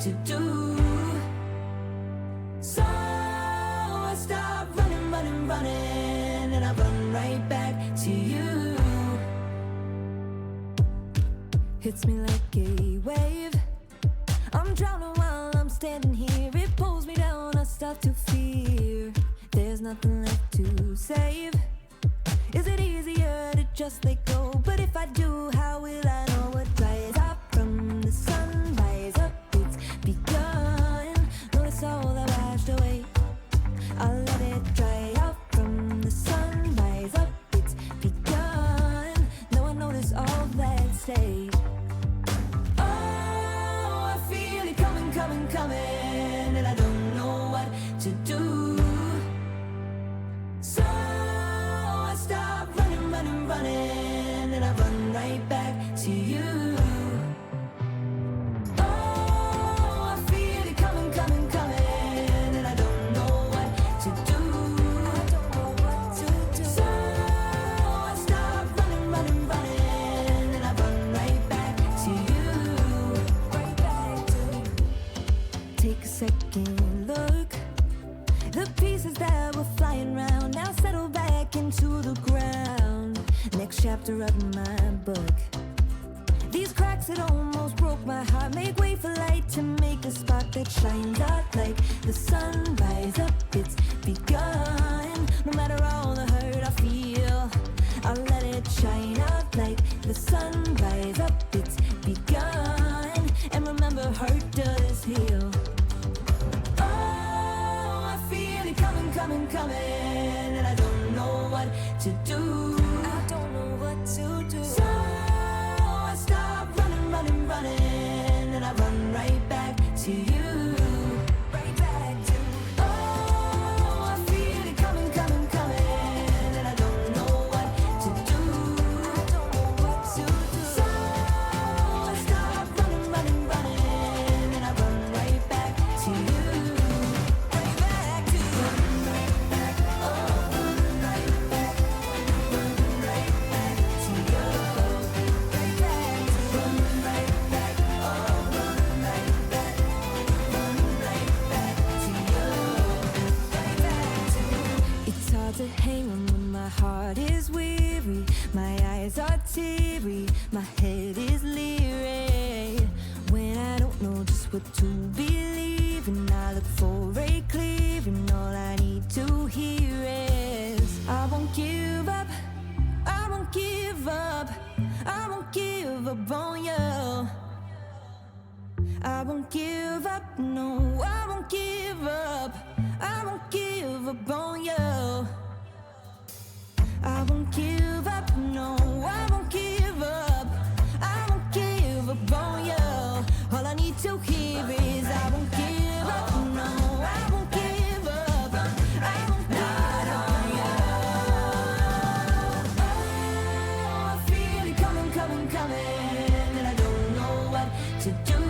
to do. So I stop running, running, running, and I run right back to you. Hits me like a wave, I'm drowning while I'm standing here. It pulls me down, I start to fear there's nothing left to save. Is it easier to just let go? But if I do, how will I know what dries up from the sun? Rise up, it's begun. Notice all that washed away, I'll let it dry out from the sun. Rise up, it's begun. No one notice all that stayed. Oh, I feel it coming, coming, coming, and I don't know what to do. So I stop running, running, running, and I run right back to you. Oh, I feel it coming, coming, coming, and I don't know what to do. I don't know what to do. So I stop running, running, running, and I run right back to you. Right back to you. Take a second look. The pieces that were flying round now settle back into the ground. Next chapter of my book. These cracks that almost broke my heart make way for light to make a spark that shines out like the sun. Rise up, it's begun. No matter all the hurt I feel, I'll let it shine out like the sun. Rise up, it's begun. And remember, hurt does heal. Oh, I feel it coming, coming, coming, and I don't know what to do. I don't know what to do. So I stop running, running, running, and I run right back to you. Right back to you. Oh, I feel it coming, coming, coming, and I don't know what to do. I don't know what to do. So I stop running, running, running, and I run right back to you. Right back to you. Run right back. Oh, run right back. Run right back to you. Right back to you. Run right back. Oh, run right back. Run right back to you. Right back to you. It's hard to hang on when my heart is weary. My eyes are teary. My head is leery. When I don't know just what to believe, and I look for a clearing, all I need to hear is I won't give up. I won't give up. I won't give up on you. I won't give up, no, I won't give up. I won't give up on you. I won't give up, no, I won't give up. I won't give up on you. All I need to hear is I won't give up, no, I won't give up. I won't give up on you. Oh, I feel it coming, coming, coming, and I don't know what to do.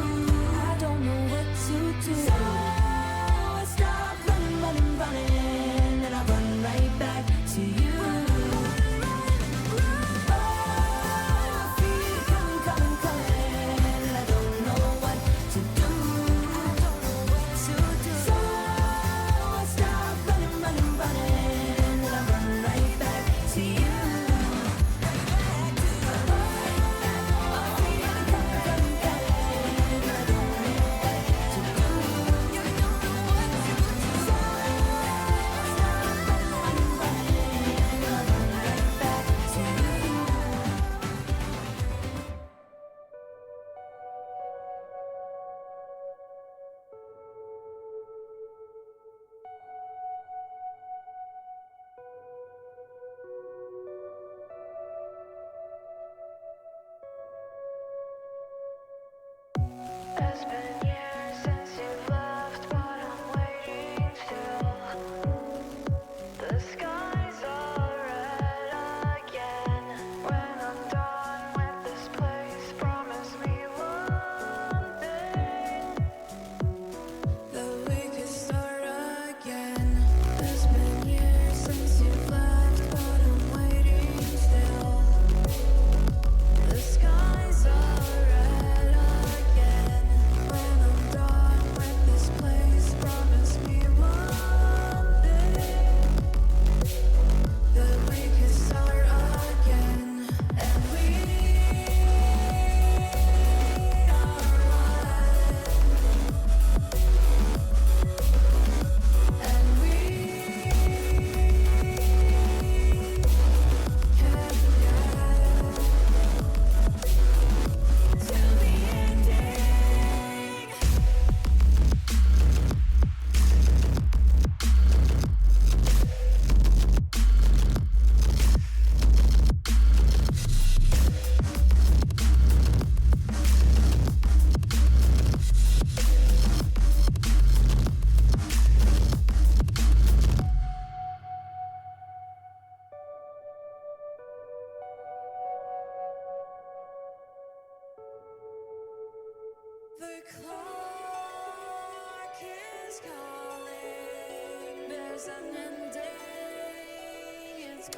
I don't know what to do. So I stop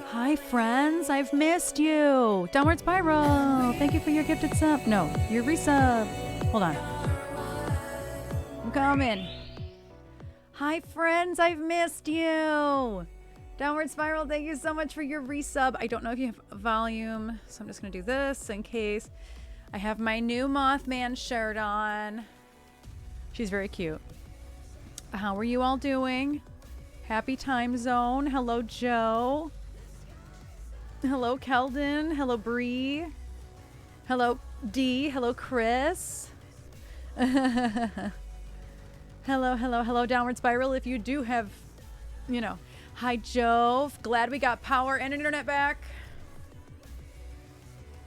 Hi, friends. I've missed you. Downward Spiral. Thank you for your gifted sub. No, your resub. Hold on. I'm coming. Hi, friends. I've missed you. Downward Spiral, thank you so much for your resub. I don't know if you have volume, so I'm just going to do this in case. I have my new Mothman shirt on. She's very cute. How are you all doing? Happy time zone. Hello, Joe. Hello, Keldon. Hello, Bree. Hello, D. Hello, Chris. Hello, Downward Spiral. If you do have, hi, Joe. Glad we got power and internet back.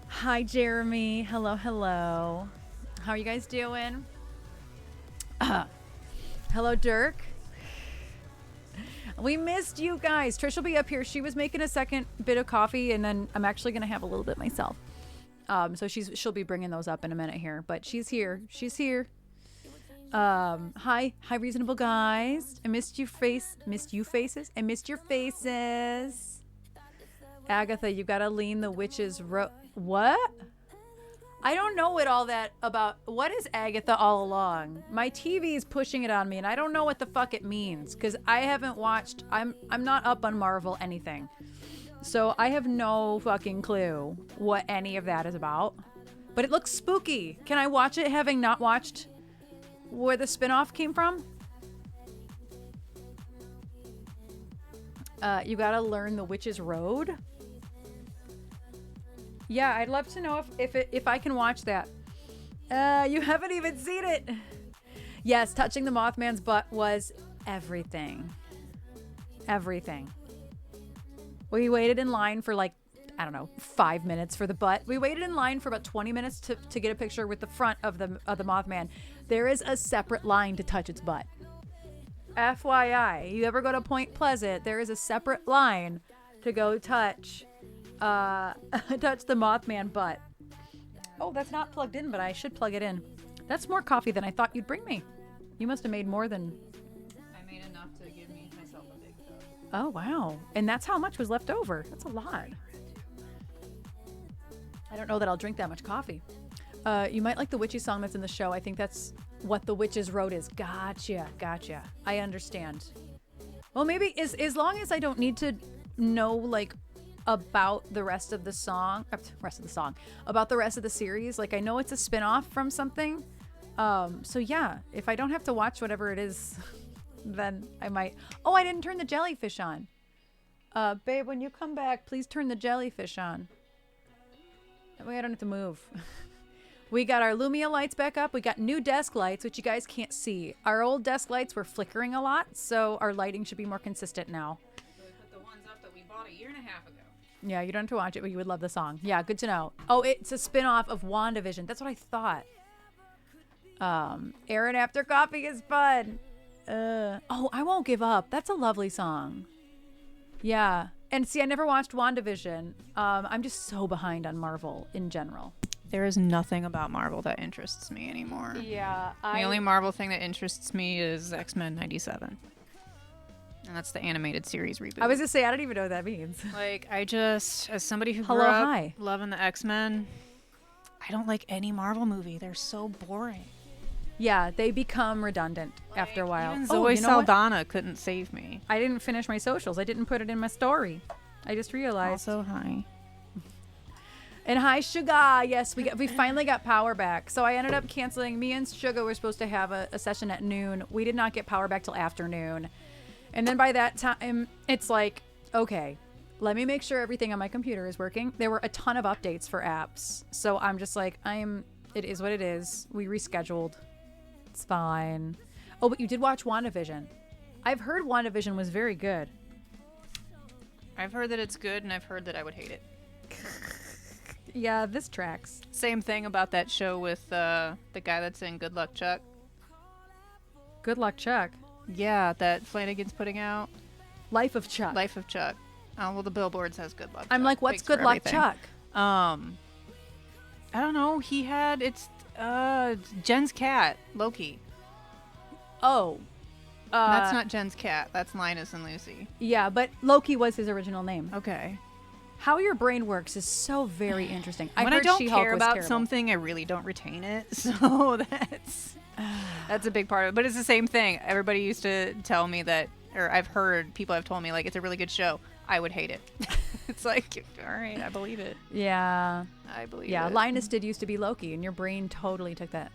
Hi, Jeremy. Hello. How are you guys doing? Hello, Dirk. We missed you guys. Trish will be up here. She was making a second bit of coffee, and then I'm actually going to have a little bit myself. So she'll be bringing those up in a minute here, but she's here. Hi, reasonable guys. I missed you faces. I missed your faces. Agatha, you got to lean the witch's what? I don't know what all that about. What is Agatha all along? My TV is pushing it on me, and I don't know what the fuck it means because I haven't watched. I'm not up on Marvel anything, so I have no fucking clue what any of that is about. But it looks spooky. Can I watch it having not watched where the spinoff came from? You gotta learn the witch's road. Yeah, I'd love to know if I can watch that. You haven't even seen it. Yes, touching the Mothman's butt was everything. Everything. We waited in line for 5 minutes for the butt. We waited in line for about 20 minutes to get a picture with the front of the Mothman. There is a separate line to touch its butt. FYI, you ever go to Point Pleasant, there is a separate line to go touch the Mothman butt. Oh, that's not plugged in, but I should plug it in. That's more coffee than I thought you'd bring me. You must have made more than... I made enough to give myself a big cup. Oh, wow. And that's how much was left over. That's a lot. I don't know that I'll drink that much coffee. You might like the witchy song that's in the show. I think that's what the witch's road is. Gotcha. I understand. Well, maybe as long as I don't need to know, about the rest of the song, about the rest of the series. I know it's a spin-off from something. So yeah, if I don't have to watch whatever it is, then I might. Oh, I didn't turn the jellyfish on. Babe, when you come back, please turn the jellyfish on. That way I don't have to move. We got our Lumia lights back up. We got new desk lights, which you guys can't see. Our old desk lights were flickering a lot, so our lighting should be more consistent now. So we put the ones up that we bought a year and a half ago. Yeah, you don't have to watch it, but you would love the song. Yeah, good to know. Oh, it's a spin-off of WandaVision. That's what I thought. Erin After Coffee is fun. Oh, I Won't Give Up. That's a lovely song. Yeah. And see, I never watched WandaVision. I'm just so behind on Marvel in general. There is nothing about Marvel that interests me anymore. Yeah. The only Marvel thing that interests me is X-Men 97. And that's the animated series reboot. I was going to say, I don't even know what that means. As somebody who grew up loving the X-Men, I don't like any Marvel movie. They're so boring. Yeah, they become redundant after a while. Even Zoe Saldana couldn't save me. I didn't finish my socials. I didn't put it in my story. I just realized. Also, hi. And hi, Sugar. Yes, we finally got power back. So I ended up canceling. Me and Sugar were supposed to have a session at noon. We did not get power back till afternoon. And then by that time, it's okay, let me make sure everything on my computer is working. There were a ton of updates for apps. So I'm just it is what it is. We rescheduled. It's fine. Oh, but you did watch WandaVision. I've heard WandaVision was very good. I've heard that it's good, and I've heard that I would hate it. Yeah, this tracks. Same thing about that show with the guy that's in Good Luck Chuck. Good Luck Chuck? Yeah, that Flanagan's putting out. Life of Chuck. Life of Chuck. Well, the billboard says Good Luck Chuck. I'm like, what's Good Luck Chuck? I don't know. It's Jen's cat, Loki. Oh. That's not Jen's cat. That's Linus and Lucy. Yeah, but Loki was his original name. Okay. How your brain works is so very interesting. When heard I don't She-Hulk care was about terrible. something, I really don't retain it. So that's a big part of it. But it's the same thing. Everybody used to tell me that, or I've heard people have told me, like, it's a really good show. I would hate it. It's like, all right, I believe it. Yeah. I believe it. Yeah, Linus did used to be Loki, and your brain totally took that.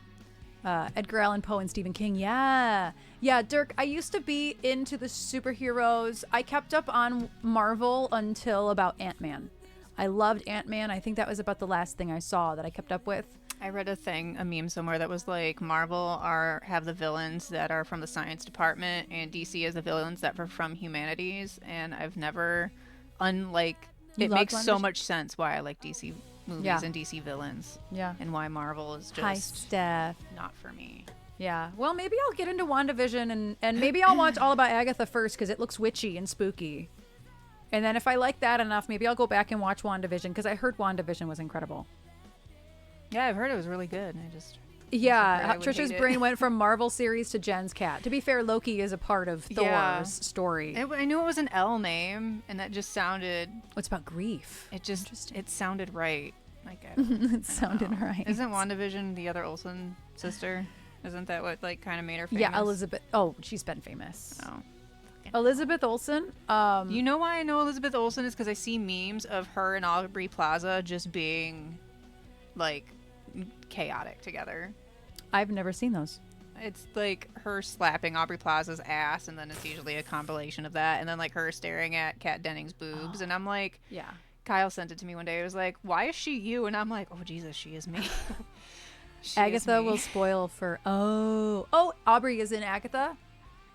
Edgar Allan Poe and Stephen King. Yeah. Yeah, Dirk, I used to be into the superheroes. I kept up on Marvel until about Ant-Man. I loved Ant-Man. I think that was about the last thing I saw that I kept up with. I read a meme somewhere that was like Marvel have the villains that are from the science department, and DC is the villains that are from humanities. And I've never, it makes so much sense why I like DC movies and DC villains. Yeah. And why Marvel is just high stuff. Not for me. Yeah. Well, maybe I'll get into WandaVision and maybe I'll watch All About Agatha first because it looks witchy and spooky. And then if I like that enough, maybe I'll go back and watch WandaVision because I heard WandaVision was incredible. Yeah, I've heard it was really good. And I just Trisha's brain went from Marvel series to Jen's cat. To be fair, Loki is a part of Thor's story. I knew it was an L name, and that just sounded. It's about grief. It sounded right. Like it sounded right. Isn't WandaVision the other Olsen sister? Isn't that what kind of made her famous? Yeah, Elizabeth. Oh, she's been famous. Oh. Elizabeth Olsen. You know why I know Elizabeth Olsen is because I see memes of her and Aubrey Plaza just being like chaotic together. I've never seen those. It's like her slapping Aubrey Plaza's ass, and then it's usually a compilation of that, and then like her staring at Kat Denning's boobs, and I'm like, yeah. Kyle sent it to me one day. It was like, why is she you? And I'm like, oh Jesus, she is me. Agatha will spoil for Aubrey is in Agatha.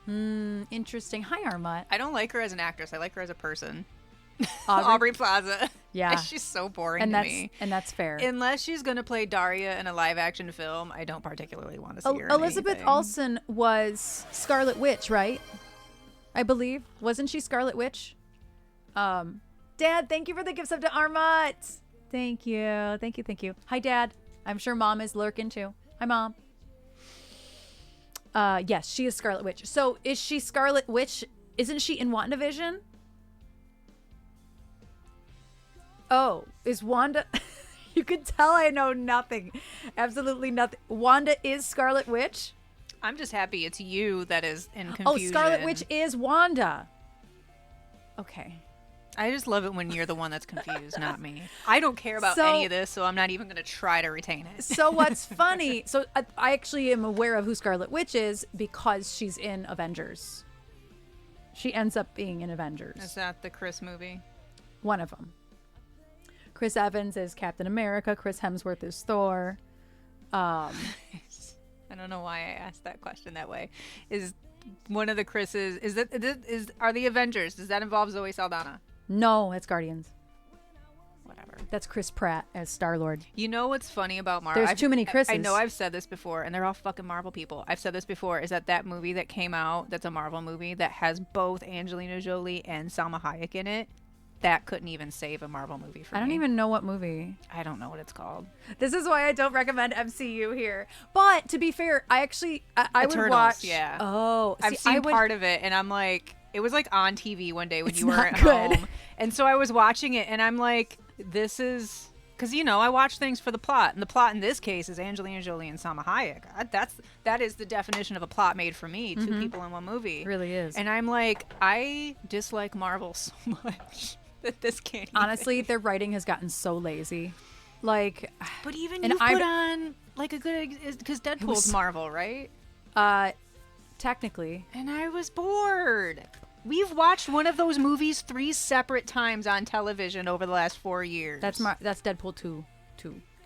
Interesting. Hi, Armut. I don't like her as an actress. I like her as a person. Aubrey Plaza. Yeah. She's so boring to me. And that's fair. Unless she's going to play Daria in a live action film, I don't particularly want to see her in Elizabeth anything. Olsen was Scarlet Witch, right? I believe. Wasn't she Scarlet Witch? Dad, thank you for the gifts up to Armut. Thank you. Thank you. Thank you. Hi, Dad. I'm sure Mom is lurking too. Hi, Mom. Yes, she is Scarlet Witch. So is she Scarlet Witch? Isn't she in WandaVision? Oh, is Wanda... You can tell I know nothing. Absolutely nothing. Wanda is Scarlet Witch? I'm just happy it's you that is in confusion. Oh, Scarlet Witch is Wanda. Okay. I just love it when you're the one that's confused, not me. I don't care about any of this, so I'm not even going to try to retain it. So what's funny, so I actually am aware of who Scarlet Witch is because she's in Avengers. She ends up being in Avengers. Is that the Chris movie? One of them. Chris Evans is Captain America. Chris Hemsworth is Thor. I don't know why I asked that question that way. Is one of the Chris's, are the Avengers, does that involve Zoe Saldana? No, it's Guardians. Whatever. That's Chris Pratt as Star-Lord. You know what's funny about Marvel? There's too many Chris's. I know I've said this before, and they're all fucking Marvel people. I've said this before, is that movie that came out, that's a Marvel movie, that has both Angelina Jolie and Salma Hayek in it, that couldn't even save a Marvel movie for me. I don't even know what movie. I don't know what it's called. This is why I don't recommend MCU here. But to be fair, I would Eternals, watch. Yeah. Oh, I've seen part of it, and I'm like, it was like on TV one day when It's you were not at good. home, and so I was watching it, and I'm like, this is because I watch things for the plot, and the plot in this case is Angelina Jolie and Salma Hayek. That is the definition of a plot made for me. Two people in one movie. It really is. And I'm like, I dislike Marvel so much. That this can't Honestly, their writing has gotten so lazy. Like, but even and you put on like a good, because Deadpool's Marvel, right? Technically. And I was bored. We've watched one of those movies 3 separate times on television over the last 4 years. That's Deadpool 2.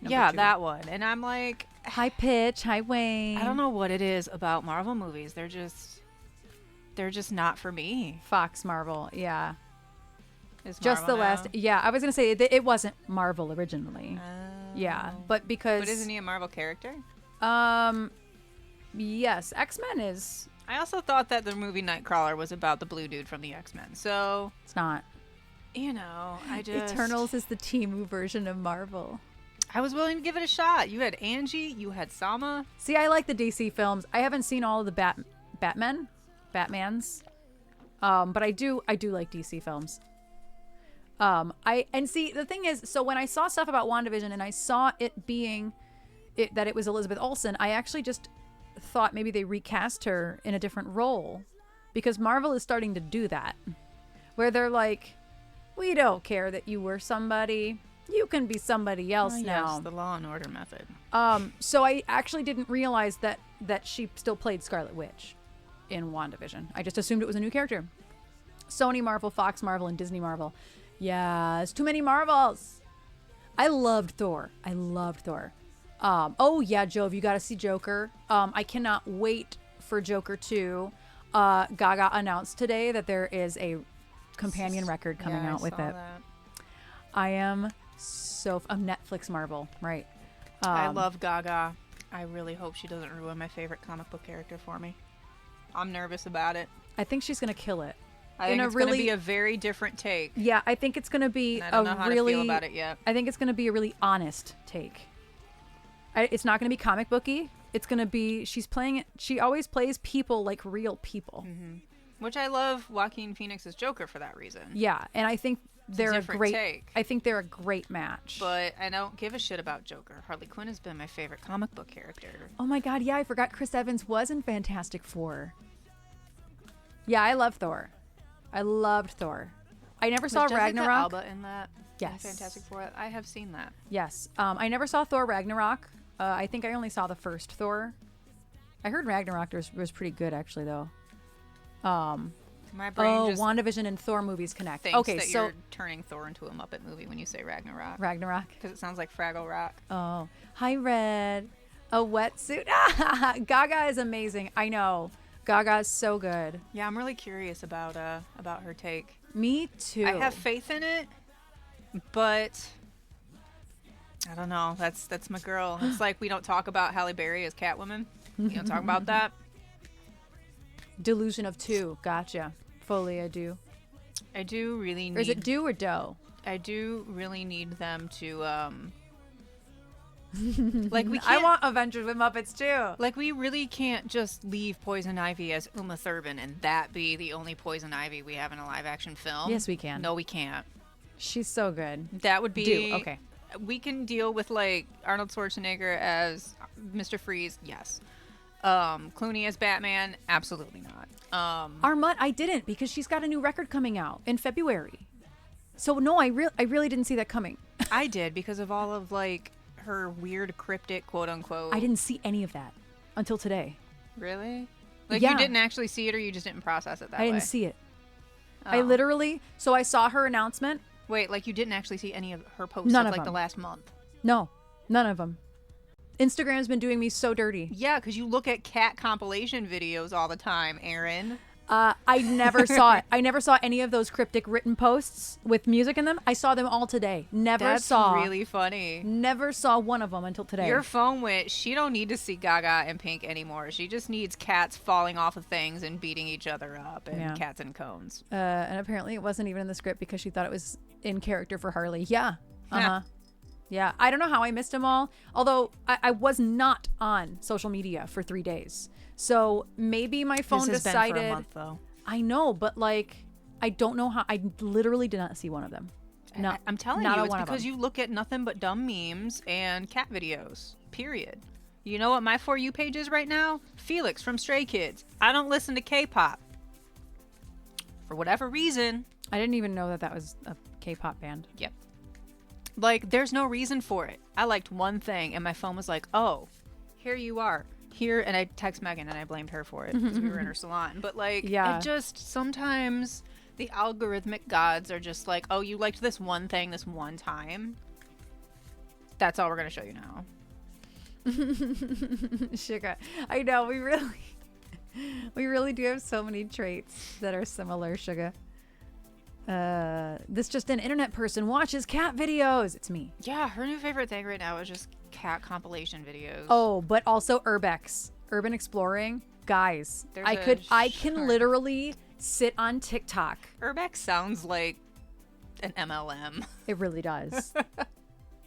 Yeah, 2. that one. And I'm like, high pitch, high Wayne. I don't know what it is about Marvel movies. They're just not for me. Fox Marvel, yeah. Is Just Marvel the last. now? Yeah, I was gonna say it wasn't Marvel originally. Yeah, but because. But isn't he a Marvel character? Yes, X-Men is. I also thought that the movie Nightcrawler was about the blue dude from the X-Men. So It's not. I just Eternals is the Temu version of Marvel. I was willing to give it a shot. You had Angie, you had Sama. See, I like the DC films. I haven't seen all of the Batman. Batmans. But I do like DC films. See, the thing is, so when I saw stuff about WandaVision and I saw it being that it was Elizabeth Olsen, I actually just thought maybe they recast her in a different role, because Marvel is starting to do that, where they're like, we don't care that you were somebody, you can be somebody else now. Yes, the Law and Order method. So I actually didn't realize that she still played Scarlet Witch in WandaVision. I just assumed it was a new character. Sony Marvel, Fox Marvel, and Disney Marvel. Yeah, it's too many Marvels. I loved Thor. Oh yeah, Jove, you got to see Joker. I cannot wait for Joker 2. Gaga announced today that there is a companion record coming out with it. That. I am a Netflix Marvel, right? I love Gaga. I really hope she doesn't ruin my favorite comic book character for me. I'm nervous about it. I think she's gonna kill it. I think it's going to be a very different take. Yeah, I think it's going to be I don't know how to feel about it yet. I think it's going to be a really honest take. It's not going to be comic booky. It's going to be, she's playing it. She always plays people like real people. Mm-hmm. Which I love Joaquin Phoenix's Joker for that reason. Yeah, and I think they're a great take. I think they're a great match. But I don't give a shit about Joker. Harley Quinn has been my favorite comic book character. Oh my god, yeah, I forgot Chris Evans was in Fantastic Four. Yeah, I love Thor. I loved Thor. I never saw Ragnarok. Alba in that? Yes. In Fantastic Four. I have seen that. Yes. I never saw Thor Ragnarok. I think I only saw the first Thor. I heard Ragnarok was pretty good, actually, though. My brain just WandaVision and Thor movies connect. thinks Okay, that so you're turning Thor into a Muppet movie when you say Ragnarok. Ragnarok. Because it sounds like Fraggle Rock. Oh, hi, Red. A wetsuit. Gaga is amazing. I know. Gaga is so good. Yeah, I'm really curious about her take. Me too. I have faith in it, but I don't know. That's my girl. It's like we don't talk about Halle Berry as Catwoman. You don't talk about that. Delusion of Two. Gotcha. Fully, I do. I do really need. Or is it do or do? I do really need them to like we can't, I want Avengers with Muppets too. Like we really can't just leave Poison Ivy as Uma Thurman and that be the only Poison Ivy we have in a live action film. Yes, we can. No, we can't. She's so good. That would be okay. We can deal with like Arnold Schwarzenegger as Mr. Freeze. Yes. Clooney as Batman. Absolutely not. Armut, I didn't, because she's got a new record coming out in February. So no, I really didn't see that coming. I did, because of all of like her weird cryptic quote unquote. I didn't see any of that until today. Really? Like Yeah. you didn't actually see it, or you just didn't process it that way? I didn't see it. Oh. I literally, so I saw her announcement. Wait, like you didn't actually see any of her posts None of of like the them. last month? No, none of them. Instagram's been doing me so dirty. Yeah, because you look at cat compilation videos all the time, Erin. I never saw it. I never saw any of those cryptic written posts with music in them. I saw them all today. That's really funny. Never saw one of them until today. Your phone went, she don't need to see Gaga and Pink anymore. She just needs cats falling off of things and beating each other up and cats and cones. And apparently it wasn't even in the script because she thought it was in character for Harley. Yeah. Uh-huh. Yeah. I don't know how I missed them all. Although I was not on social media for 3 days. So maybe my phone this has decided. been for a month, though. I know, but like, I don't know how. I literally did not see one of them. No, I'm telling not you, a it's one of because them. you look at nothing but dumb memes and cat videos. Period. You know what my For You page is right now? Felix from Stray Kids. I don't listen to K-pop. For whatever reason. I didn't even know that was a K-pop band. Yep. Like, there's no reason for it. I liked one thing, and my phone was like, oh, here you are. Here, and I text Megan, and I blamed her for it because we were in her salon. But, like, it just, sometimes the algorithmic gods are just like, oh, you liked this one thing this one time. That's all we're going to show you now. Sugar. I know, we really do have so many traits that are similar, Sugar. This just an internet person watches cat videos. It's me. Yeah, her new favorite thing right now is just cat compilation videos. Oh, but also urbex, urban exploring. Guys, I can literally sit on TikTok. Urbex sounds like an MLM. It really does.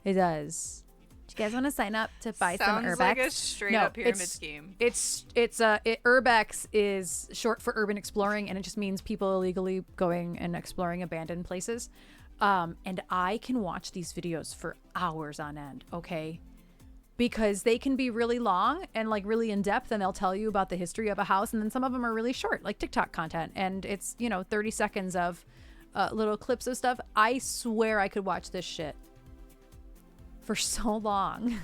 It does. you guys want to sign up to buy some Sounds Urbex? like a straight up pyramid scheme. Urbex is short for urban exploring, and it just means people illegally going and exploring abandoned places. And I can watch these videos for hours on end, okay? Because they can be really long and like really in depth, and they'll tell you about the history of a house, and then some of them are really short, like TikTok content, and it's 30 seconds of little clips of stuff. I swear I could watch this shit for so long.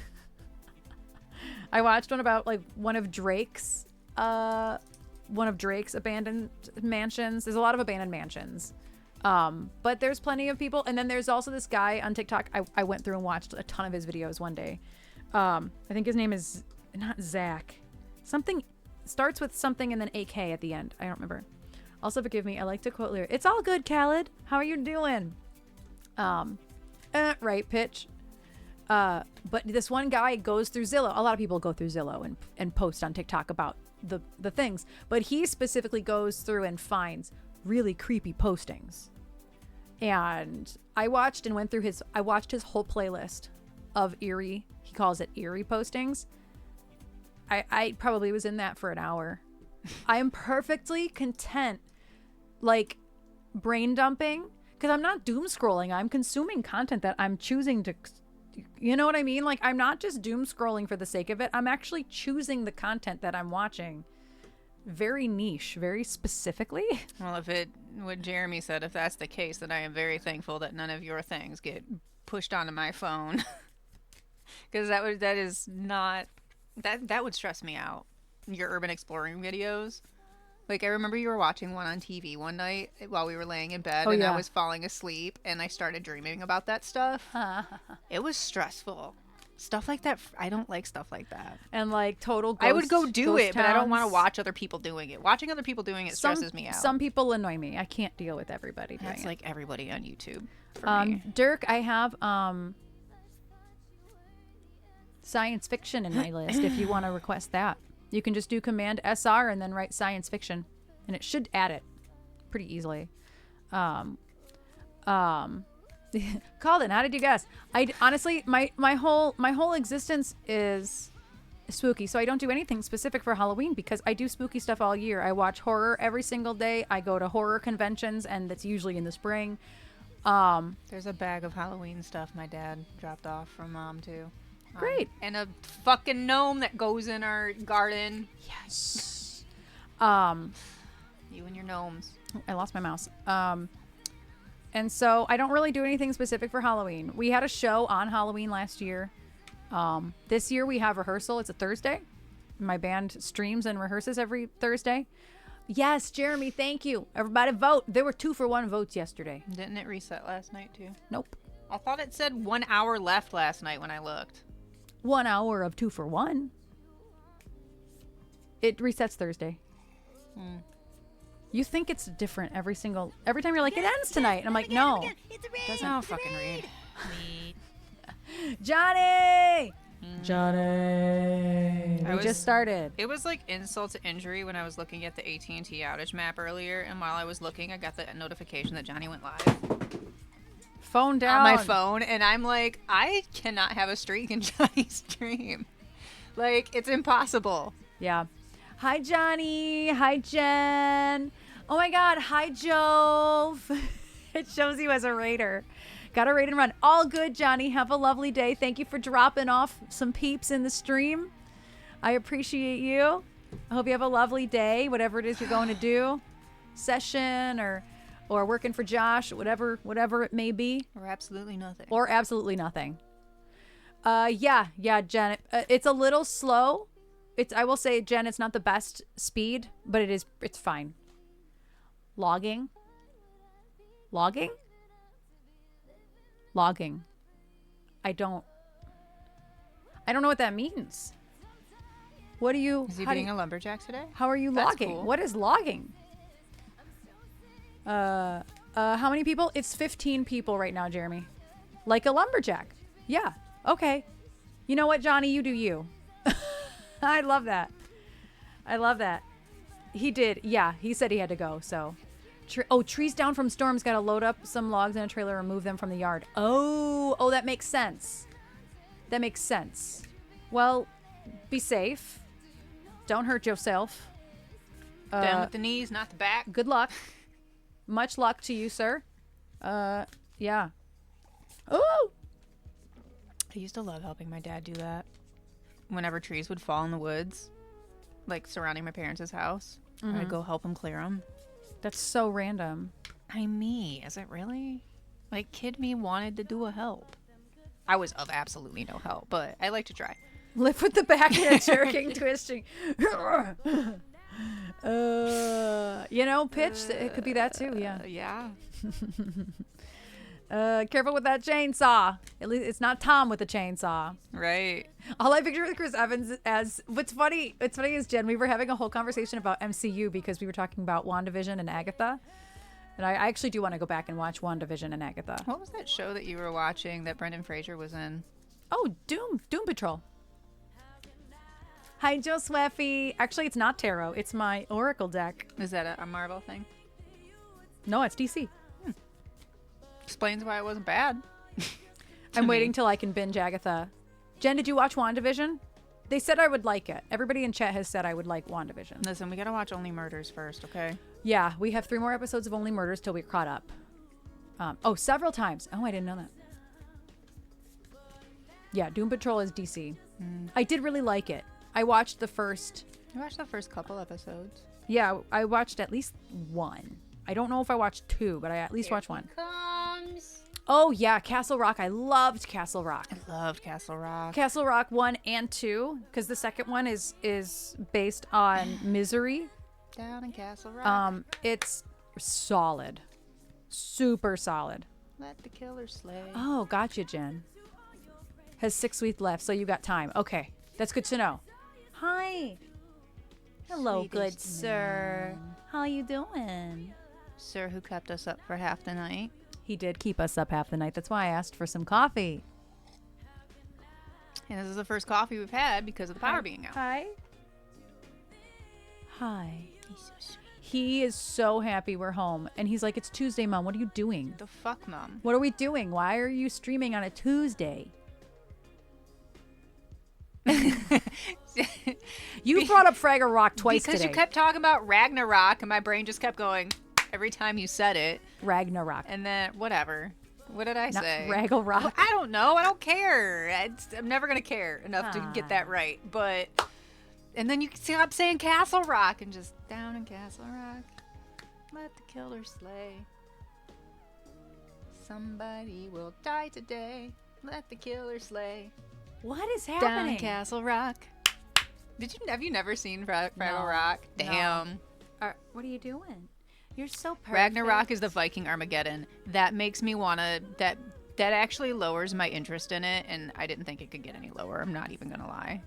I watched one about like one of Drake's abandoned mansions. There's a lot of abandoned mansions. But there's plenty of people. And then there's also this guy on TikTok. I went through and watched a ton of his videos one day. I think his name is not Zach. Something starts with something and then AK at the end. I don't remember. Also forgive me. I like to quote lyrics. It's all good, Khaled. How are you doing? Right pitch. But this one guy goes through Zillow. A lot of people go through Zillow and post on TikTok about the things. But he specifically goes through and finds really creepy postings. And I watched his whole playlist of eerie, he calls it eerie postings. I probably was in that for an hour. I am perfectly content, like brain dumping, because I'm not doom scrolling. I'm consuming content that I'm choosing to, you know what I mean? Like, I'm not just doom scrolling for the sake of it. I'm actually choosing the content that I'm watching. Very niche, very specifically. Well, what Jeremy said, if that's the case, then I am very thankful that none of your things get pushed onto my phone. Because that would stress me out. Your urban exploring videos. Like, I remember you were watching one on TV one night while we were laying in bed, and I was falling asleep, and I started dreaming about that stuff. It was stressful. Stuff like that, I don't like stuff like that. And like total ghost, I would go do it, towns. but I don't want to watch other people doing it. Watching other people doing it stresses me out. Some people annoy me. I can't deal with everybody doing it. That's like everybody on YouTube for me. Dirk, I have science fiction in my list if you want to request that. You can just do Command SR and then write science fiction, and it should add it pretty easily. Calden, how did you guess? I honestly, my whole existence is spooky, so I don't do anything specific for Halloween because I do spooky stuff all year. I watch horror every single day. I go to horror conventions, and that's usually in the spring. There's a bag of Halloween stuff my dad dropped off from Mom too. Great. And a fucking gnome that goes in our garden. Yes. You and your gnomes. I lost my mouse. And so I don't really do anything specific for Halloween. We had a show on Halloween last year. This year we have rehearsal. It's a Thursday. My band streams and rehearses every Thursday. Yes, Jeremy, thank you. Everybody vote. There were 2-for-1 votes yesterday. Didn't it reset last night too? Nope. I thought it said 1 hour left last night when I looked. 1 hour of 2-for-1. It resets Thursday. You think it's different every time you're like, it ends tonight. And I'm like, no. Doesn't fucking read. Johnny! Johnny! We just started. It was like insult to injury when I was looking at the AT&T outage map earlier, and while I was looking, I got the notification that Johnny went live. Phone down. On my phone, and I'm like, I cannot have a streak in Johnny's stream. Like, it's impossible. Yeah. Hi, Johnny. Hi, Jen. Oh my God. Hi, Jove. It shows you as a raider. Got a raid and run. All good, Johnny. Have a lovely day. Thank you for dropping off some peeps in the stream. I appreciate you. I hope you have a lovely day, whatever it is you're going to do. Session or working for Josh, whatever it may be. Or absolutely nothing. Yeah, Jen. It's a little slow. I will say, Jen, it's not the best speed, but it's fine. Logging. I don't know what that means. What do you... Is he being a lumberjack today? How are you logging? Cool. What is logging? How many people? It's 15 people right now, Jeremy. Like a lumberjack. Yeah. Okay. You know what, Johnny? You do you. I love that. He did. Yeah, he said he had to go, so. Trees down from storms. Got to load up some logs in a trailer and move them from the yard. Oh, that makes sense. That makes sense. Well, be safe. Don't hurt yourself. Down with the knees, not the back. Good luck. Much luck to you, sir. Yeah. Oh! I used to love helping my dad do that. Whenever trees would fall in the woods, like surrounding my parents' house, I'd go help him clear them. That's so random. Is it really? Like, kid me wanted to do a help. I was of absolutely no help, but I like to try. Lift with the back and a jerking, twisting. Pitch. It could be that too. Yeah. Yeah. Careful with that chainsaw. At least it's not Tom with the chainsaw. Right. All I picture with Chris Evans as what's funny is, Jen, we were having a whole conversation about MCU because we were talking about WandaVision and Agatha. And I actually do want to go back and watch WandaVision and Agatha. What was that show that you were watching that Brendan Fraser was in? Oh, Doom Patrol. Hi, Joe Sweffy. Actually, it's not tarot. It's my Oracle deck. Is that a Marvel thing? No, it's DC. Explains why it wasn't bad. I'm waiting till I can binge Agatha. Jen, did you watch WandaVision? They said I would like it. Everybody in chat has said I would like WandaVision. Listen, we gotta watch Only Murders first, okay? Yeah, we have 3 more episodes of Only Murders till we're caught up. Several times. Oh, I didn't know that. Yeah, Doom Patrol is DC. I did really like it. I watched the first... I watched the first couple episodes. Yeah, I watched at least 1. I don't know if I watched 2, but I at least watched 1. Comes. Oh, yeah, Castle Rock. I loved Castle Rock. I loved Castle Rock. Castle Rock 1 and 2, because the second one is based on Misery. Down in Castle Rock. It's solid. Super solid. Let the killer slay. Oh, gotcha, Jen. Has 6 weeks left, so you got time. Okay, that's good to know. Hi. Hello, good sir. How you doing? Sir who kept us up for half the night. He did keep us up half the night. That's why I asked for some coffee. And this is the first coffee we've had because of the power being out. Hi. Hi. He's so sweet. He is so happy we're home. And he's like, it's Tuesday, Mom. What are you doing? The fuck, Mom? What are we doing? Why are you streaming on a Tuesday? You brought up Fraggle Rock twice because today. you kept talking about Ragnarok, and my brain just kept going every time you said it. Ragnarok. And then, whatever. What did I Not say? Fraggle Rock. Well, I don't know. I don't care. I'm never going to care enough to get that right. But, and then you stop saying Castle Rock and just down in Castle Rock. Let the killer slay. Somebody will die today. Let the killer slay. What is Down happening? in Castle Rock. Have you never seen Fraggle No. Rock? Damn. What are you doing? You're so perfect. Ragnarok is the Viking Armageddon. That makes me wanna that actually lowers my interest in it, and I didn't think it could get any lower. I'm not even gonna lie.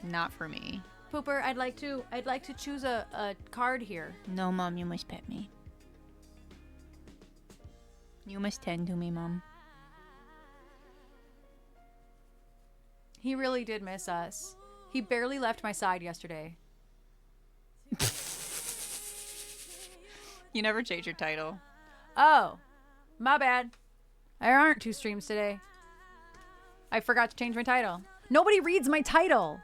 Not for me. Pooper, I'd like to choose a card here. No, Mom, you must pet me. You must tend to me, Mom. He really did miss us. He barely left my side yesterday. You never change your title. Oh, my bad. There aren't 2 streams today. I forgot to change my title. Nobody reads my title.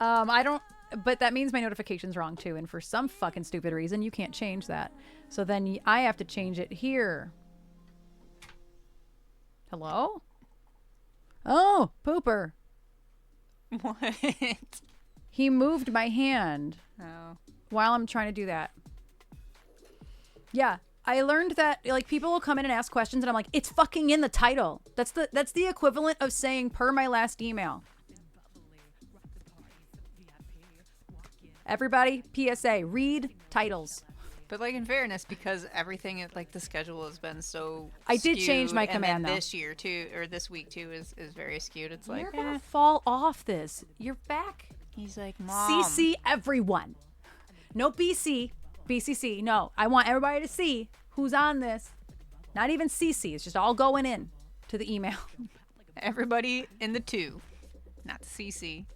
I don't, but that means my notification's wrong too. And for some fucking stupid reason, you can't change that. So then I have to change it here. Hello? Oh, Pooper. What? He moved my hand Oh. while I'm trying to do that. Yeah, I learned that like people will come in and ask questions and I'm like, it's fucking in the title. That's the equivalent of saying per my last email. Everybody, PSA, read titles. But like in fairness, because everything like the schedule has been so I did change skewed, my and command, then though. this year too, or this week too, is very skewed. It's like You're gonna fall off this. You're back. he's like, Mom. CC everyone. No BC. BCC. No, I want everybody to see who's on this. Not even CC. It's just all going in to the email. Everybody in the 2, not the CC.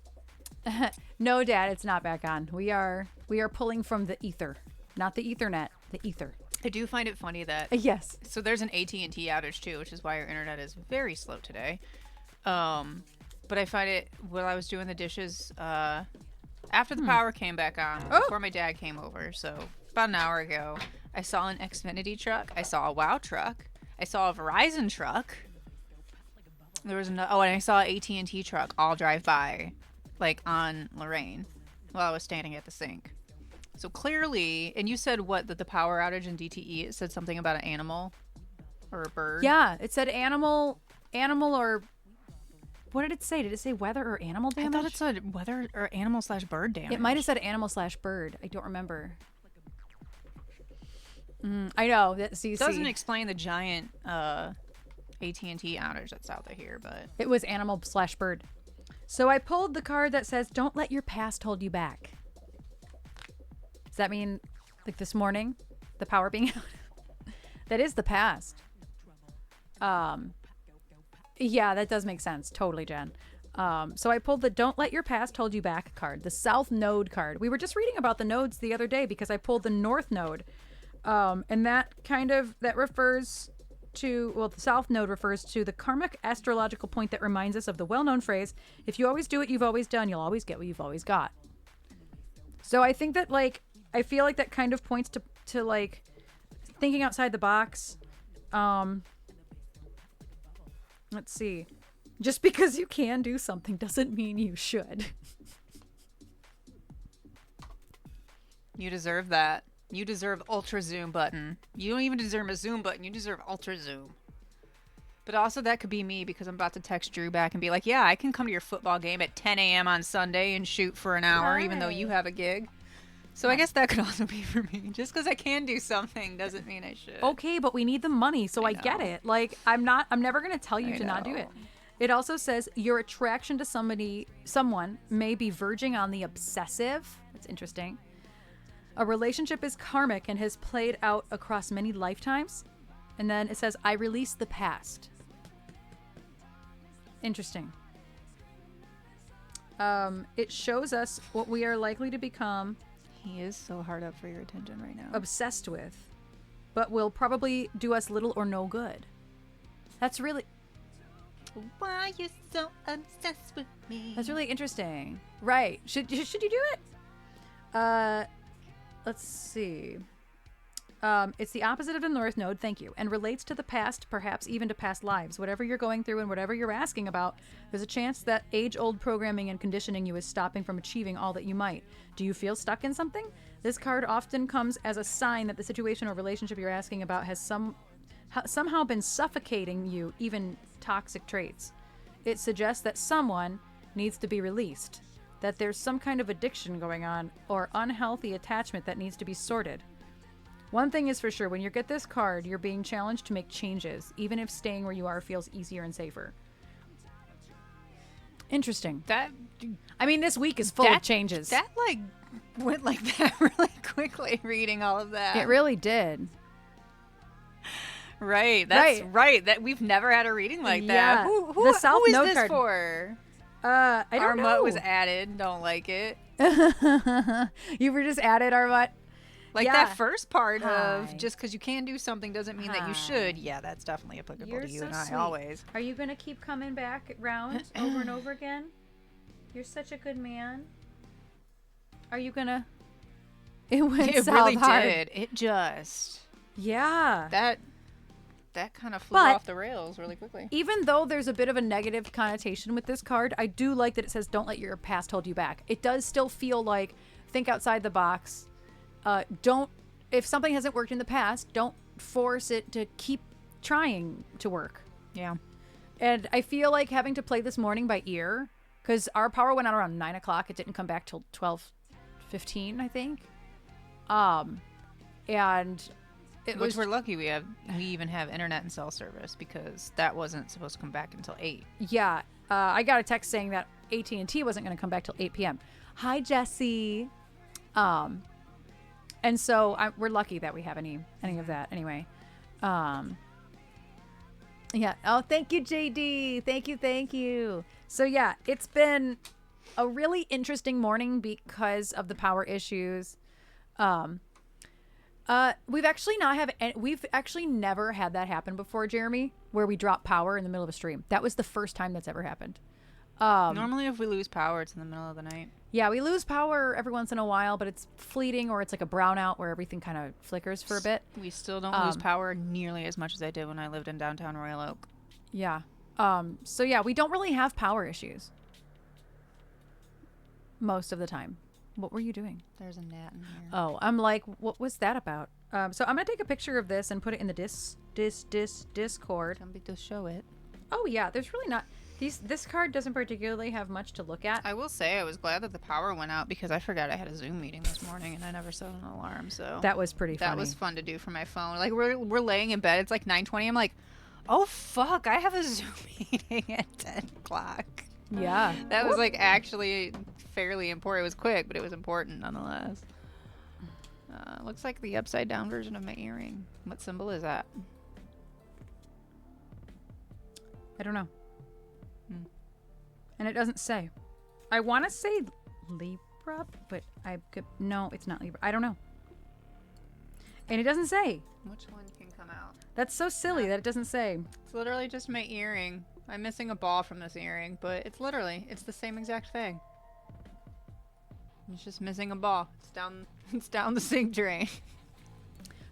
No, Dad, it's not back on. We are pulling from the ether. not the Ethernet, the ether. I do find it funny that Yes. so there's an AT&T outage too, which is why our internet is very slow today. But I find it while I was doing the dishes after the power came back on before my dad came over. So about an hour ago, I saw an Xfinity truck. I saw a WOW truck. I saw a Verizon truck. There was and I saw an AT&T truck all drive by, like on Lorraine, while I was standing at the sink. So clearly, and you said what, that the power outage in DTE, it said something about an animal or a bird? Yeah, it said animal, or what did it say? Did it say weather or animal I damage? thought it said weather or animal/bird damage. It might have said animal/bird. I don't remember. I know that. So you Doesn't see, explain the giant AT&T outage that's out there here, but it was animal/bird. So I pulled the card that says, "Don't let your past hold you back." Does that mean, like this morning, the power being out? That is the past. Yeah, that does make sense. Totally, Jen. So I pulled the "Don't Let Your Past Hold You Back" card, the South Node card. We were just reading about the nodes the other day because I pulled the North Node. And that refers to, well, the South Node refers to the karmic astrological point that reminds us of the well-known phrase, if you always do what you've always done, you'll always get what you've always got. So I think that, like, I feel like that kind of points to like thinking outside the box. Let's see. Just because you can do something doesn't mean you should. you deserve that. You deserve ultra zoom button. You don't even deserve a zoom button. You deserve ultra zoom. But also that could be me because I'm about to text Drew back and be like, yeah, I can come to your football game at 10 a.m. on Sunday and shoot for an hour, even though you have a gig. So I guess that could also be for me. Just because I can do something doesn't mean I should. Okay, but we need the money, so I get it. Like, I'm never going to tell you to not do it. It also says your attraction to someone may be verging on the obsessive. That's interesting. A relationship is karmic and has played out across many lifetimes. And then it says, I release the past. Interesting. It shows us what we are likely to become. He is so hard up for your attention right now. Obsessed with, but will probably do us little or no good. That's really... Why are you so obsessed with me? That's really interesting. Right. Should you do it? Let's see. It's the opposite of the North Node, thank you, and relates to the past, perhaps even to past lives. Whatever you're going through and whatever you're asking about, there's a chance that age-old programming and conditioning you is stopping from achieving all that you might. Do you feel stuck in something? This card often comes as a sign that the situation or relationship you're asking about has somehow been suffocating you, even toxic traits. It suggests that someone needs to be released, that there's some kind of addiction going on or unhealthy attachment that needs to be sorted. One thing is for sure, when you get this card, you're being challenged to make changes, even if staying where you are feels easier and safer. Interesting. I mean, this week is full of changes. That, like, went like that really quickly, reading all of that. It really did. Right. That's right. That we've never had a reading like that. Yeah. Who The South is Node this card. for? I don't know. Armut was added. Don't like it. You were just added, Armut. Like Yeah. that first part Hi. of just because you can do something doesn't mean that you should. Yeah, that's definitely applicable You're to you so and I sweet. always. Are you going to keep coming back round over and over again? You're such a good man. Are you going to... It went It south really hard. did. It just Yeah. that kind of flew But- off the rails really quickly. Even though there's a bit of a negative connotation with this card, I do like that it says don't let your past hold you back. It does still feel like think outside the box. If something hasn't worked in the past, don't force it to keep trying to work. Yeah. And I feel like having to play this morning by ear, because our power went out around 9 o'clock. It didn't come back till 12:15, I think. And it Which was... we're lucky we even have internet and cell service because that wasn't supposed to come back until 8. Yeah. I got a text saying that AT&T wasn't going to come back till 8 p.m. Hi, Jesse. And so we're lucky that we have any of that anyway. Yeah. Oh, thank you, JD. Thank you. So yeah, it's been a really interesting morning because of the power issues. We've actually never had that happen before, Jeremy, where we drop power in the middle of a stream. That was the first time that's ever happened. Normally, if we lose power, it's in the middle of the night. Yeah, we lose power every once in a while, but it's fleeting, or it's like a brownout where everything kind of flickers for a bit. We still don't lose power nearly as much as I did when I lived in downtown Royal Oak. Yeah. So yeah, we don't really have power issues most of the time. What were you doing? There's a gnat in here. Oh, I'm like, what was that about? So I'm gonna take a picture of this and put it in the Discord. Somebody to show it. Oh yeah, there's really not. This card doesn't particularly have much to look at. I will say I was glad that the power went out because I forgot I had a Zoom meeting this morning and I never set an alarm. So that was pretty funny. That was fun to do for my phone. Like we're laying in bed. It's like 9:20. I'm like, oh fuck, I have a Zoom meeting at 10 o'clock. Yeah. That was like actually fairly important. It was quick, but it was important nonetheless. Looks like the upside down version of my earring. What symbol is that? I don't know. And it doesn't say. I want to say Libra, but no, it's not Libra. I don't know. And it doesn't say. Which one can come out? That's so silly that it doesn't say. It's literally just my earring. I'm missing a ball from this earring, but it's the same exact thing. It's just missing a ball. It's down the sink drain.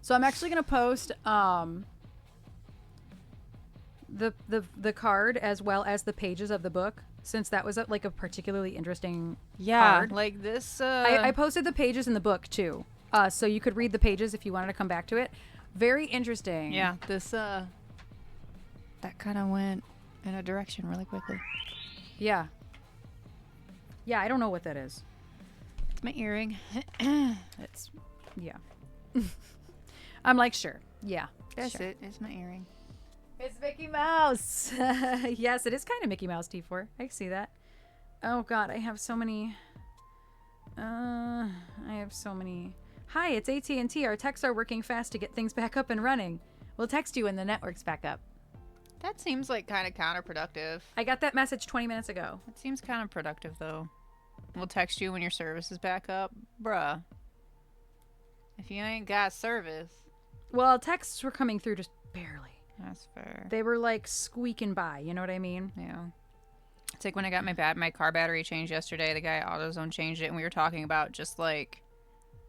So I'm actually gonna post the card as well as the pages of the book, since that was like a particularly interesting card. Like this. I posted the pages in the book too, so you could read the pages if you wanted to come back to it. Very interesting. Yeah, this that kind of went in a direction really quickly. Yeah. Yeah, I don't know what that is. It's my earring. It's yeah. I'm like, sure. Yeah. That's sure. it. It's my earring. It's Mickey Mouse. Yes, it is kind of Mickey Mouse, T4. I see that. Oh God, I have so many. Hi, it's AT&T. Our texts are working fast to get things back up and running. We'll text you when the network's back up. That seems like kind of counterproductive. I got that message 20 minutes ago. It seems kind of productive though. We'll text you when your service is back up. Bruh. If you ain't got service. Well, texts were coming through just barely. That's fair. They were like squeaking by, you know what I mean? Yeah. It's like when I got my car battery changed yesterday. The guy at AutoZone changed it, and we were talking about just like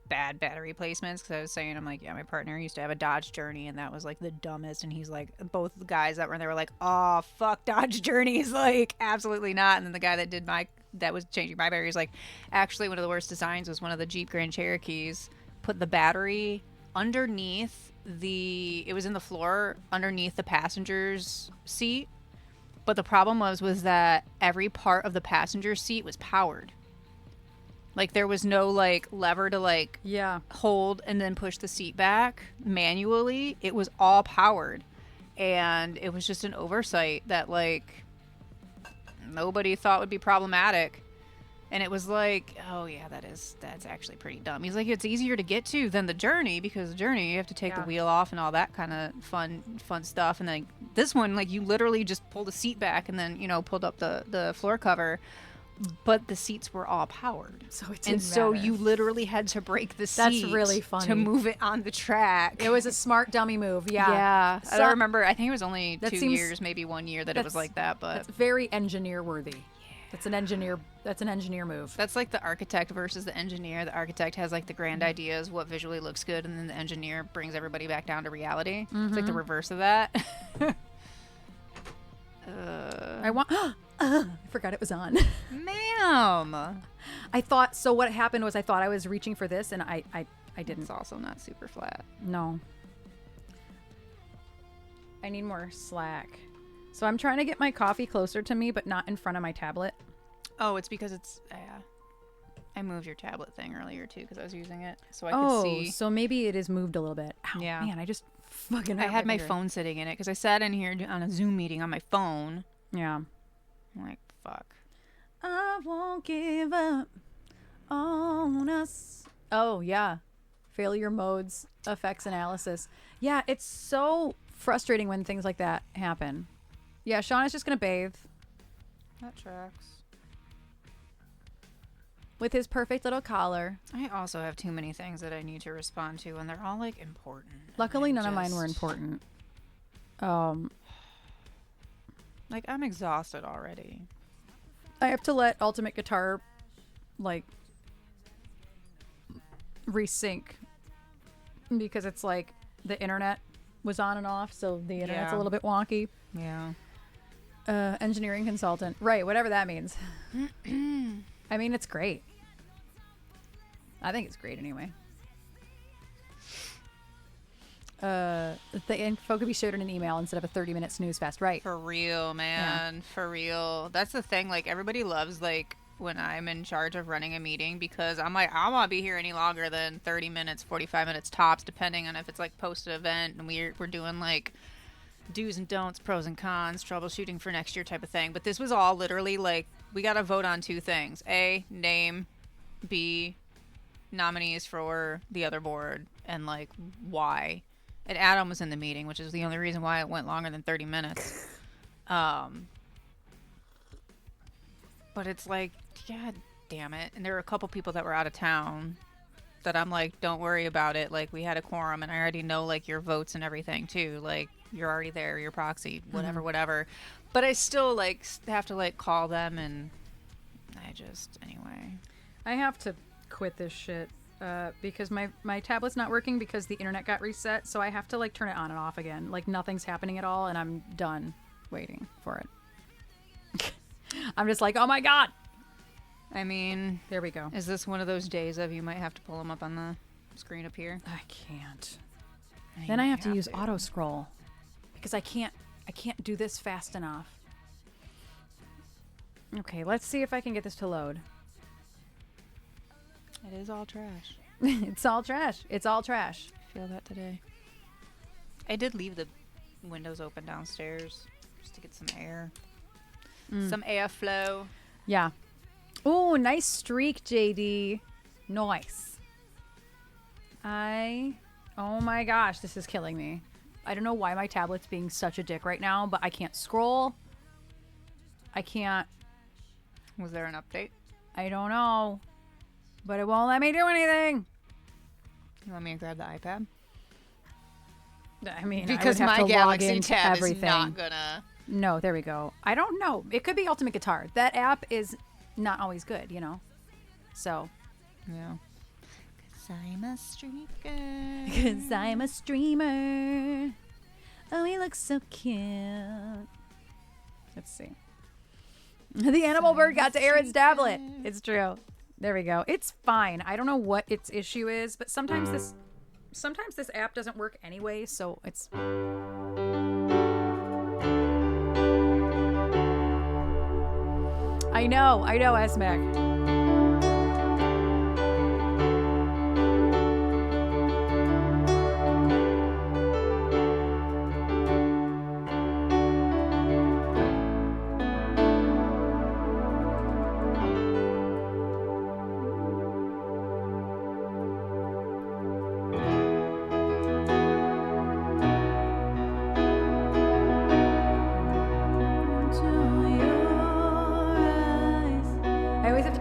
bad battery placements. Because I was saying, I'm like, yeah, my partner used to have a Dodge Journey, and that was like the dumbest. And he's like, both the guys that were in there were like, oh fuck, Dodge Journeys, like absolutely not. And then the guy that was changing my battery is like, actually one of the worst designs was one of the Jeep Grand Cherokees. Put the battery underneath it was in the floor underneath the passenger's seat, but the problem was that every part of the passenger seat was powered. Like there was no like lever to like hold and then push the seat back manually. It was all powered, and it was just an oversight that like nobody thought would be problematic. And it was like, oh yeah, that's actually pretty dumb. He's like, it's easier to get to than the Journey, because the Journey you have to take the wheel off and all that kind of fun stuff. And then this one, like you literally just pulled the seat back and then pulled up the floor cover, but the seats were all powered. So it didn't so matter. you literally had to break the seat. That's really funny. To move it on the track. It was a smart dummy move. Yeah. Yeah. So, I don't remember. I think it was only 2 seems- years, maybe 1 year that it was like that. But that's very engineer worthy. That's an engineer move. That's like the architect versus the engineer. The architect has like the grand ideas, what visually looks good, and then the engineer brings everybody back down to reality. It's like the reverse of that. I forgot it was on. Ma'am. I thought, so what happened was I thought I was reaching for this, and I didn't. It's also not super flat. No. I need more slack. So I'm trying to get my coffee closer to me, but not in front of my tablet. Oh, it's because it's, I moved your tablet thing earlier too because I was using it so I could see. So maybe it is moved a little bit. Ow, yeah. Man, I just fucking. I had my phone sitting in it because I sat in here on a Zoom meeting on my phone. Yeah. I'm like, fuck. I won't give up on us. Oh, yeah. Failure modes, effects analysis. Yeah, it's so frustrating when things like that happen. Yeah, Shauna's just going to bathe. That tracks. with his perfect little collar. I also have too many things that I need to respond to, and they're all like important. Luckily, none of mine were important. Like, I'm exhausted already. I have to let Ultimate Guitar, like, resync because it's like the internet was on and off, so the internet's a little bit wonky. Yeah. Engineering consultant. Right, whatever that means. I mean, it's great. I think it's great anyway. The info could be shared in an email instead of a 30-minute snooze fest. Right. For real, man. Yeah. For real. That's the thing. Like, everybody loves, like, when I'm in charge of running a meeting because I'm like, I don't want to be here any longer than 30 minutes, 45 minutes tops, depending on if it's, like, post-event and we're doing, like, do's and don'ts, pros and cons, troubleshooting for next year type of thing. But this was all literally, like, we got to vote on two things. A, name. B, nominees for the other board. And, like, why. And Adam was in the meeting, which is the only reason why it went longer than 30 minutes. But it's like, God damn it. And there were a couple people that were out of town that I'm like, don't worry about it. Like, we had a quorum, and I already know, like, your votes and everything, too. Like, you're already there, your proxy, whatever. But I still, like, have to, like, call them, and anyway. I have to quit this shit. Because my tablet's not working because the internet got reset, so I have to like turn it on and off again. Like nothing's happening at all, and I'm done waiting for it. I'm just like, oh my god. I mean, there we go. Is this one of those days of you might have to pull them up on the screen up here? I can't. Then I have to use auto scroll because I can't do this fast enough. Okay, let's see if I can get this to load. It is all trash. It's all trash. It's all trash. I feel that today. I did leave the windows open downstairs just to get some air. Some airflow. Yeah. Oh, nice streak, JD. Nice. Oh my gosh, this is killing me. I don't know why my tablet's being such a dick right now, but I can't scroll. I can't. Was there an update? I don't know. But it won't let me do anything. You want me to grab the iPad? I mean, because I would have my to Galaxy log into tab everything. is not gonna. No, there we go. I don't know. It could be Ultimate Guitar. That app is not always good, you know. So. Yeah. 'Cause I'm a streaker. 'Cause I'm a streamer. Oh, he looks so cute. Let's see. The animal bird got to Erin's tablet. It's true. There we go. It's fine. I don't know what its issue is, but sometimes this app doesn't work anyway, so it's I know, Esmek.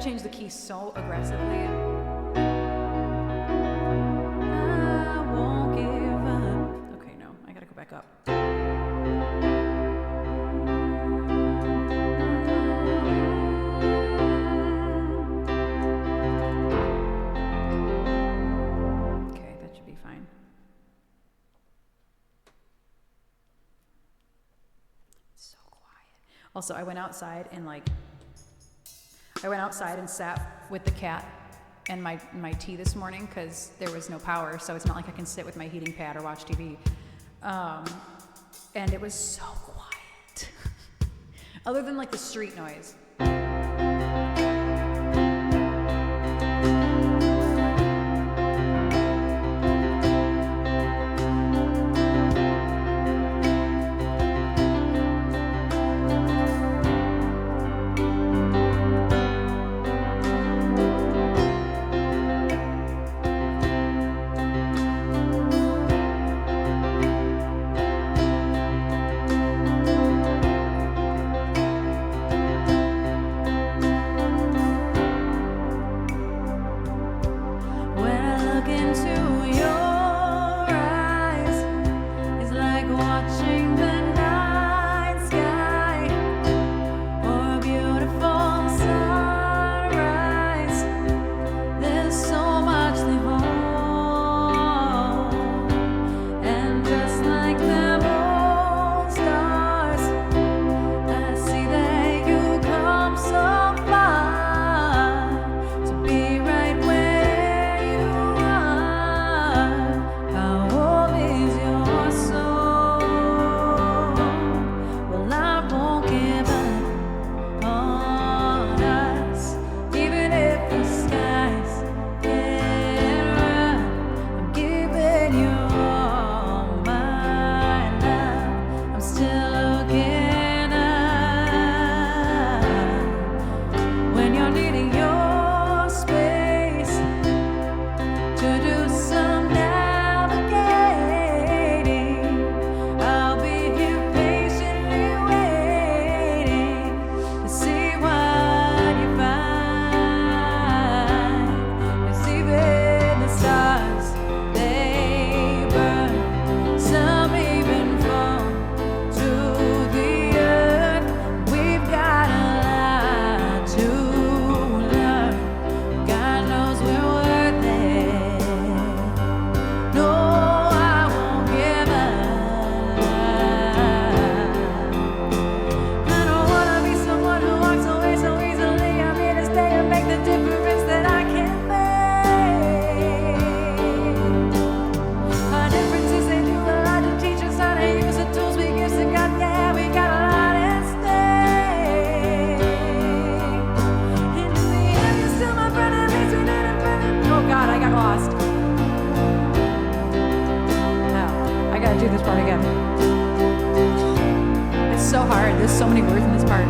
Change the key so aggressively. I won't give up. Okay, no, I gotta go back up. Okay, that should be fine. It's so quiet. Also, I went outside and sat with the cat and my tea this morning because there was no power, so it's not like I can sit with my heating pad or watch TV. And it was so quiet. Other than like the street noise. this part again. It's so hard. There's so many words in this part.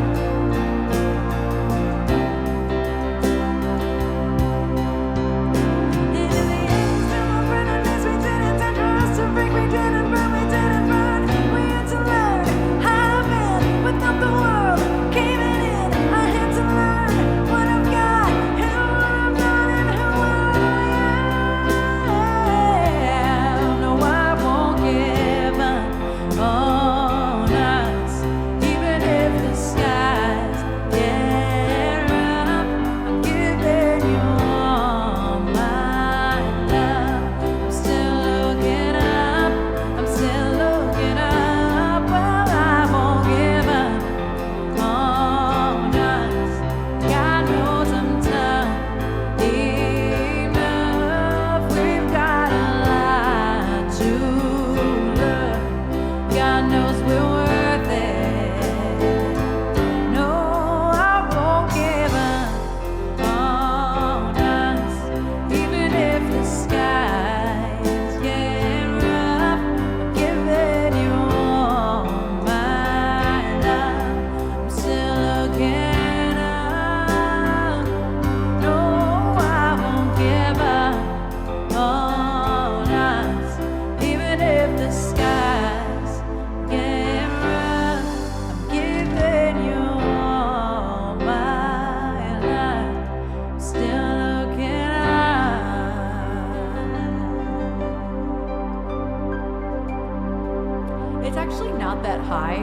It's actually not that high.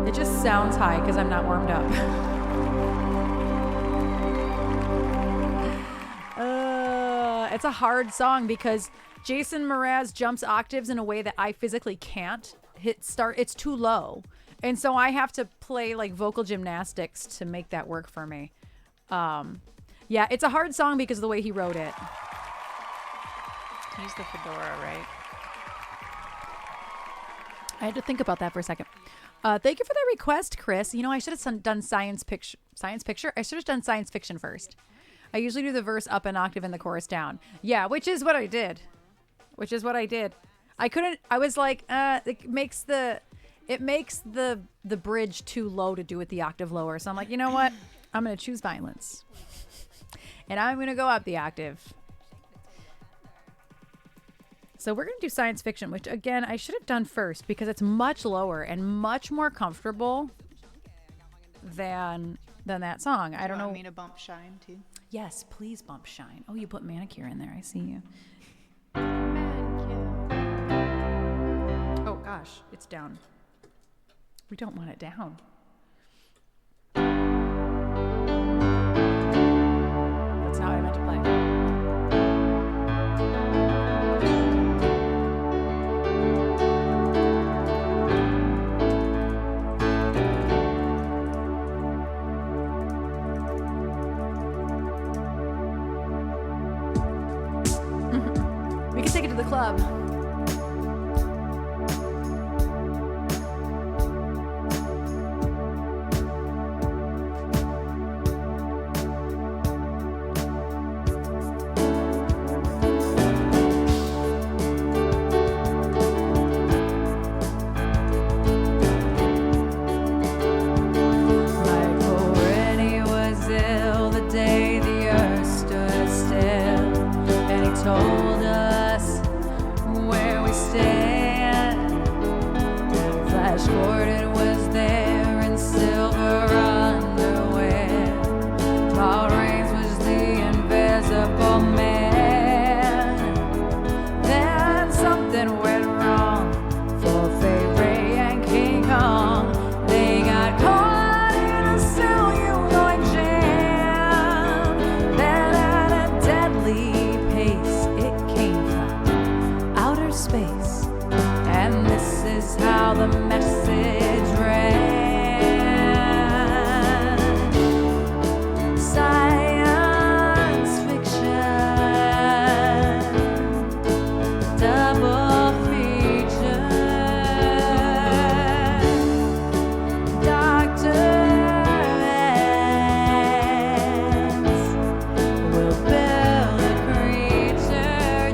It just sounds high because I'm not warmed up. It's a hard song because Jason Mraz jumps octaves in a way that I physically can't hit start. It's too low. And so I have to play like vocal gymnastics to make that work for me. Yeah, it's a hard song because of the way he wrote it. He's the fedora, right? I had to think about that for a second. Thank you for the request, Chris. You know, I should have done science picture. I should have done science fiction first. I usually do the verse up an octave and the chorus down. Yeah, which is what I did. I couldn't. I was like, it makes the bridge too low to do it the octave lower. So I'm like, you know what? I'm gonna choose violence, and I'm gonna go up the octave. So we're going to do science fiction, which, again, I should have done first because it's much lower and much more comfortable than that song. I don't know. Want me to bump Shine, too? Yes, please bump Shine. Oh, you put Manicure in there. I see you. Oh, gosh. It's down. We don't want it down. That's not what I meant to play. We can take it to the club.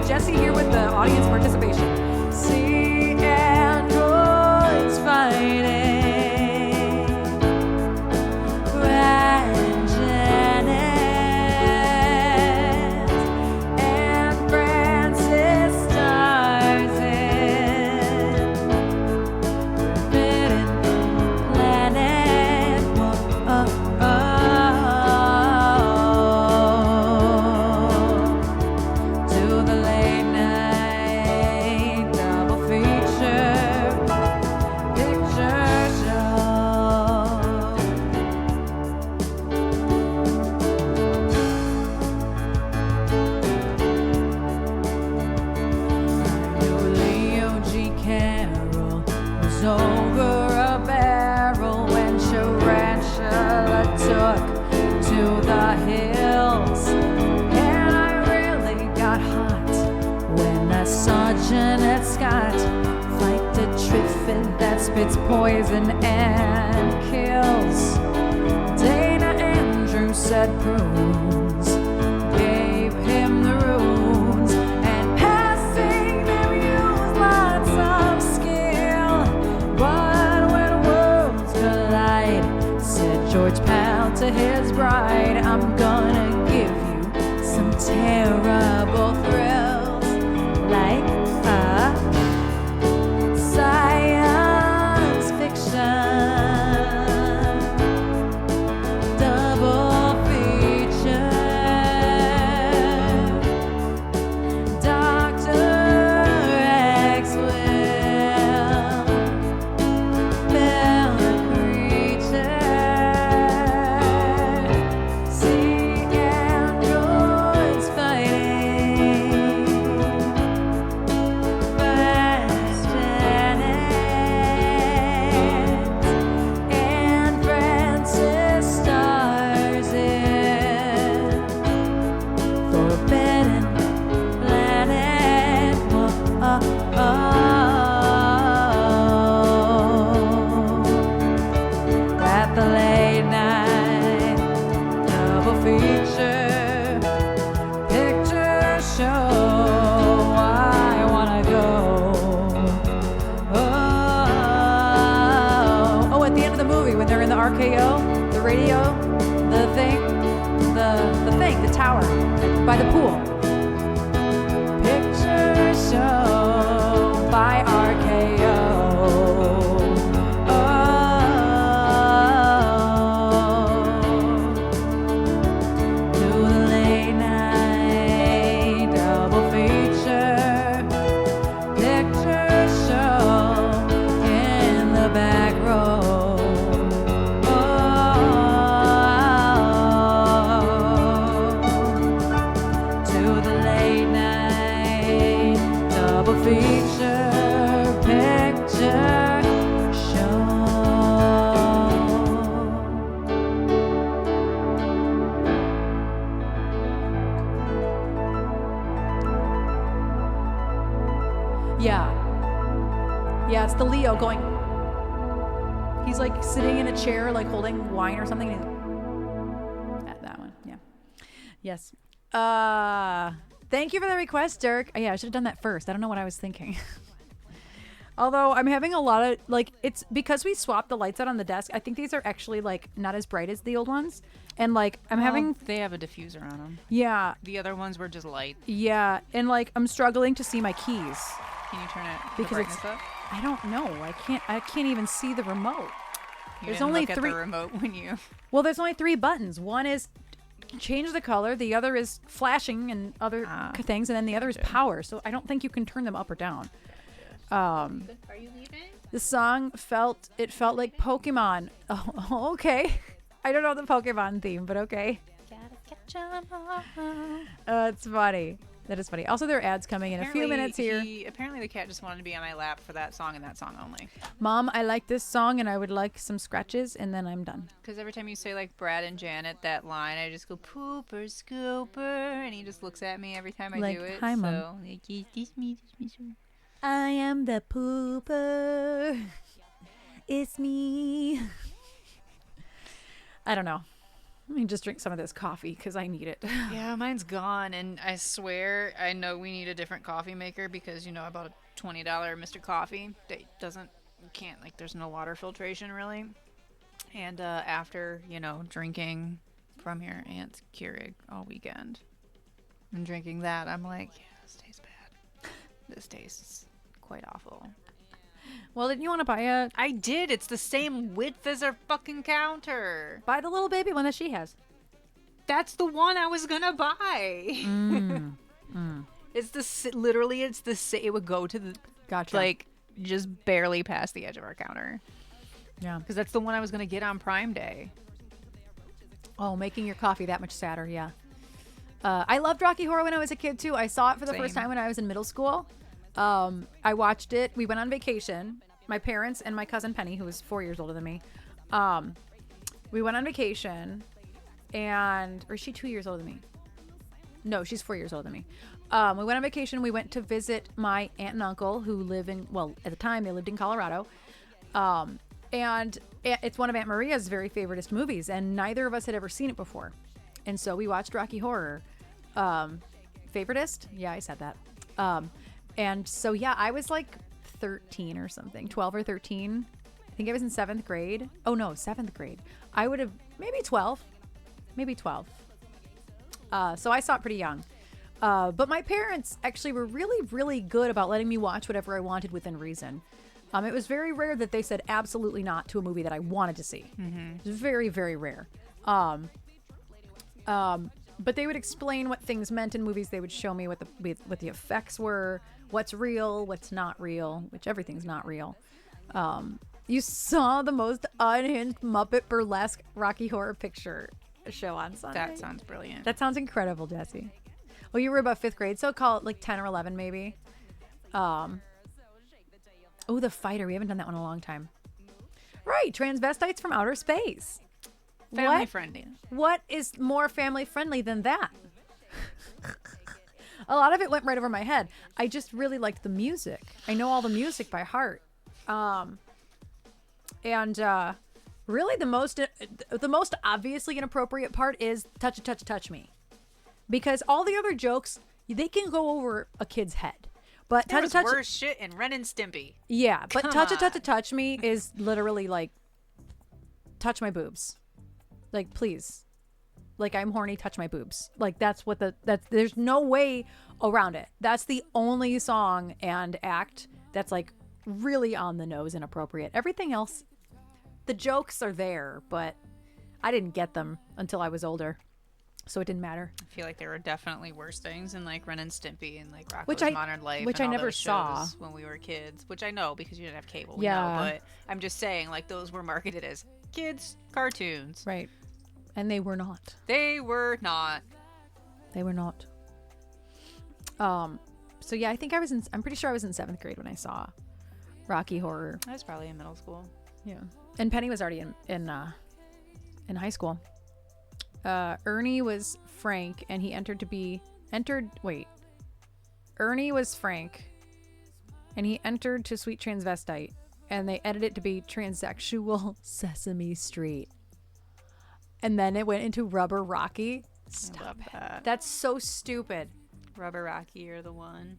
Jesse here with the audience participation. See androids fighting. Brad and Janet and Francis stars in Forbidden Planet. Whoa, to the late night double feature picture show. Leo G. Carroll was over a barrel when Tarantula took to the hills. And I really got hot when I saw Janet Scott fight the Triffid that spits poison and kills. Dana Andrews said prunes gave him the runes, and passing them used lots of skill. But when worlds collide, said George Pal to his bride, I'm gonna give you some terrible thrills, like science fiction double feature. Dr. X will build a creature. See androids fighting. Fast Janet and Francis stars in Forbidden Planet. Whoa, at the late night double feature picture show. I wanna go. Oh, at the end of the movie when they're in the RKO, the radio, the thing, the tower by the pool. Picture show by RKO. To the late night double feature picture show in the back row. To the late night double feature picture show. Yeah, it's the Leo going. He's like sitting in a chair, like holding wine or something. That one, yeah. Yes. Thank you for the request, Dirk. Oh, yeah, I should have done that first. I don't know what I was thinking. Although I'm having a lot of, like, it's because we swapped the lights out on the desk. I think these are actually, like, not as bright as the old ones. And, like, I'm having... They have a diffuser on them. Yeah. The other ones were just light. Yeah. And, like, I'm struggling to see my keys. Can you turn it Because the brightness it's... up? I don't know. I can't even see the remote. You There's didn't only look 3... at the remote when you... Well, there's only 3 buttons. One is change the color. The other is flashing and other things. And then the other is power. So I don't think you can turn them up or down. Are you leaving? The song felt like Pokemon. Oh, okay. I don't know the Pokemon theme, but okay. It's funny. That is funny. Also, there are ads coming in a few minutes here. Apparently, the cat just wanted to be on my lap for that song and that song only. Mom, I like this song and I would like some scratches, and then I'm done. Because every time you say like Brad and Janet, that line, I just go pooper scooper, and he just looks at me every time I Like, do it. hi, Mom. So, like, it's me. I am the pooper. It's me. I don't know. Let me just drink some of this coffee because I need it. Yeah, mine's gone, and I swear I know we need a different coffee maker because, I bought a $20 Mr. Coffee that there's no water filtration really. And after, drinking from your aunt's Keurig all weekend and drinking that, I'm like, yeah, this tastes bad. This tastes quite awful. Well, didn't you want to buy I did. It's the same width as our fucking counter. buy the little baby one that she has? That's the one I was gonna buy. It's literally it would go to the Gotcha. like just barely past the edge of our counter Yeah. because that's the one I was gonna get on Prime Day. Oh, making your coffee that much sadder. Yeah. I loved Rocky Horror when I was a kid too. I saw it for the first Same. time when I was in middle school. I watched it. We went on vacation. My parents and my cousin Penny, who was 4 years older than me. We went on vacation, or is she 2 years older than me? No, she's 4 years older than me. We went on vacation. We went to visit my aunt and uncle who live at the time they lived in Colorado. And it's one of Aunt Maria's very favoriteest movies, and neither of us had ever seen it before. And so we watched Rocky Horror. Favoritist? Yeah, I said that. And so, yeah, I was like 13 or something, 12 or 13. I think I was in 7th grade. Oh, no, 7th grade. I would have maybe 12. So I saw it pretty young. But my parents actually were really, really good about letting me watch whatever I wanted within reason. It was very rare that they said absolutely not to a movie that I wanted to see. Mm-hmm. It was very, very rare. But they would explain what things meant in movies. They would show me what the effects were, what's real, what's not real, which everything's not real. You saw the most unhinged Muppet burlesque Rocky Horror Picture Show on Sunday. That sounds brilliant. That sounds incredible, Jesse. Well, you were about 5th grade, so call it like 10 or 11 maybe. Oh, The Fighter. We haven't done that one in a long time. Right, transvestites from outer space. Family friendly. What is more family friendly than that? A lot of it went right over my head. I just really liked the music. I know all the music by heart. Really the most obviously inappropriate part is touch me. Because all the other jokes, they can go over a kid's head. But There was worse shit in Ren and Stimpy. Yeah, but Come on. touch me is literally like touch my boobs. Like, please. Like, I'm horny, touch my boobs. Like, there's no way around it. That's the only song and act that's like really on the nose inappropriate. Everything else, the jokes are there, but I didn't get them until I was older. So it didn't matter. I feel like there were definitely worse things in like Ren and Stimpy and like Which Rocko's I- Modern Life, which and I all never those saw. shows when we were kids. Which I know because you didn't have cable. Yeah. We know, but I'm just saying like those were marketed as kids cartoons. Right. And they were not. They were not. They were not. So yeah, I'm pretty sure I was in 7th grade when I saw Rocky Horror. I was probably in middle school. Yeah. And Penny was already in high school. Ernie was Frank, and he Ernie was Frank, and he entered to Sweet Transvestite, and they edited it to be Transsexual Sesame Street. And then it went into Rubber Rocky. I love that. That's so stupid. Rubber Rocky, you're the one.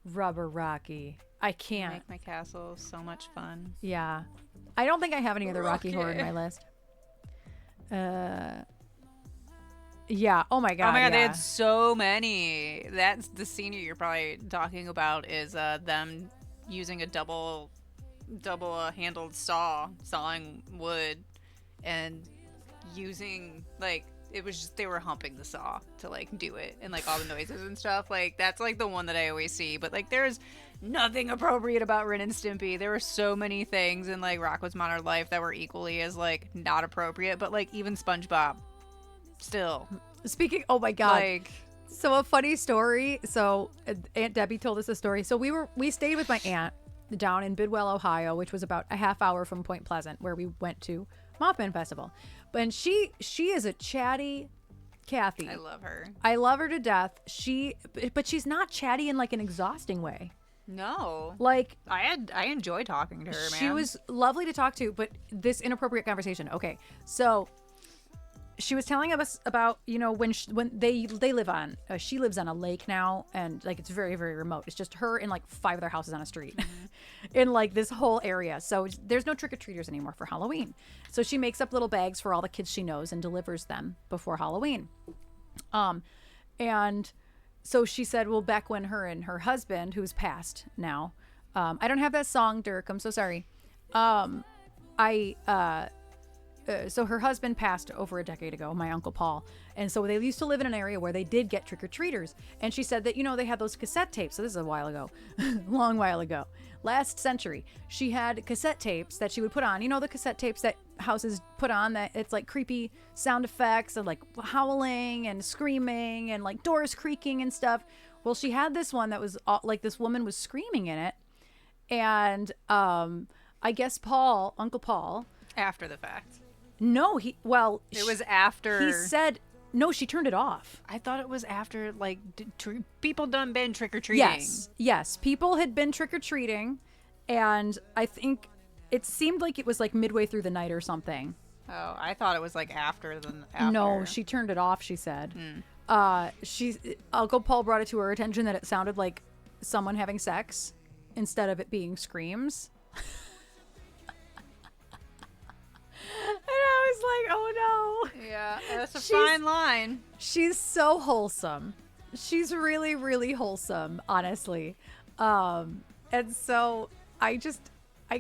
Rubber Rocky. I can't. Make my castle so much fun. Yeah. I don't think I have any other Rocky Horror in Rocky. my list. Yeah. Oh my god. Oh my god, they yeah. had so many. That's the scene you're probably talking about is them using a double handled saw, sawing wood, and using like it was just they were humping the saw to like do it and like all the noises and stuff. Like that's like the one that I always see. But like there's nothing appropriate about Ren and Stimpy. There were so many things in like Rocko's Modern Life that were equally as like not appropriate. But like even SpongeBob, still. Speaking. Oh my god. Like So a funny story. So Aunt Debbie told us a story. So we stayed with my aunt down in Bidwell, Ohio, which was about a half hour from Point Pleasant, where we went to Mothman Festival. But she is a chatty Kathy. I love her. I love her to death. But she's not chatty in like an exhausting way. No. Like I enjoy talking to her, man. she was lovely to talk to, but this inappropriate conversation. Okay, so she was telling us about, when they live on, she lives on a lake now, and like it's very, very remote. It's just her and like 5 other houses on a street in like this whole area. So there's no trick-or-treaters anymore for Halloween. So she makes up little bags for all the kids she knows and delivers them before Halloween. And so she said, well, back when her and her husband, who's passed now, I don't have that song, Dirk, I'm so sorry. So her husband passed over a decade ago, my Uncle Paul. And so they used to live in an area where they did get trick-or-treaters. And she said that, they had those cassette tapes. So this is a while ago, long while ago, last century. She had cassette tapes that she would put on, the cassette tapes that houses put on, that it's like creepy sound effects of like howling and screaming and like doors creaking and stuff. Well, she had this one that was like this woman was screaming in it. And I guess Uncle Paul. After the fact. No, it was after. He said, no, she turned it off. I thought it was after, like, people done been trick-or-treating. Yes. People had been trick-or-treating, and I think it seemed like it was, like, midway through the night or something. Oh, I thought it was, like, after. No, she turned it off, she said. Uncle Paul brought it to her attention that it sounded like someone having sex instead of it being screams. And I was like, oh no. Yeah, that's a fine line. She's so wholesome. She's really, really wholesome, honestly. And so I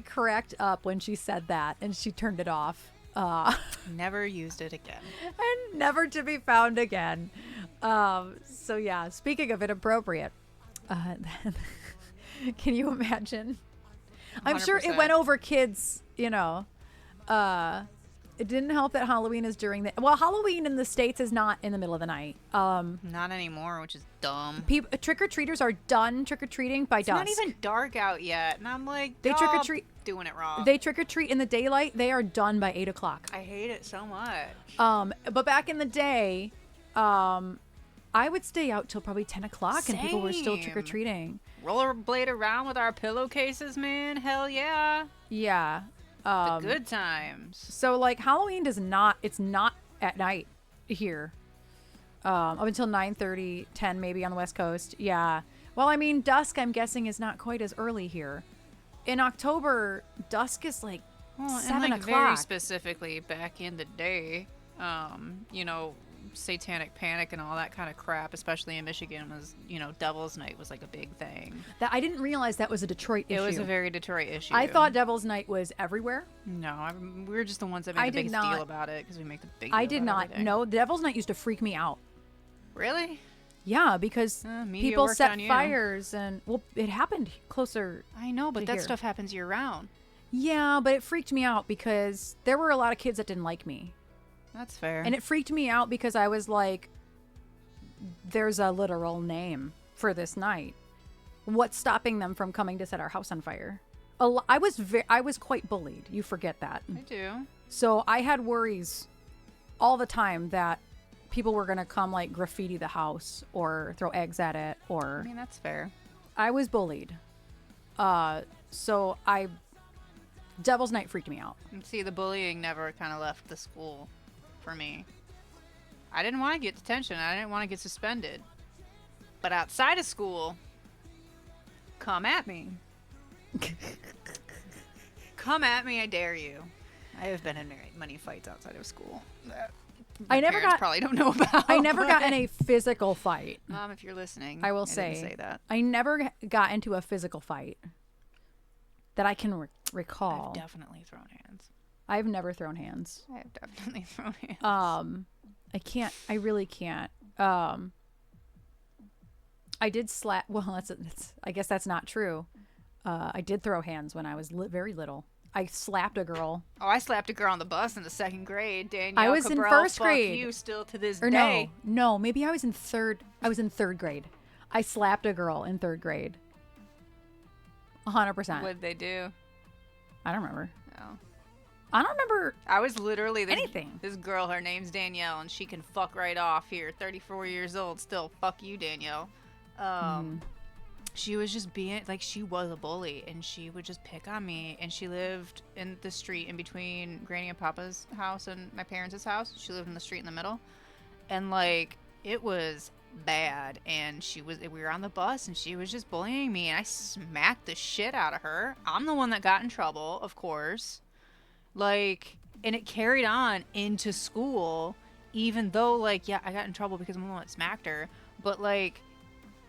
cracked up when she said that, and she turned it off. Never used it again. And never to be found again. So yeah, speaking of inappropriate, can you imagine? 100%. I'm sure it went over kids, it didn't help that Halloween is Halloween in the States is not in the middle of the night. Not anymore, which is dumb. Trick-or-treaters are done trick-or-treating by dusk. It's not even dark out yet, and I'm like, they trick-or-treat doing it wrong. They trick-or-treat in the daylight. They are done by 8 o'clock. I hate it so much. But back in the day, I would stay out till probably 10 o'clock. Same. And people were still trick-or-treating. Rollerblade around with our pillowcases, man. Hell yeah. Yeah. The good times. So like Halloween it's not at night here. Up until 9:30, 10 maybe on the West Coast. Yeah. Well, I mean, dusk I'm guessing is not quite as early here. In October, dusk is like 7 o'clock. Very specifically back in the day, satanic panic and all that kind of crap, especially in Michigan, was, Devil's Night was like a big thing. That I didn't realize that was a Detroit issue. It was a very Detroit issue. I thought Devil's Night was everywhere. No, we're just the ones that made the biggest deal about it because we make the big deal I did not. everything. No, Devil's Night used to freak me out. Really? Yeah, because people set fires and, it happened closer. I know, but that stuff happens year round. Yeah, but it freaked me out because there were a lot of kids that didn't like me. That's fair. And it freaked me out because I was like, there's a literal name for this night. What's stopping them from coming to set our house on fire? I was quite bullied. You forget that. I do. So I had worries all the time that people were going to come like graffiti the house or throw eggs at it or... I mean, that's fair. I was bullied. Devil's Night freaked me out. And see, the bullying never kind of left the school for me. I didn't want to get detention. I didn't want to get suspended. But outside of school, come at me. Come at me, I dare you. I have been in many fights outside of school. I never probably don't know about. I never got in a physical fight. Mom, if you're listening, I will didn't say that. I never got into a physical fight that I can recall. I've definitely thrown hands. I've never thrown hands. I have definitely thrown hands. I can't. I really can't. I did slap. Well, I guess that's not true. I did throw hands when I was very little. I slapped a girl. Oh, I slapped a girl on the bus in the 2nd grade. Danielle I was Cabral, in first fuck grade. You still to this or day. No, maybe I was in third. I was in 3rd grade. I slapped a girl in 3rd grade. 100%. What'd they do? I don't remember. No. I don't remember. I was literally anything. This girl, her name's Danielle, and she can fuck right off here. 34 years old, still. Fuck you, Danielle. she was just being like, she was a bully, and she would just pick on me. And she lived in the street in between Granny and Papa's house and my parents' house. She lived in the street in the middle, and like it was bad. And we were on the bus, and she was just bullying me, and I smacked the shit out of her. I'm the one that got in trouble, of course. Like, and it carried on into school, even though, like, yeah, I got in trouble because I'm the one that smacked her, but like,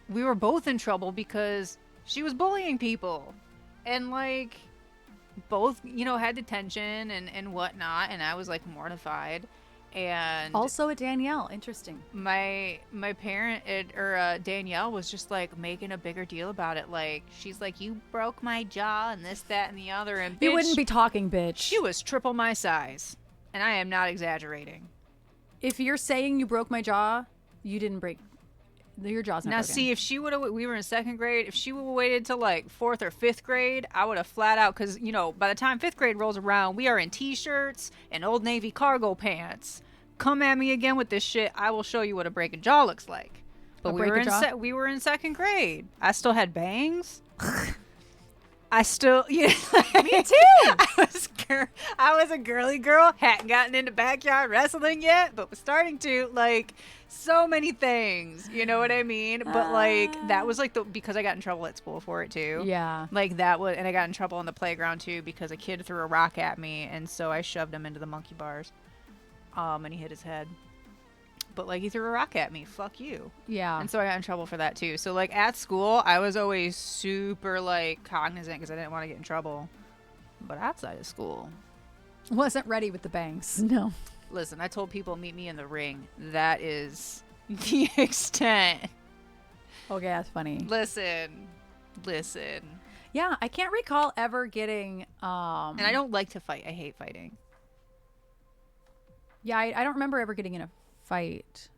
we were both in trouble because she was bullying people, and like, both, you know, had detention and whatnot, and I was like mortified. And Also a Danielle. Interesting. my parent Danielle was just like making a bigger deal about it. Like, she's like, you broke my jaw and this, that, and the other, and You bitch, wouldn't be talking, bitch. she was triple my size, and I am not exaggerating. If you're saying you broke my jaw, you didn't break. Your jaw's not Now, broken. see, if she would have, we were in second grade, if she would have waited till like 4th or 5th grade, I would have flat out, because, you know, by the time 5th grade rolls around, we are in t-shirts and Old Navy cargo pants. Come at me again with this shit, I will show you what a breaking jaw looks like. But we were in second grade. I still had bangs. I still, yeah, Me too. I was a girly girl. Hadn't gotten into backyard wrestling yet, but was starting to. Like, so many things. You know what I mean? But like, that was like because I got in trouble at school for it too. Yeah. Like that was, and I got in trouble on the playground too because a kid threw a rock at me, and so I shoved him into the monkey bars. And he hit his head. But like, he threw a rock at me. Fuck you. Yeah. And so I got in trouble for that too. So like, at school, I was always super like cognizant because I didn't want to get in trouble. But outside of school, Wasn't ready with the bangs. No. listen, I told people meet me in the ring. That is the extent. Okay, that's funny. Listen. Yeah, I can't recall ever getting. And I don't like to fight. I hate fighting. Yeah, I don't remember ever getting in a fight.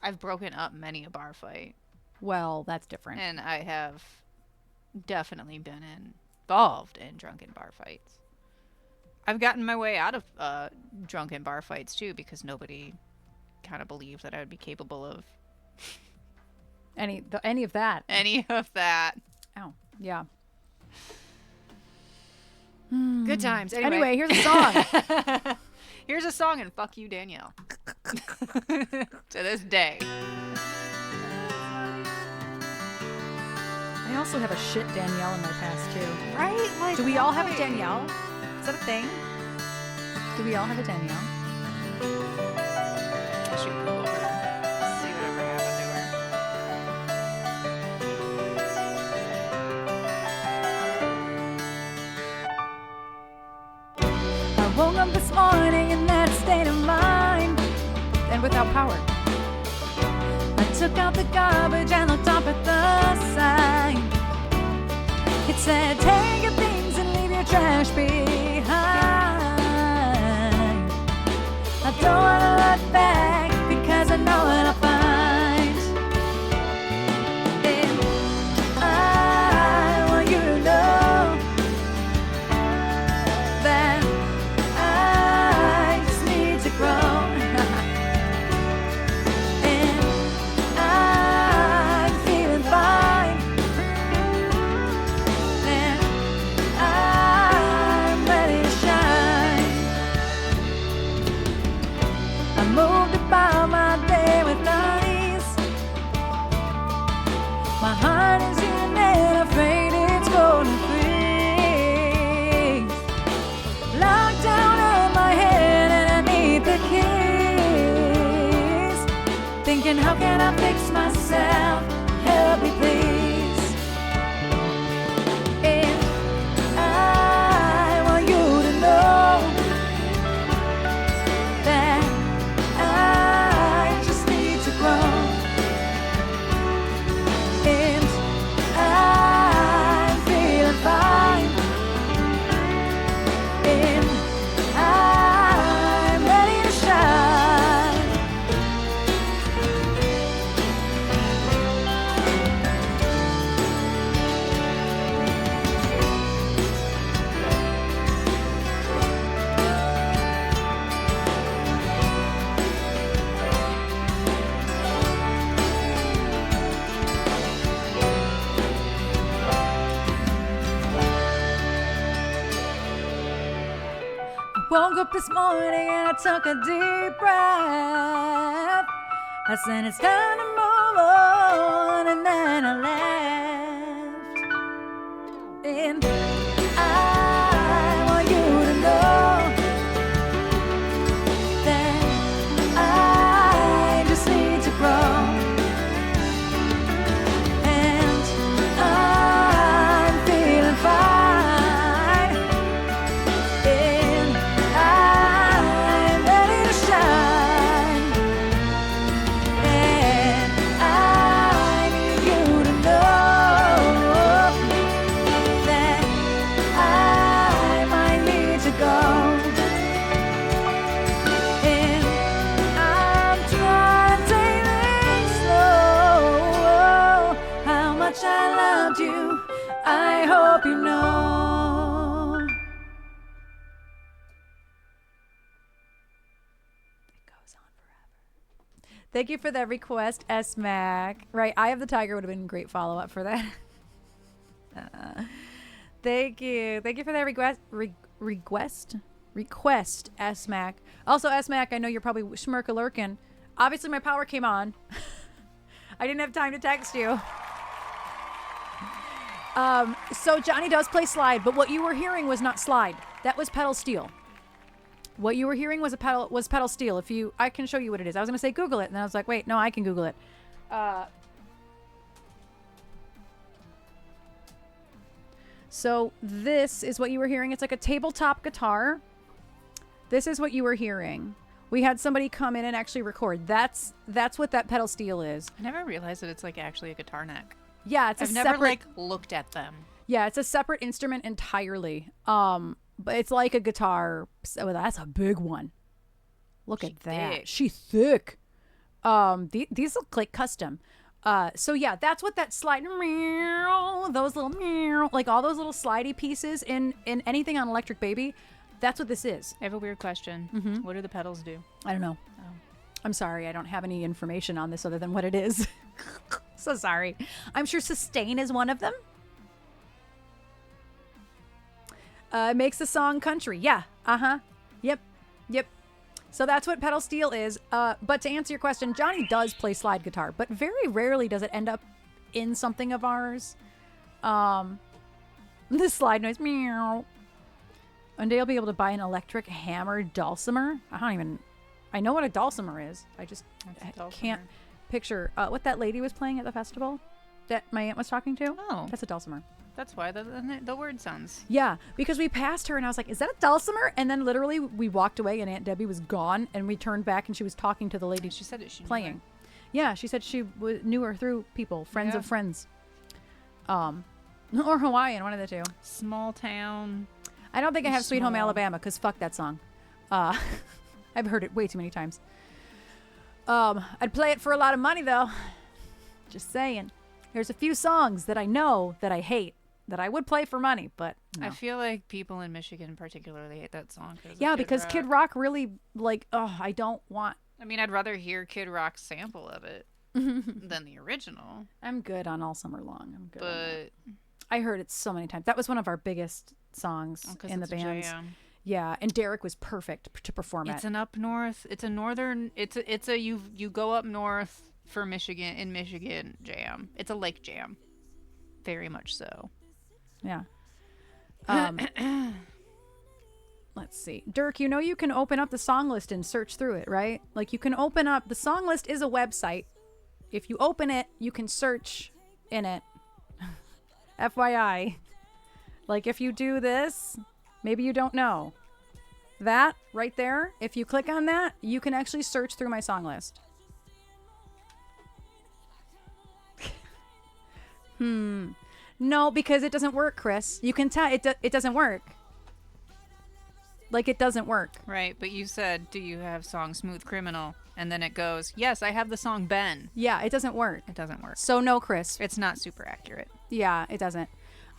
I've broken up many a bar fight. Well, that's different. And I have definitely been involved in drunken bar fights. I've gotten my way out of drunken bar fights too, because nobody kind of believed that I would be capable of Any of that. any of that. Oh, yeah. Good times. Anyway, here's a song. Here's a song, and fuck you, Danielle. To this day. I also have a shit Danielle in my past too. Right? Like, Do we all have a why? Danielle? Is that a thing? Do we all have a Danielle? I should Google her. See whatever happened to her. I woke up this morning in that state of mind and without power. I took out the garbage and looked up at the sign. It said, take your things and leave your trash behind. I don't want to look back because I know what I'll find. And I want you to know that I just need to grow. And I'm feeling fine. And I'm ready to shine. I moved about my day with ease. My heart is in and afraid it's going to freeze. Locked down on my head and I need the keys. Thinking, how can I fix myself? Help me, please. And I want you to know that I just need to grow. And I'm feeling fine. And I'm ready to shine. Woke up this morning and I took a deep breath. I said it's time to move on, and then I left. And I want you to know that I just need to grow. And I'm feeling fine. And I'm ready to shine. And I need you to know that I might need to go. And I'm trying to take things slow. How much I loved you, I hope you know. It goes on forever. Thank you for that request, S-Mac. Right, Eye of the Tiger would have been a great follow-up for that. Thank you. Thank you for that request, S-Mac. Also, S-Mac, I know you're probably schmirka-lurkin'. Obviously, my power came on. I didn't have time to text you. So Johnny does play slide, but what you were hearing was not slide. That was pedal steel. What you were hearing was pedal steel. I can show you what it is. I was going to say Google it, and then I was like, wait, no, I can Google it. So this is what you were hearing. It's like a tabletop guitar. This is what you were hearing. We had somebody come in and actually record. That's what that pedal steel is. I never realized that it's like actually a guitar neck. Yeah, it's I've a never separate, like looked at them. Yeah, it's a separate instrument entirely. But it's like a guitar. So that's a big one. Look at that. Thick. She thick. These look like custom. So yeah, that's what that slide, those little, like all those little slidey pieces in anything on Electric Baby. That's what this is. I have a weird question. What do the pedals do? I don't know. Oh. I'm sorry. I don't have any information on this other than what it is. So sorry. I'm sure sustain is one of them. It makes the song country. Yeah. Uh-huh. Yep. So that's what pedal steel is. But to answer your question, Johnny does play slide guitar, but very rarely does it end up in something of ours. This slide noise. Meow. One day I'll be able to buy an electric hammer dulcimer. I know what a dulcimer is. I just can't picture what that lady was playing at the festival that my aunt was talking to. Oh. That's a dulcimer. That's why the word sounds. Yeah, because we passed her and I was like, is that a dulcimer? And then literally we walked away and Aunt Debbie was gone and we turned back and she was talking to the lady She said that she playing. Yeah, she said she knew her through people, friends of friends. Or Hawaiian, one of the two. Small town. I don't think I have Sweet Home Alabama because fuck that song. I've heard it way too many times. I'd play it for a lot of money though. Just saying. There's a few songs that I know that I hate that I would play for money, but no. I feel like people in Michigan particularly hate that song. Because Kid Rock really I don't want. I mean, I'd rather hear Kid Rock's sample of it than the original. I'm good on All Summer Long. I'm good. But I heard it so many times. That was one of our biggest songs in the bands. Yeah, and Derek was perfect to perform it. It's an up north. It's a northern. It's a you go up north for Michigan jam. It's a lake jam, very much so. Yeah. Let's see, Dirk. You know you can open up the song list and search through it, right? Like you can open up the song list is a website. If you open it, you can search in it. FYI, like if you do this. Maybe you don't know. That right there, if you click on that, you can actually search through my song list. No, because it doesn't work, Chris. You can tell it doesn't work. Like it doesn't work. Right, but you said, do you have song Smooth Criminal? And then it goes, yes, I have the song Ben. Yeah, it doesn't work. It doesn't work. So no, Chris. It's not super accurate. Yeah, it doesn't.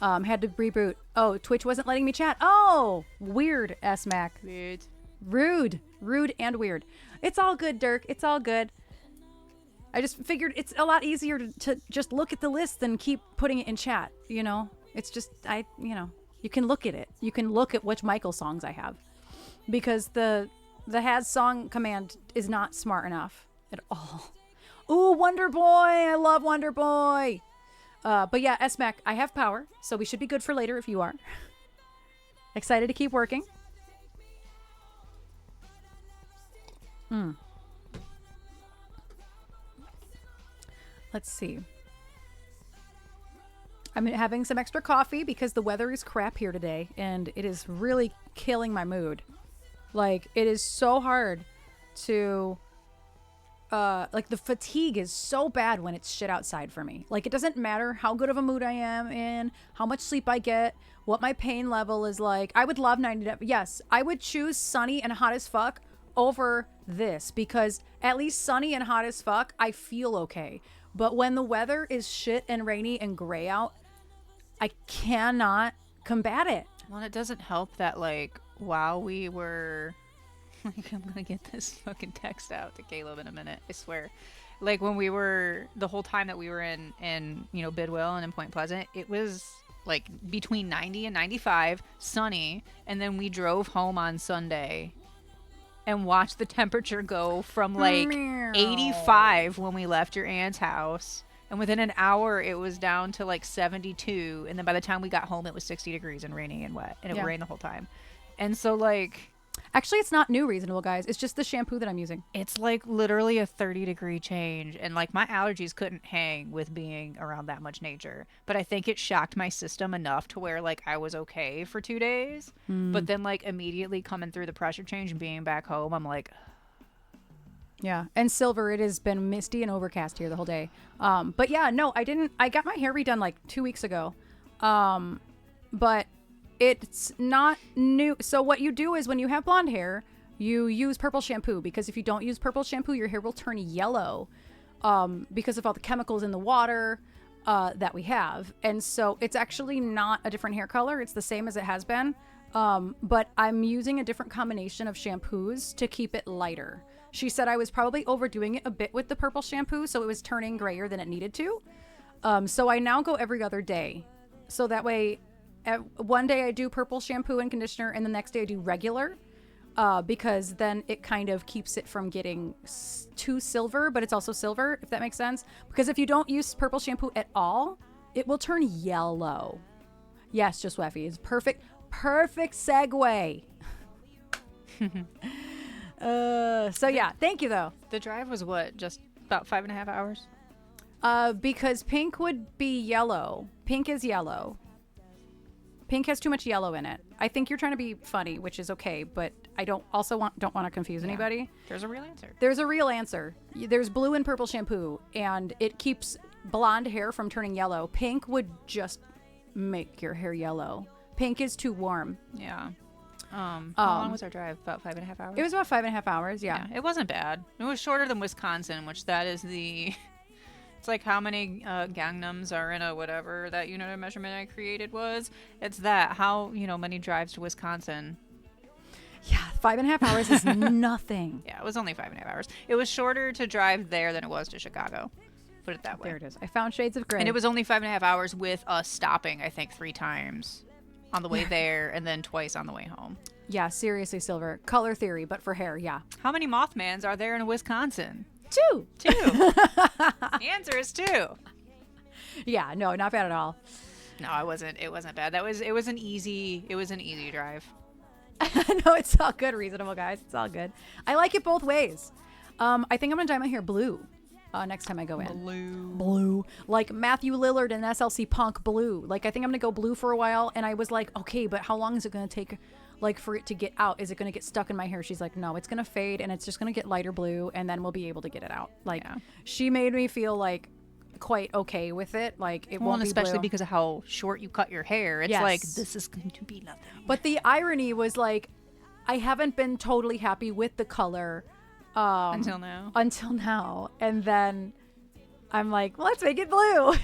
Had to reboot. Oh, Twitch wasn't letting me chat. Oh, weird, S-Mac. Weird. Rude and weird. It's all good, Dirk. It's all good. I just figured it's a lot easier to just look at the list than keep putting it in chat, you know? It's just, you can look at it. You can look at which Michael songs I have. because the has song command is not smart enough at all. Ooh, Wonder Boy. I love Wonder Boy. But yeah, SMAC, I have power, so we should be good for later if you are. Excited to keep working. Let's see. I'm having some extra coffee because the weather is crap here today, and it is really killing my mood. Like, it is so hard to... like, the fatigue is so bad when it's shit outside for me. Like, it doesn't matter how good of a mood I am in, how much sleep I get, what my pain level is like. I would love 90... Yes, I would choose sunny and hot as fuck over this, because at least sunny and hot as fuck, I feel okay. But when the weather is shit and rainy and gray out, I cannot combat it. Well, it doesn't help that, like, while we were... Like, I'm gonna get this fucking text out to Caleb in a minute, I swear. Like, when we were... The whole time that we were in you know, Bidwell and in Point Pleasant, it was, like, between 90 and 95, sunny, and then we drove home on Sunday and watched the temperature go from, like, 85 when we left your aunt's house, and within an hour it was down to like 72, and then by the time we got home it was 60 degrees and raining and wet, and it rained the whole time. And so, like, actually, it's not new reasonable, guys. It's just the shampoo that I'm using. it's like literally a 30-degree change, and like my allergies couldn't hang with being around that much nature, but I think it shocked my system enough to where, like, I was okay for 2 days. But then, like, immediately coming through the pressure change and being back home, I'm like, Yeah. And Silver, it has been misty and overcast here the whole day. But yeah, no, I got my hair redone like 2 weeks ago. But it's not new. So what you do is when you have blonde hair, you use purple shampoo, because if you don't use purple shampoo, your hair will turn yellow because of all the chemicals in the water that we have. And so it's actually not a different hair color. It's the same as it has been. But I'm using a different combination of shampoos to keep it lighter. She said I was probably overdoing it a bit with the purple shampoo, so it was turning grayer than it needed to. So I now go every other day. So that way, one day I do purple shampoo and conditioner, and the next day I do regular, because then it kind of keeps it from getting too silver, but it's also silver, if that makes sense. Because if you don't use purple shampoo at all, it will turn yellow. Yes, just Weffy. It's perfect segue. So yeah, thank you though. the drive was what, just about 5.5 hours? Because pink would be yellow. Pink is yellow. Pink has too much yellow in it. I think you're trying to be funny, which is okay, but I don't want to confuse anybody. There's a real answer. There's a real answer. There's blue and purple shampoo, and it keeps blonde hair from turning yellow. Pink would just make your hair yellow. Pink is too warm. Yeah. How long was our drive? About 5.5 hours? It was about 5.5 hours. Yeah. It wasn't bad. It was shorter than Wisconsin, which that is it's like how many gangnams are in a whatever that unit of measurement I created was. It's that. How, many drives to Wisconsin. Yeah, 5.5 hours is nothing. Yeah, it was only 5.5 hours. It was shorter to drive there than it was to Chicago. Put it that way. There it is. I found Shades of Grey. And it was only 5.5 hours with us stopping, I think, 3 times on the way there and then twice on the way home. Yeah, seriously, Silver. Color theory, but for hair, yeah. How many Mothmans are there in Wisconsin? 2. 2. The answer is 2. Yeah, no, not bad at all. No, it wasn't bad. It was an easy drive. No, it's all good, reasonable guys. It's all good. I like it both ways. I think I'm gonna dye my hair blue next time I go in. Blue. Like Matthew Lillard and SLC Punk blue. Like, I think I'm gonna go blue for a while. And I was like, okay, but how long is it gonna take, like, for it to get out? Is it gonna get stuck in my hair? She's like, no, it's gonna fade and it's just gonna get lighter blue, and then we'll be able to get it out. Like, yeah. She made me feel like quite okay with it. Like, it won't be especially blue. Because of how short you cut your hair. It's like, this is going to be nothing. But the irony was, like, I haven't been totally happy with the color until now. And then I'm like, well, let's make it blue.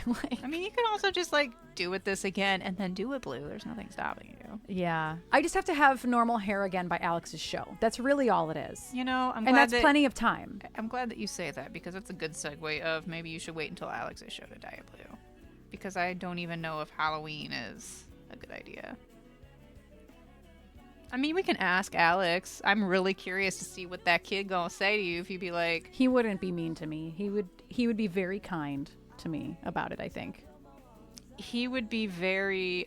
I mean, you can also just, like, do it this again and then do it blue. There's nothing stopping you. Yeah. I just have to have normal hair again by Alex's show. That's really all it is. I'm glad and that's plenty of time. I'm glad that you say that, because it's a good segue of maybe you should wait until Alex's show to dye it blue. Because I don't even know if Halloween is a good idea. I mean, we can ask Alex. I'm really curious to see what that kid gonna say to you if you'd be like, He wouldn't be mean to me. He would be very kind to me about it, I think. he would be very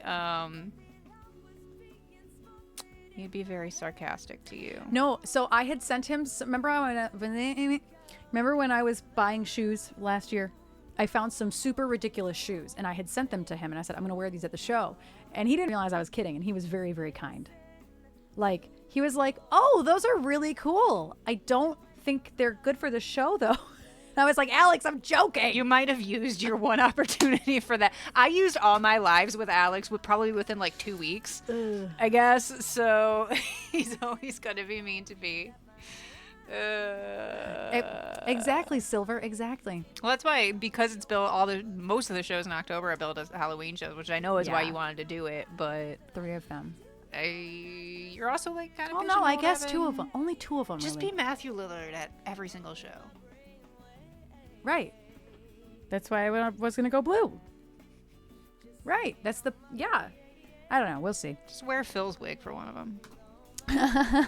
he'd be very sarcastic to you. No, so I had sent him. Remember when I was buying shoes last year? I found some super ridiculous shoes, and I had sent them to him, and I said, "I'm going to wear these at the show," and he didn't realize I was kidding, and he was very, very kind. Like he was like, "Oh, those are really cool. I don't think they're good for the show, though." And I was like, "Alex, I'm joking." You might have used your one opportunity for that. I used all my lives with Alex probably within like 2 weeks, I guess. So he's always going to be mean to me. Exactly, Silver. Exactly. Well, that's why, because it's built, most of the shows in October are billed as Halloween shows, which I know is why Yeah. you wanted to do it, but 3 of them. you're also like kind of. Oh no, I guess 2 of them. Only 2 of them. Just really. be Matthew Lillard at every single show. Right. That's why I was going to go blue. Right. That's yeah. I don't know. We'll see. Just wear Phil's wig for one of them.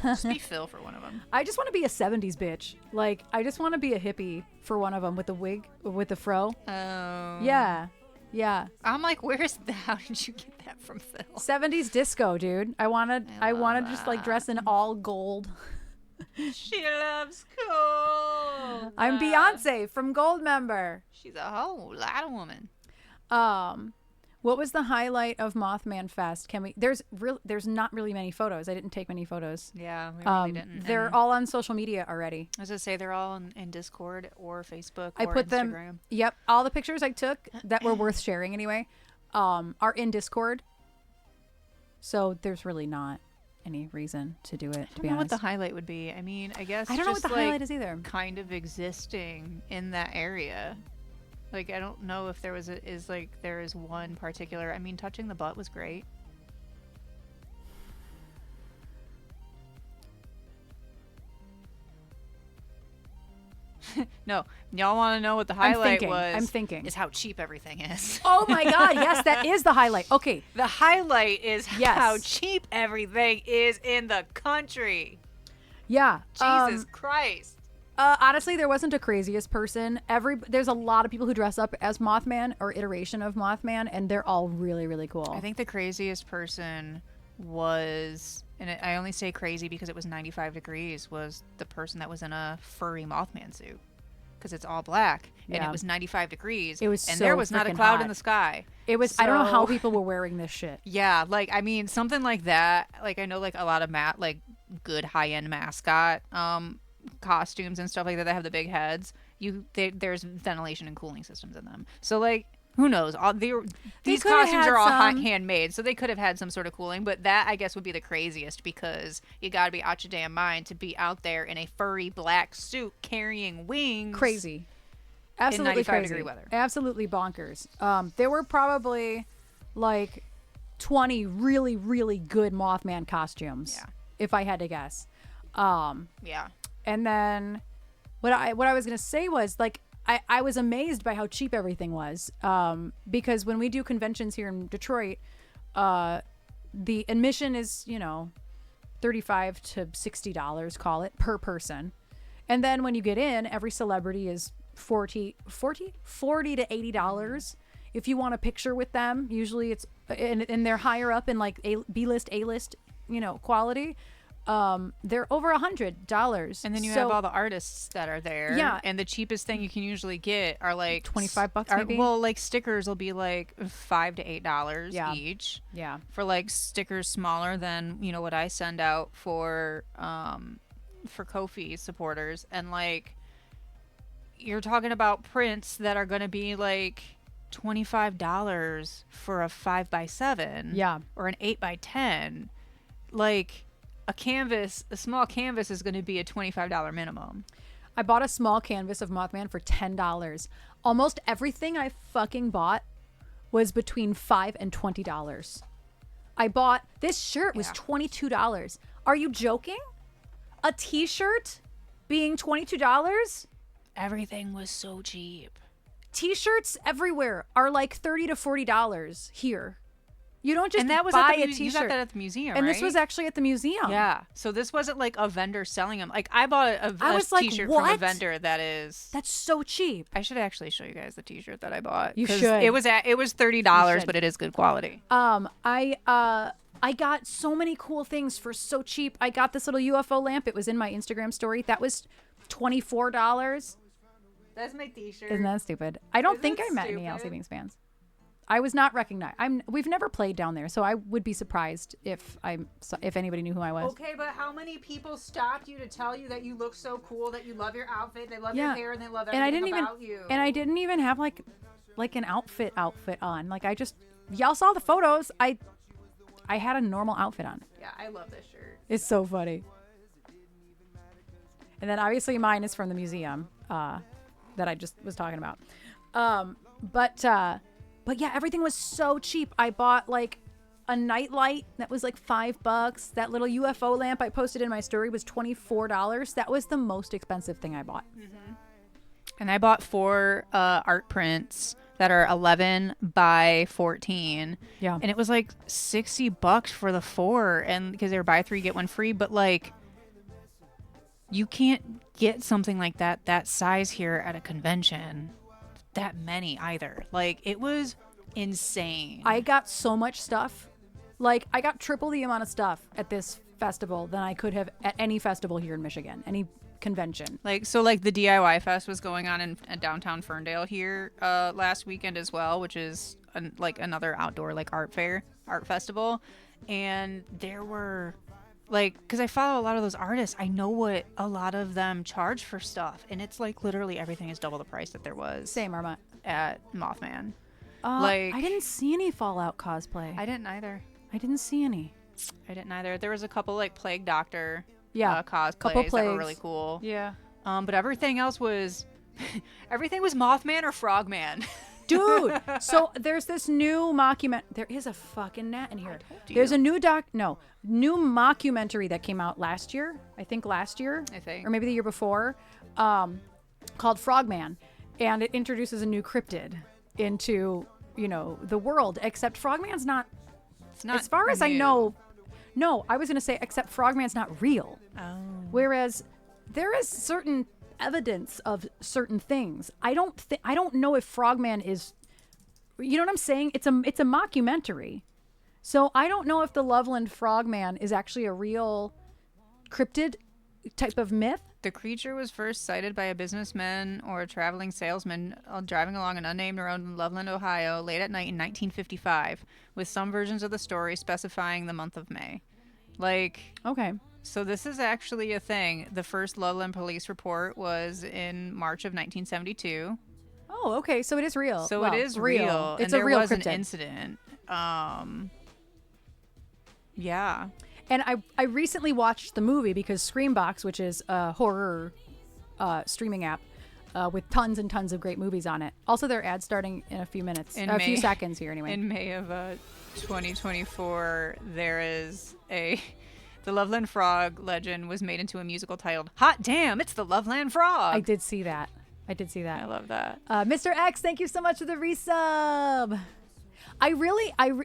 Just be Phil for one of them. I just want to be a 70s bitch. Like, I just want to be a hippie for one of them with the wig, with the fro. Yeah. Yeah. I'm like, how did you get that from Phil? 70s disco, dude. I want to just like dress in all gold. She loves gold. I'm Beyonce from Goldmember. She's a whole lot of woman. What was the highlight of Mothman Fest? There's not really many photos. I didn't take many photos. Yeah, we really didn't. They're all on social media already. I was gonna say they're all in Discord or Facebook I or put Instagram. them. Yep, all the pictures I took that were worth sharing anyway, are in Discord. So there's really not any reason to do it. I To don't be know what honest, the highlight would be. I mean, I guess I don't know what just, the highlight is either. Kind of existing in that area. Like, I don't know if there is one particular. I mean, touching the butt was great. No, y'all want to know what the highlight was? I'm thinking. Is how cheap everything is. Oh my God! Yes, that is the highlight. Okay. The highlight is Yes. how cheap everything is in the country. Yeah. Jesus Christ. Honestly, there wasn't a craziest person. There's a lot of people who dress up as Mothman or iteration of Mothman, and they're all really, really cool. I think the craziest person was, and I only say crazy because it was 95 degrees, was the person that was in a furry Mothman suit. Because it's all black, and Yeah. it was 95 degrees, It was and so there was not a freaking cloud hot. in the sky. It was. I don't know how So- people were wearing this shit. Yeah, like, I mean, something like that. Like, I know, like, a lot of good high-end mascot costumes and stuff like that have the big heads. There's ventilation and cooling systems in them. So, like, who knows? These could have costumes had are all some- handmade, so they could have had some sort of cooling. But that, I guess, would be the craziest, because you got to be out your damn mind to be out there in a furry black suit carrying wings. Crazy. Absolutely 95 crazy. degree weather. Absolutely bonkers. There were probably like 20 really, really good Mothman costumes. Yeah. If I had to guess. Yeah. And then what I was gonna say was, like, I was amazed by how cheap everything was. Because when we do conventions here in Detroit, the admission is, $35 to $60, call it, per person. And then when you get in, every celebrity is $40 to $80. If you want a picture with them, usually it's and they're higher up in like B-list, A-list, quality. They're over $100. And then you have all the artists that are there. Yeah. And the cheapest thing you can usually get are like $25 maybe? Well, like stickers will be like $5 to $8 Yeah. each. Yeah. For like stickers smaller than, what I send out for Ko-fi supporters. And like, you're talking about prints that are going to be like $25 for a 5x7. Yeah. Or an 8x10. Like, a small canvas is going to be a $25 minimum. I bought a small canvas of Mothman for $10. Almost everything I fucking bought was between $5 and $20. I bought this shirt was Yeah. $22. Are you joking? A t-shirt being $22? Everything was so cheap. T-shirts everywhere are like $30 to $40 here. You don't just And that was buy at the a you t-shirt. got that at the museum, And right? this was actually at the museum. Yeah. So this wasn't like a vendor selling them. Like I bought I was like, t-shirt from a what? vendor that is. That's so cheap. I should actually show you guys the t-shirt that I bought. You 'cause should. It was $30, but it is good quality. I got so many cool things for so cheap. I got this little UFO lamp. It was in my Instagram story. That was $24. That's my t-shirt. Isn't that stupid? I don't Isn't think that I met any stupid? Al Savings fans. I was not recognized. We've never played down there, so I would be surprised if anybody knew who I was. Okay, but how many people stopped you to tell you that you look so cool, that you love your outfit, they love your hair, and they love everything about you? And I didn't even have like an outfit on. Like y'all saw the photos. I had a normal outfit on. Yeah, I love this shirt. It's so funny. And then obviously mine is from the museum that I just was talking about. But yeah, everything was so cheap. I bought like a nightlight that was like $5. That little UFO lamp I posted in my story was $24. That was the most expensive thing I bought. Mm-hmm. And I bought 4 art prints that are 11 by 14. Yeah. And it was like $60 for the 4, and because they were buy 3 get 1 free. But like, you can't get something like that size here at a convention. That many either. Like, it was insane. I got so much stuff. Like, I got triple the amount of stuff at this festival than I could have at any festival here in Michigan, any convention. Like the DIY Fest was going on in downtown Ferndale here last weekend as well, which is like another outdoor like art festival. And there were like, because I follow a lot of those artists, I know what a lot of them charge for stuff, and it's like literally everything is double the price that there was Same, Arma. at Mothman. I didn't see any Fallout cosplay. I didn't either. I didn't see any. There was a couple like Plague Doctor cosplays couple that were plagues. really cool. Yeah. But everything else was everything was Mothman or Frogman. Dude, so there's this new there is a fucking gnat in here. told you. There's a new mockumentary that came out last year. I think last year. Or maybe the year before. Called Frogman. And it introduces a new cryptid into, the world. Except Frogman's not. It's not. As far as I new. know. No, I was going to say, except Frogman's not real. Oh. Whereas there is certain evidence of certain things. I don't know if Frogman is, you know what I'm saying? It's a mockumentary. So I don't know if the Loveland Frogman is actually a real cryptid type of myth. The creature was first sighted by a businessman or a traveling salesman driving along an unnamed road in Loveland, Ohio, late at night in 1955, with some versions of the story specifying the month of May. Like, Okay. so this is actually a thing. The first Loveland police report was in March of 1972. Oh, okay. So it is real. So Well, it is real. It's and a there real was cryptid. an incident. Yeah. And I recently watched the movie because Screambox, which is a horror streaming app with tons and tons of great movies on it. Also, their ad's starting in a few minutes, a few seconds here anyway. In May of 2024, there is the Loveland Frog legend was made into a musical titled "Hot Damn, It's the Loveland Frog." I did see that. I love that. Mr. X, thank you so much for the resub.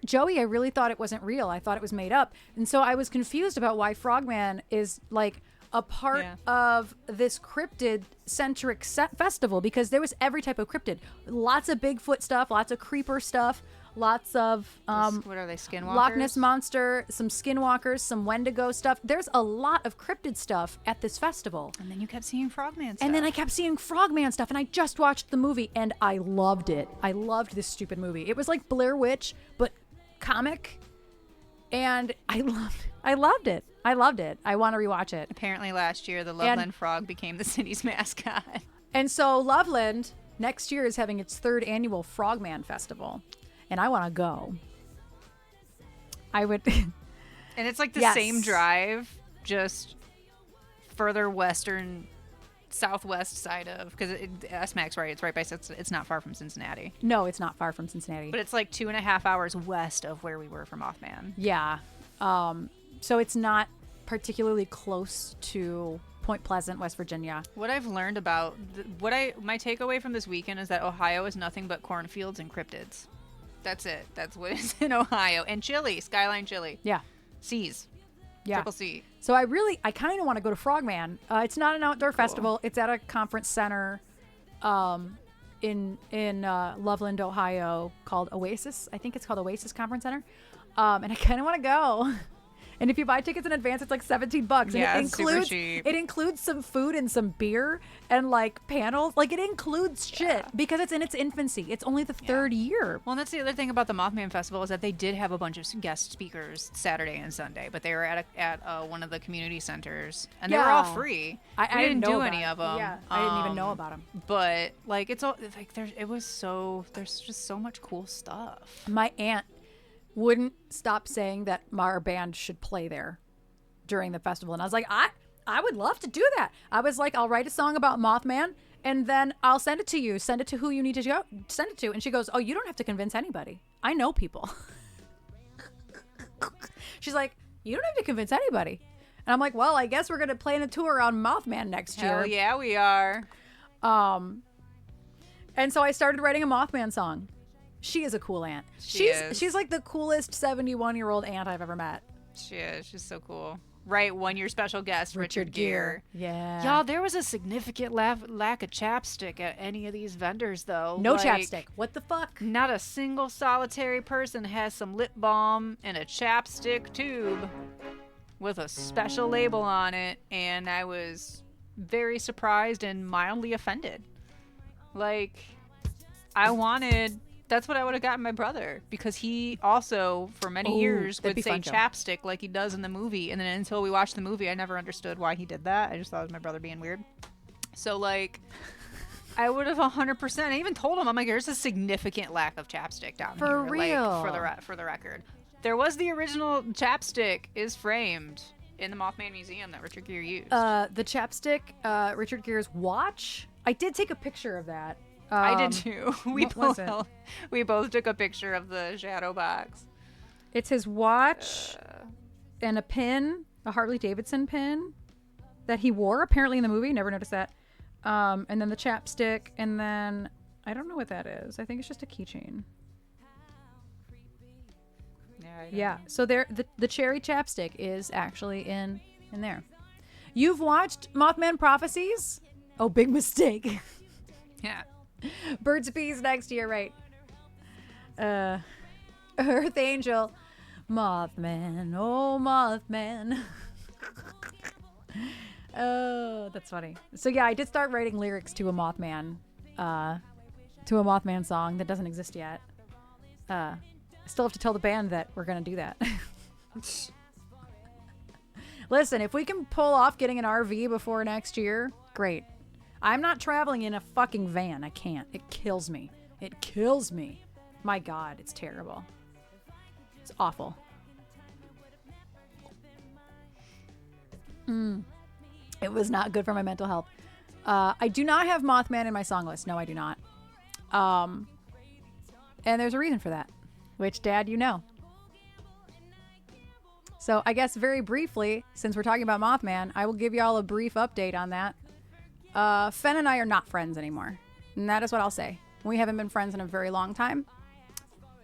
Joey, I really thought it wasn't real. I thought it was made up. And so I was confused about why Frogman is like a part of this cryptid-centric festival, because there was every type of cryptid. Lots of Bigfoot stuff, lots of creeper stuff, lots of What are they, skinwalkers? Loch Ness Monster, some skinwalkers, some Wendigo stuff. There's a lot of cryptid stuff at this festival. And then you kept seeing Frogman stuff. And then I kept seeing Frogman stuff, and I just watched the movie, and I loved it. I loved this stupid movie. It was like Blair Witch, but comic, and I loved it. I want to rewatch it. Apparently last year, the Loveland Frog became the city's mascot. And so Loveland next year is having its 3rd annual Frogman Festival, and I want to go. I would. And it's like the Yes. same drive, just further southwest side of, because S-Mac's right. It's right by. It's not far from Cincinnati. No, it's not far from Cincinnati. But it's like 2.5 hours west of where we were from Mothman. Yeah. So it's not particularly close to Point Pleasant, West Virginia. What I've learned about my takeaway from this weekend is that Ohio is nothing but cornfields and cryptids. That's it. That's what is in Ohio. And chili, Skyline chili. Yeah. C's. Yeah. Triple C. So I kind of want to go to Frogman. It's not an outdoor festival. It's at a conference center in Loveland, Ohio, called Oasis. I think it's called Oasis Conference Center. And I kind of want to go. And if you buy tickets in advance, it's like $17. Yeah, And it's super cheap. It includes some food and some beer and like panels. Like it includes shit because it's in its infancy. It's only the third year. Well, and that's the other thing about the Mothman Festival is that they did have a bunch of guest speakers Saturday and Sunday, but they were at one of the community centers, and they were all free. I We didn't know do about any it. of them. Yeah, I didn't even know about them. But like it's all like there's just so much cool stuff. My aunt wouldn't stop saying that our band should play there during the festival. And I was like, I would love to do that. I was like, I'll write a song about Mothman and then I'll send it to you. Send it to who you need to go. Send it to. And she goes, oh, you don't have to convince anybody. I know people. She's like, you don't have to convince anybody. And I'm like, well, I guess we're going to plan a tour on Mothman next year. Hell yeah, we are. And so I started writing a Mothman song. She is a cool aunt. She's like the coolest 71-year-old aunt I've ever met. She is. She's so cool. Right, one-year special guest, Richard Gere. Yeah. Y'all, there was a significant lack of chapstick at any of these vendors, though. No Like, chapstick. What the fuck? Not a single solitary person has some lip balm and a chapstick tube with a special label on it, and I was very surprised and mildly offended. Like, that's what I would have gotten my brother, because he also, for many years, would say chapstick like he does in the movie. And then until we watched the movie, I never understood why he did that. I just thought it was my brother being weird. So, like, I would have 100%. I even told him, I'm like, there's a significant lack of chapstick down here. For real. Like, for the record. There was the original chapstick is framed in the Mothman Museum that Richard Gere used. The chapstick, Richard Gere's watch. I did take a picture of that. I did too. We what both took a picture of the shadow box. It's his watch and a pin, a Harley Davidson pin that he wore apparently in the movie. Never noticed that. And then the chapstick, and then I don't know what that is. I think it's just a keychain. Yeah. So there, the cherry chapstick is actually in there. You've watched Mothman Prophecies? Oh, big mistake. Yeah. Birds of Peace next year, right? Earth Angel, Mothman, oh Mothman. Oh, that's funny. So yeah, I did start writing lyrics to a Mothman song that doesn't exist yet. I still have to tell the band that we're gonna do that. Listen, if we can pull off getting an RV before next year, great. I'm not traveling in a fucking van. I can't. It kills me. It kills me. My God, it's terrible. It's awful. It was not good for my mental health. I do not have Mothman in my song list. No, I do not. And there's a reason for that, which, Dad, you know. So I guess very briefly, since we're talking about Mothman, I will give y'all a brief update on that. Fen and I are not friends anymore. And that is what I'll say. We haven't been friends in a very long time.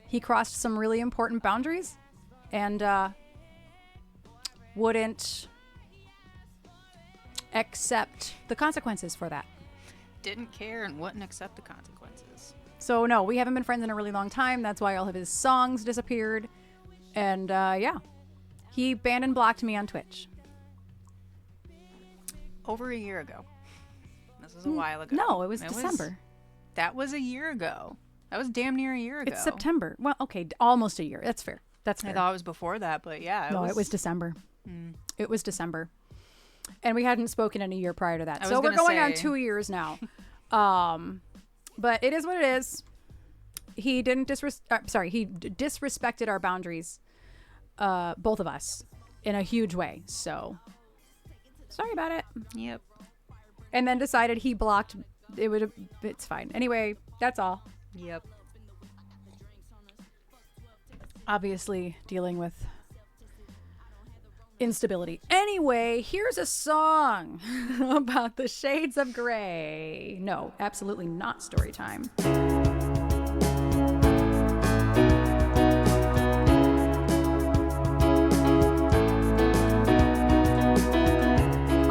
He crossed some really important boundaries and wouldn't accept the consequences for that. Didn't care and wouldn't accept the consequences. So no, we haven't been friends in a really long time. That's why all of his songs disappeared. And yeah, he banned and blocked me on Twitch. Over a year ago. This was a while ago. No, it was December. That was a year ago. That was damn near a year ago. It's September. Well, okay, almost a year. That's fair. That's fair. I thought it was before that, but yeah. It was December. It was December. And we hadn't spoken in a year prior to that. So we're going on 2 years now. But it is what it is. He didn't he disrespected our boundaries, both of us, in a huge way. So sorry about it. Yep. And then decided he blocked. It's fine. Anyway, that's all. Yep. Obviously dealing with instability. Anyway, here's a song about the shades of gray. No, absolutely not story time.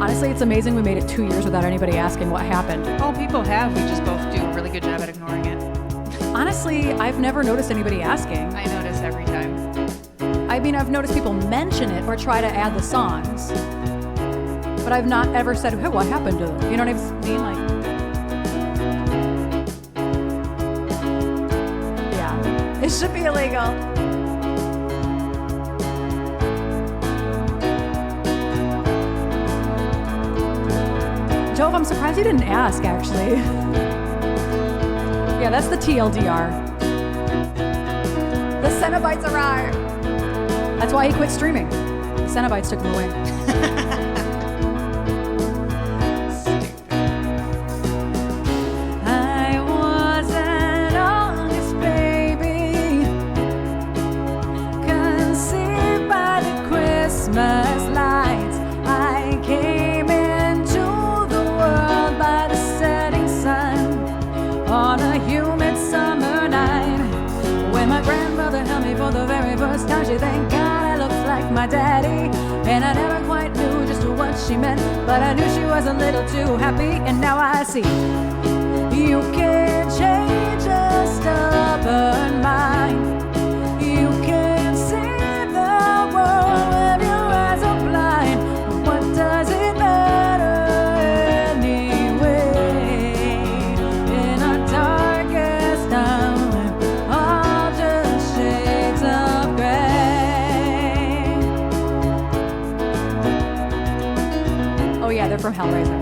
Honestly, it's amazing we made it 2 years without anybody asking what happened. Oh, people have. We just both do a really good job at ignoring it. Honestly, I've never noticed anybody asking. I notice every time. I mean, I've noticed people mention it or try to add the songs, but I've not ever said, hey, what happened to them? You know what I mean? Like, yeah, it should be illegal. Jove, I'm surprised you didn't ask, actually. Yeah, that's the TLDR. The Cenobites arrived. That's why he quit streaming. The Cenobites took him away. I was an August baby, conceived by the Christmas lights. I came into the world by the setting sun on a humid summer night. When my grandmother held me for the very first time, she thanked God I looked like my daddy. And I never quite knew just what she meant, but I knew she was a little too happy. And now I see you can change a stubborn mind. You can see the world with your eyes are blind. But what does it matter anyway? In our darkest hour, all just shades of gray. Oh yeah, they're from Hellraiser.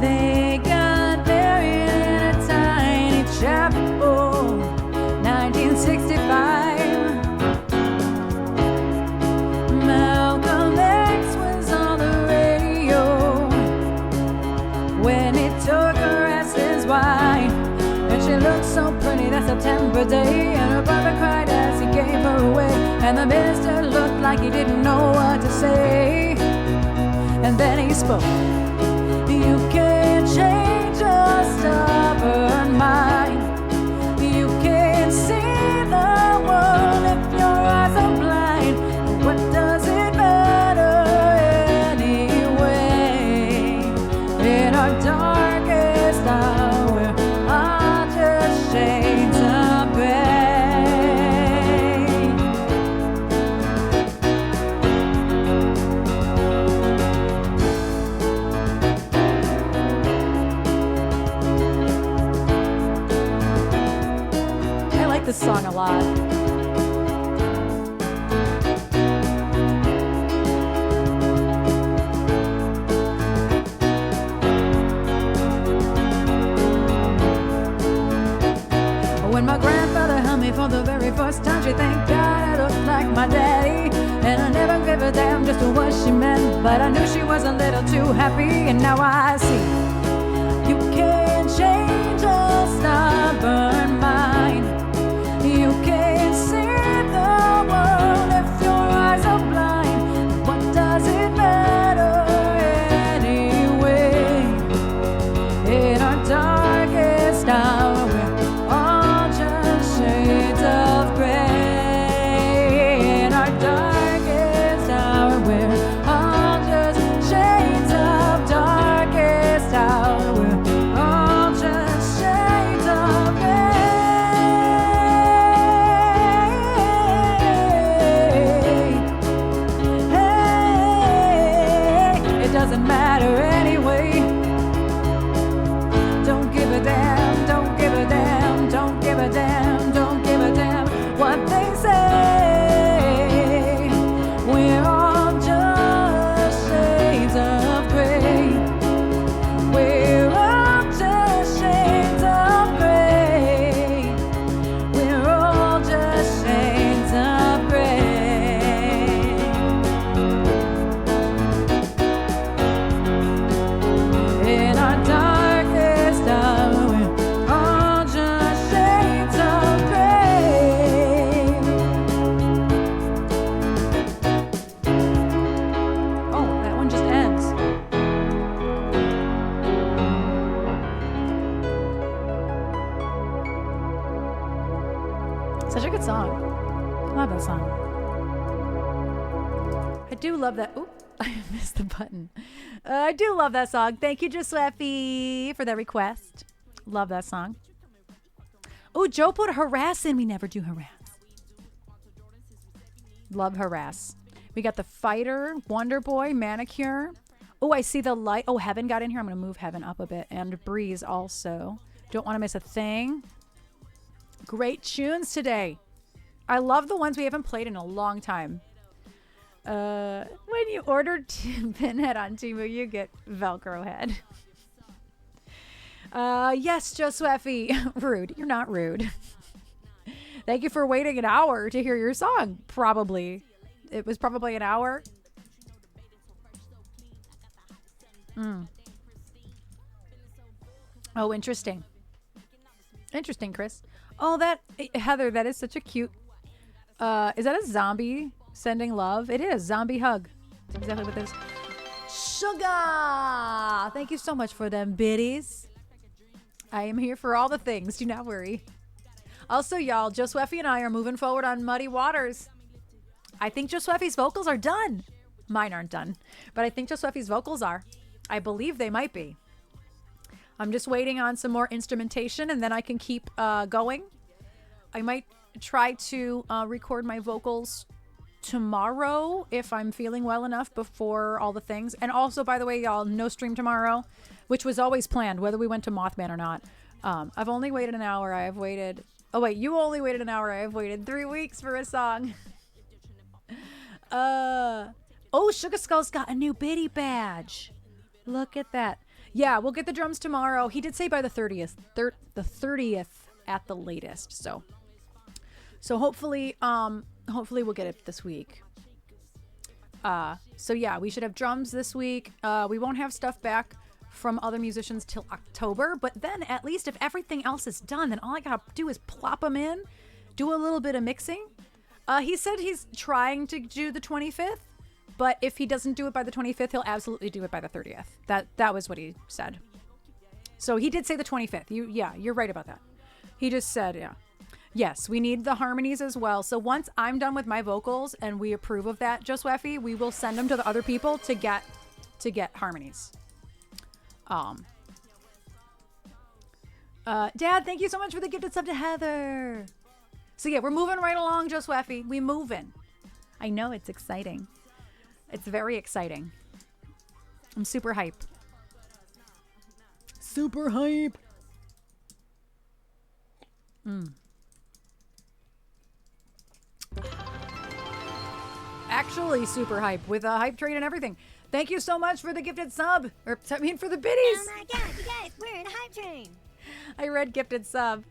They got married in a tiny chapel, 1965. Malcolm X was on the radio when he took her as his wife. And she looked so pretty that September day, and her brother cried as he gave her away. And the minister looked like he didn't know what to say. And then he spoke. You can change a stubborn mind. You can see the world if your eyes are blind. What does it matter anyway? In our darkest hour, all just shades of gray. I like this song a lot. When my grandfather held me for the very first time, she thanked God I looked like my daddy. And I never gave a damn just what she meant, but I knew she was a little too happy. And now I see you can change a stubborn mind. You can see the world if your eyes are blind. What does it matter anyway? In our darkest hour, we're all just shades of gray. In our darkest hour, we're all just shades of darkest I do love that. Oop, I missed the button. I do love that song. Thank you, Josephie, for that request. Love that song. Oh, Joe put harass in. We never do harass. Love harass. We got the Fighter, Wonder Boy, Manicure. Oh, I see the light. Oh, Heaven got in here. I'm going to move Heaven up a bit. And Breeze also. Don't want to miss a thing. Great tunes today. I love the ones we haven't played in a long time. When you order Pinhead on Temu, you get Velcro head. Yes, Josephie. Rude. You're not rude. Thank you for waiting an hour to hear your song. Probably. It was probably an hour. Oh, interesting. Interesting, Chris. Oh, Heather, that is such a cute. Is that a zombie sending love? It is. Zombie hug. That's exactly what this is. Sugar! Thank you so much for them biddies. I am here for all the things. Do not worry. Also, y'all, Josephie and I are moving forward on Muddy Waters. I think Josephie's vocals are done. Mine aren't done. But I think Josephie's vocals are. I believe they might be. I'm just waiting on some more instrumentation, and then I can keep going. I might try to record my vocals tomorrow if I'm feeling well enough before all the things. And also, by the way, y'all, no stream tomorrow, which was always planned, whether we went to Mothman or not. I've only waited an hour. I have waited... Oh, wait, you only waited an hour. I have waited 3 weeks for a song. Oh, Sugar Skull's got a new biddy badge. Look at that. Yeah, we'll get the drums tomorrow. He did say by the 30th. The 30th at the latest. So hopefully we'll get it this week. So yeah, we should have drums this week. We won't have stuff back from other musicians till October, but then at least if everything else is done, then all I gotta do is plop them in, do a little bit of mixing. He said he's trying to do the 25th, but if he doesn't do it by the 25th, he'll absolutely do it by the 30th. That was what he said. So he did say the 25th. You're right about that. He just said, yeah. Yes, we need the harmonies as well. So once I'm done with my vocals and we approve of that, Josephie, we will send them to the other people to get harmonies. Dad, thank you so much for the gifted sub to Heather. So yeah, we're moving right along, Josephie. We moving. I know, it's exciting. It's very exciting. I'm super hype. Super hype. Actually super hype with a hype train and everything. Thank you so much for the gifted sub. For the biddies. Oh my god, you guys, we're in a hype train. I read gifted sub.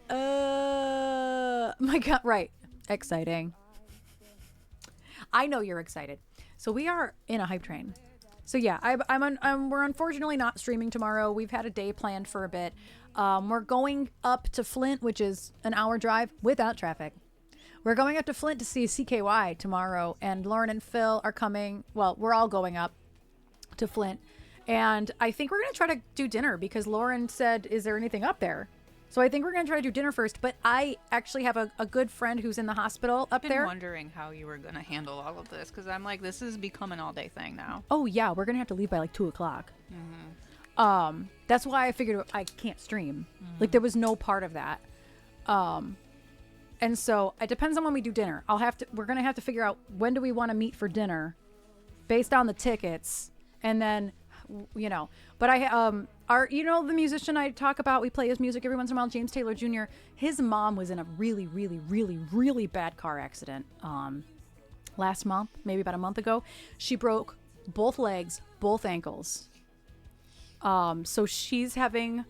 My god, right. Exciting. I know you're excited. So we are in a hype train. So yeah, we're unfortunately not streaming tomorrow. We've had a day planned for a bit. We're going up to Flint, which is an hour drive without traffic. We're going up to Flint to see CKY tomorrow, and Lauren and Phil are coming. Well, we're all going up to Flint, and I think we're going to try to do dinner because Lauren said, is there anything up there? So I think we're going to try to do dinner first, but I actually have a good friend who's in the hospital up there. I've been wondering how you were going to handle all of this because I'm like, this has become an all-day thing now. Oh, yeah. We're going to have to leave by like 2 o'clock. Mm-hmm. That's why I figured I can't stream. Mm-hmm. Like, there was no part of that. And so it depends on when we do dinner. We're going to have to figure out when do we want to meet for dinner based on the tickets. And then, but the musician I talk about, we play his music every once in a while, James Taylor Jr., his mom was in a really, really, really, really bad car accident last month, maybe about a month ago. She broke both legs, both ankles. So she's having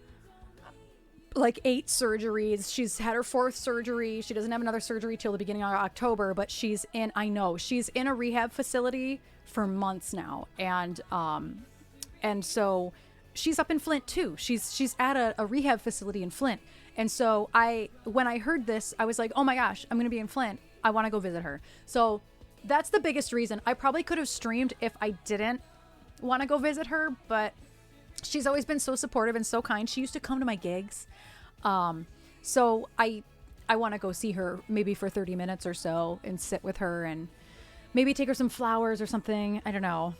like 8 surgeries. She's had her 4th surgery. She doesn't have another surgery till the beginning of October, but she's in a rehab facility for months now. And so she's up in Flint too. She's at a rehab facility in Flint. And so when I heard this, I was like, oh my gosh, I'm going to be in Flint. I want to go visit her. So that's the biggest reason. I probably could have streamed if I didn't want to go visit her, but she's always been so supportive and so kind. She used to come to my gigs. So I want to go see her maybe for 30 minutes or so and sit with her. maybe take her some flowers or something. I don't know.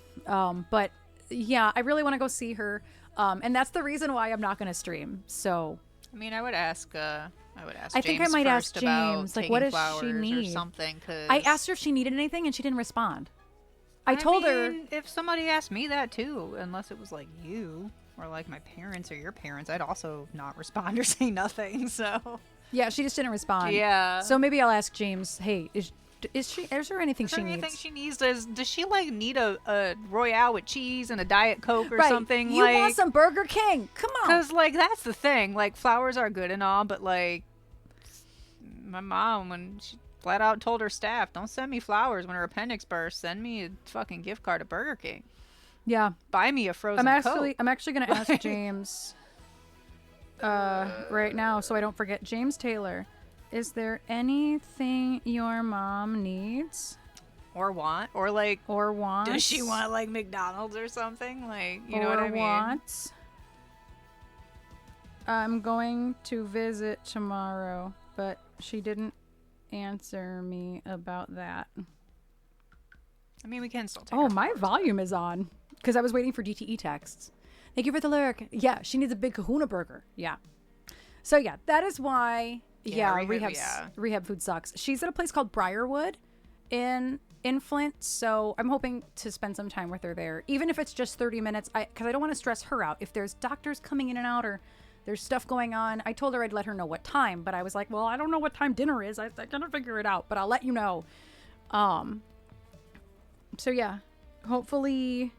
But yeah, I really want to go see her. And that's the reason why I'm not going to stream. So, I mean, I would ask I James think I might ask first about James, like, taking what does flowers she or need? something. 'Cause I asked her if she needed anything and she didn't respond. I told her. mean, if somebody asked me that too, unless it was like you or like my parents or your parents, I'd also not respond or say nothing. So Yeah, she just didn't respond. yeah. So maybe I'll ask James, hey, is there anything Is there she anything needs? she needs? Does she like need a Royale with cheese and a Diet Coke or Right. something? You like, want some Burger King? Come on. Because, like, that's the thing. Like, flowers are good and all, but, like, my mom, when she flat out told her staff, don't send me flowers when her appendix bursts. Send me a fucking gift card to Burger King. Yeah. Buy me a frozen I'm Coke. actually going to ask James right now so I don't forget. James Taylor, is there anything your mom needs Or want. Or, like, or wants? does she want, like, McDonald's or something? Like, you know or what I mean? wants? I'm going to visit tomorrow, but she didn't answer me about that. I mean, we can still take Oh, our my flowers. volume is on because I was waiting for DTE texts. Thank you for the lyric. Yeah, she needs a big kahuna burger. Yeah. So, yeah, that is why, Yeah, rehab food sucks. She's at a place called Briarwood in Flint, so I'm hoping to spend some time with her there, even if it's just 30 minutes, because I don't want to stress her out. If there's doctors coming in and out or there's stuff going on, I told her I'd let her know what time, but I was like, well, I don't know what time dinner is. I gotta figure it out, but I'll let you know. So yeah, hopefully,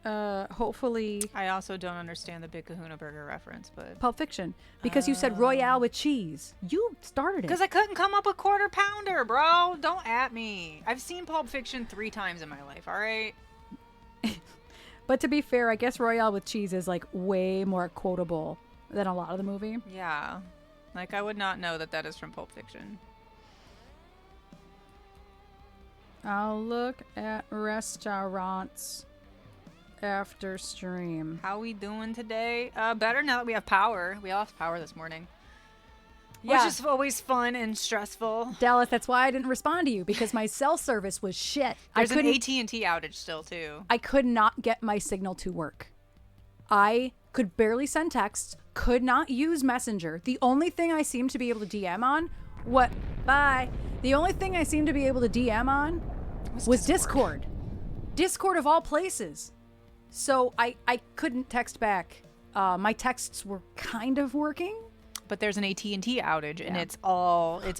I also don't understand the Big Kahuna Burger reference, but... Pulp Fiction, because you said Royale with cheese. You started it. Because I couldn't come up with Quarter Pounder, bro. Don't at me. I've seen Pulp Fiction 3 times in my life, all right? But to be fair, I guess Royale with cheese is like way more quotable than a lot of the movie. Yeah. Like, I would not know that that is from Pulp Fiction. I'll look at restaurants after stream. How we doing today? Better now that we have power. We lost power this morning. Yeah. Which is always fun and stressful. Dallas, that's why I didn't respond to you, because my cell service was shit. There's an AT&T outage still, too. I could not get my signal to work. I could barely send texts, could not use Messenger. The only thing I seemed to be able to DM on, The only thing I seemed to be able to DM on was Discord. Discord of all places. So I couldn't text back. My texts were kind of working. But there's an AT&T outage, and it's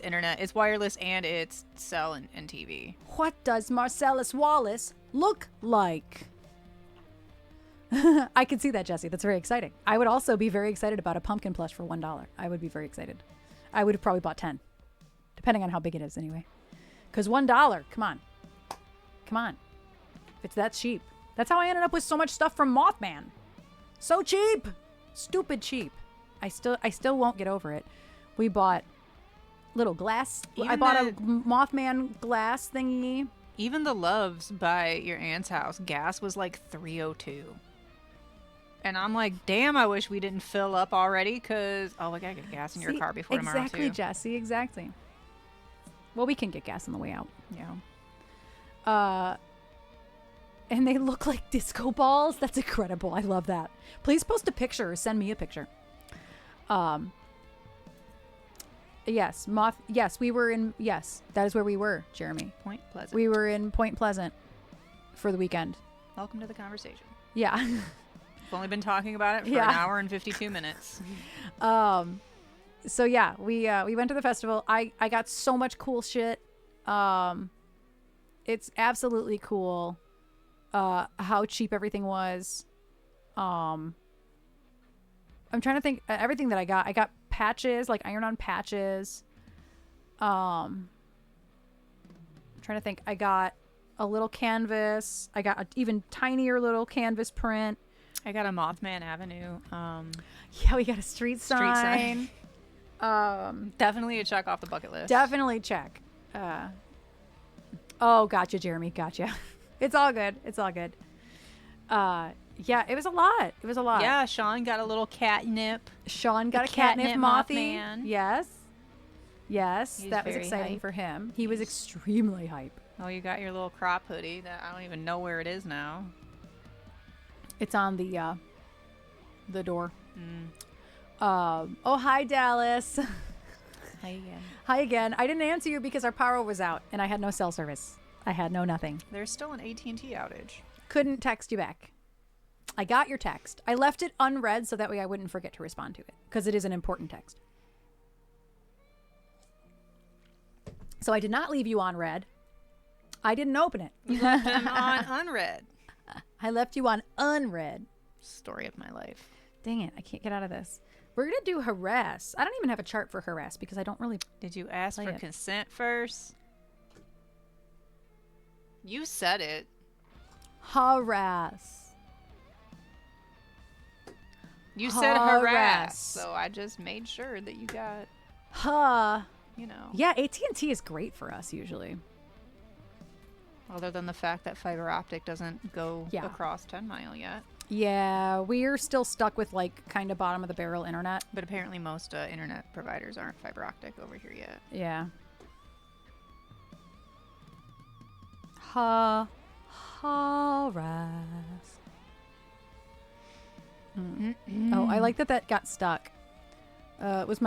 internet. It's wireless, and it's cell and TV. What does Marcellus Wallace look like? I can see that, Jesse. That's very exciting. I would also be very excited about a pumpkin plush for $1. I would be very excited. I would have probably bought 10, depending on how big it is anyway. Because $1, come on. Come on. If it's that cheap. That's how I ended up with so much stuff from Mothman. So cheap. Stupid cheap. I still won't get over it. We bought little glass. I bought a Mothman glass thingy. Even the Loves by your aunt's house, gas was like $3.02. And I'm like, damn, I wish we didn't fill up already, because, I gotta get gas in your car before tomorrow, too. Exactly, Jesse, exactly. Well, we can get gas on the way out. Yeah. And they look like disco balls. That's incredible. I love that. Please post a picture or send me a picture. Yes, that is where we were, Jeremy. Point Pleasant. We were in Point Pleasant for the weekend. Welcome to the conversation. Yeah. We've only been talking about it for an hour and 52 minutes. So yeah, we went to the festival. I got so much cool shit. It's absolutely cool how cheap everything was. I'm trying to think everything that I got patches, like iron-on patches. I'm trying to think. I got a little canvas. I got an even tinier little canvas print. I got a Mothman Avenue. Yeah, we got a street sign. Definitely a check off the bucket list. Definitely check. Oh, gotcha, Jeremy. Gotcha. It's all good. It's all good. Yeah, it was a lot. It was a lot. Yeah, Sean got a little catnip. Sean got a catnip catnip mothy. Mothman. Yes. Yes, He's that was very exciting hype. for him. He was extremely hype. Oh, you got your little crop hoodie that I don't even know where it is now. It's on the door. Oh, hi, Dallas. Hi again. Hi again. I didn't answer you because our power was out and I had no cell service. I had no nothing. There's still an AT&T outage. Couldn't text you back. I got your text. I left it unread so that way I wouldn't forget to respond to it because it is an important text. So I did not leave you on read. I didn't open it. You left them on unread. I left you on unread. Story of my life. Dang it. I can't get out of this. We're going to do harass. I don't even have a chart for harass because I don't really. Did you ask Play for it. consent first? You said it. Harass. You said harass. Harass. So I just made sure that you got, Huh. you know. Yeah, AT&T is great for us usually. Other than the fact that fiber optic doesn't go Yeah. across 10 Mile yet. Yeah, we're still stuck with like kind of bottom of the barrel internet. But apparently most internet providers aren't fiber optic over here yet. Yeah. Harass. Oh, I like that got stuck. Was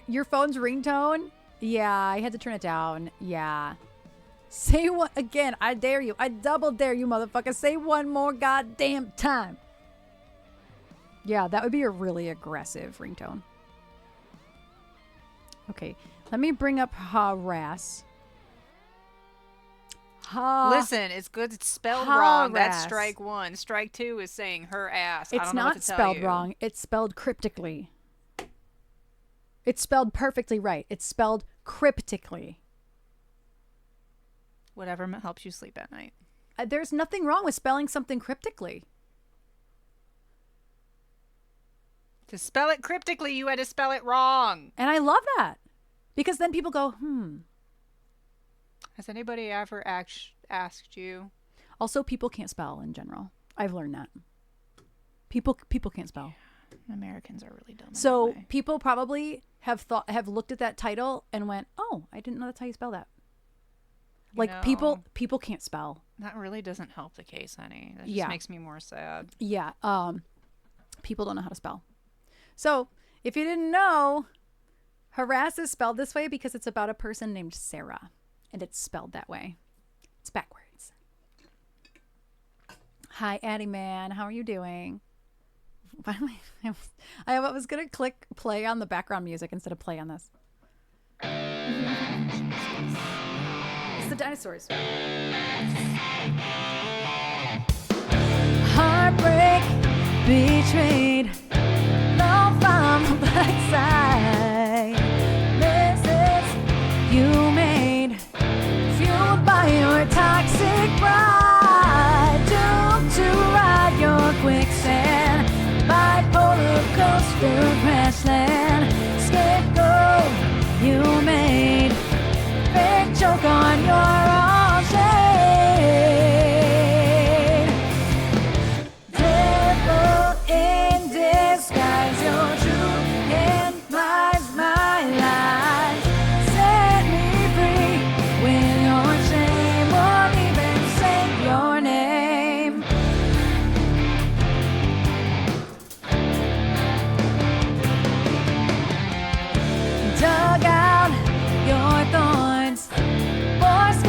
your phone's ringtone? Yeah, I had to turn it down. Yeah. Say what again? I dare you. I double dare you, motherfucker. Say one more goddamn time. Yeah, that would be a really aggressive ringtone. Okay, let me bring up harass. Listen, it's good. It's spelled wrong. That's Harass. strike one. Strike two is saying her ass. I It's don't know what not to tell spelled you. wrong. It's spelled cryptically. It's spelled perfectly right. It's spelled cryptically. Whatever helps you sleep at night. There's nothing wrong with spelling something cryptically. To spell it cryptically, you had to spell it wrong. And I love that. Because then people go, Has anybody ever asked you? Also, people can't spell in general. I've learned that. People can't spell. Americans are really dumb. So that way. people probably have looked at that title and went, "Oh, I didn't know that's how you spell that." Like know, people can't spell. That really doesn't help the case, honey. That just Yeah. makes me more sad. Yeah. People don't know how to spell. So if you didn't know, harass is spelled this way because it's about a person named Sarah, and it's spelled that way. It's backwards. Hi, Addie man. How are you doing? By the way, I was gonna click play on the background music instead of play on this. It's the dinosaurs. Heartbreak, betrayed, love on the black side. Messes you made, fueled by your toxic pride. Doomed to ride your quicksand, bipolar coaster crashland. Scapegoat you made, fake joke on your own shade. Devil in disguise, your truth implies my lies. Set me free when your shame won't even say your name. Dug out your thorns, forced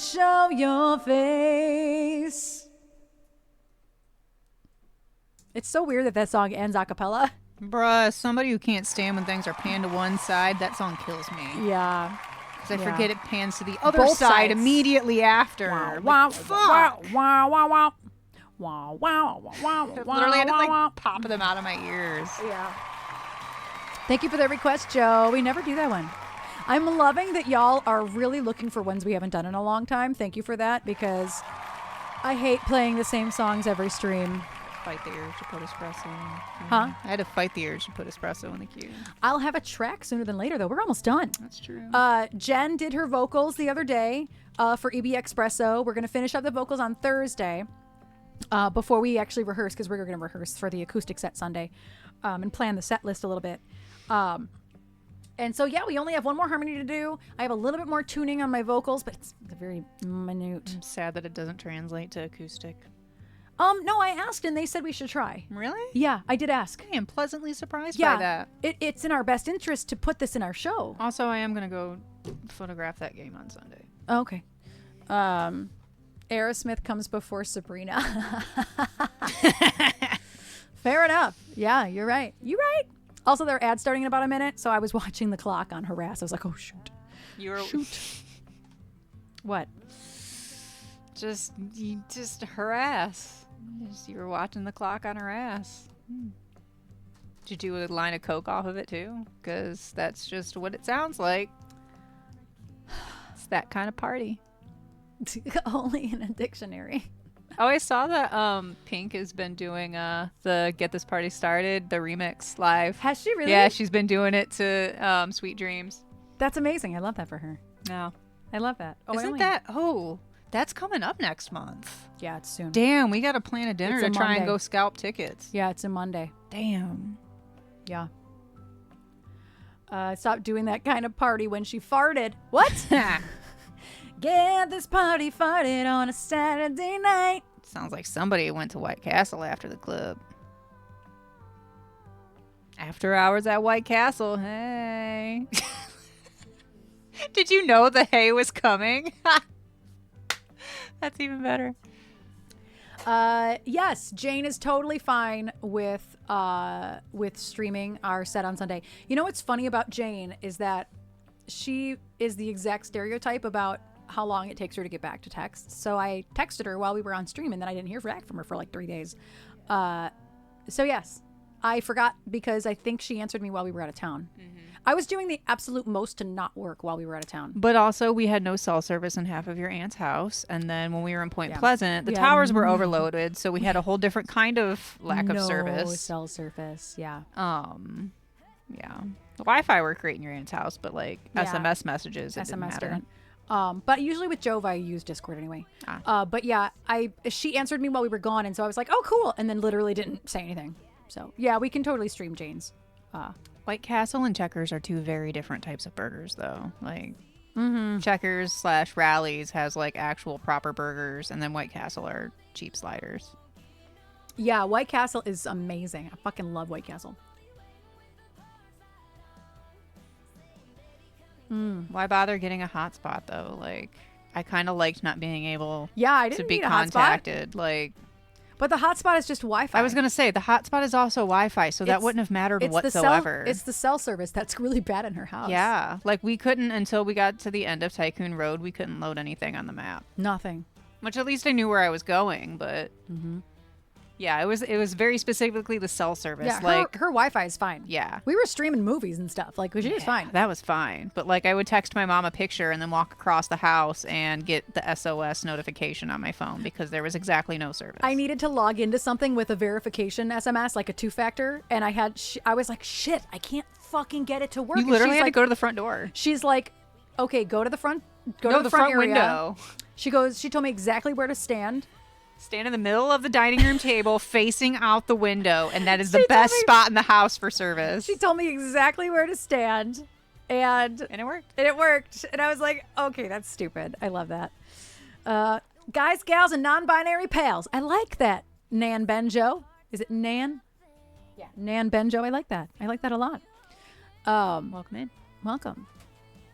show your face. It's so weird that song ends a cappella. Bruh, somebody who can't stand when things are panned to one side, that song kills me. Yeah. Because I Yeah. forget it pans to the other Both side sides. immediately after. Wow, Like, wow, fuck. wow, wow, wow, wow. Wow, wow, wow, wow, I wow, literally had to wow, wow. like pop them out of my ears. Yeah. Thank you for the request, Joe. We never do that one. I'm loving that y'all are really looking for ones we haven't done in a long time. Thank you for that, because I hate playing the same songs every stream. Fight the urge to put espresso in. Huh? I had to fight the urge to put espresso in the queue. I'll have a track sooner than later, though. We're almost done. That's true. Jen did her vocals the other day for EB Expresso. We're going to finish up the vocals on Thursday before we actually rehearse, because we're going to rehearse for the acoustic set Sunday and plan the set list a little bit. And so, yeah, we only have one more harmony to do. I have a little bit more tuning on my vocals, but it's very minute. I'm sad that it doesn't translate to acoustic. No, I asked and they said we should try. Really? Yeah, I did ask. I am pleasantly surprised Yeah, by that. it's in our best interest to put this in our show. Also, I am going to go photograph that game on Sunday. Okay. Aerosmith comes before Sabrina. Fair enough. Yeah, you're right. You're right. Also, their ad's starting in about a minute, so I was watching the clock on Harass. I was like, oh, shoot. You were What? just harass. You were watching the clock on her ass. Did you do a line of coke off of it too? Because that's just what it sounds like. It's that kind of party. Only in a dictionary. Oh, I saw that Pink has been doing the Get This Party Started, the remix live. Has she really? Yeah, she's been doing it to Sweet Dreams. That's amazing. I love that for her. No. I love that. Oh, I Isn't only- that... Oh, that's coming up next month. Yeah, it's soon. Damn, we got to plan a dinner It's a to try and Monday. go scalp tickets. Yeah, it's a Monday. Damn. Yeah. Stop doing that kind of party when she farted. What? Get this party farted on a Saturday night. Sounds like somebody went to White Castle after the club. After hours at White Castle, hey. Did you know the hay was coming? That's even better. Yes, Jane is totally fine with streaming our set on Sunday. You know what's funny about Jane is that she is the exact stereotype about how long it takes her to get back to text. So I texted her while we were on stream, and then I didn't hear back from her for like 3 days. So yes, I forgot because I think she answered me while we were out of town. I was doing the absolute most to not work while we were out of town. But also, we had no cell service in half of your aunt's house. And then when we were in Point Yeah. Pleasant, the Yeah. towers were overloaded. So we had a whole different kind of lack of No service. cell service. Yeah. Yeah. The Wi-Fi worked great in your aunt's house, but like Yeah. SMS messages, it didn't SMS matter. didn't. But usually with Jove, I use Discord anyway. But yeah, she answered me while we were gone, and so I was like, oh, cool, and then literally didn't say anything. So yeah, we can totally stream Jane's. White Castle and Checkers are two very different types of burgers, though. Like, Checkers / Rallies has like actual proper burgers, and then White Castle are cheap sliders. Yeah, White Castle is amazing. I fucking love White Castle. Why bother getting a hotspot though? Like, I kind of liked not being able Yeah, I to didn't be need a hotspot, contacted. Like, but the hotspot is just Wi-Fi. I was gonna say the hotspot is also Wi-Fi, so that It's- wouldn't have mattered it's whatsoever. it's the cell service that's really bad in her house. Yeah, like we couldn't until we got to the end of Tycoon Road. We couldn't load anything on the map. Nothing. Which at least I knew where I was going, but yeah, it was very specifically the cell service. Yeah, like, her Wi-Fi is fine. yeah, We were streaming movies and stuff. Like, she was fine. that was fine. But like, I would text my mom a picture and then walk across the house and get the SOS notification on my phone because there was exactly no service. I needed to log into something with a verification SMS, like a 2-factor, and I was like, shit, I can't fucking get it to work. You And literally she's had to like, go to the front door. She's like, okay, go to the front. Go No, to the front area. window. She told me exactly where to stand. Stand in the middle of the dining room table facing out the window, and that is the She told best me- spot in the house for service. She told me exactly where to stand, and And it worked. it worked. And I was like, okay, that's stupid. I love that. Guys, gals, and non-binary pals. I like that. Nan Benjo. Is it Nan? Yeah. Nan Benjo. I like that. I like that a lot. Welcome in. Welcome.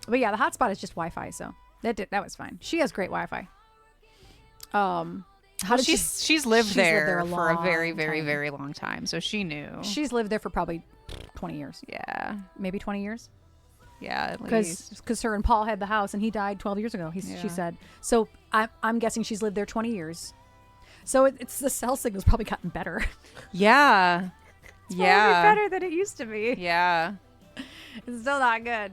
But yeah, the hotspot is just Wi-Fi, so That was fine. She has great Wi-Fi. She's lived there for a long very, very, time. very long time, so she knew. She's lived there for probably 20 years. Yeah. Maybe 20 years. Yeah, at least. Because her and Paul had the house, and he died 12 years ago. She said. So I'm guessing she's lived there 20 years. So it's the cell signal's probably gotten better. Yeah. Yeah. Better than it used to be. Yeah. It's still not good.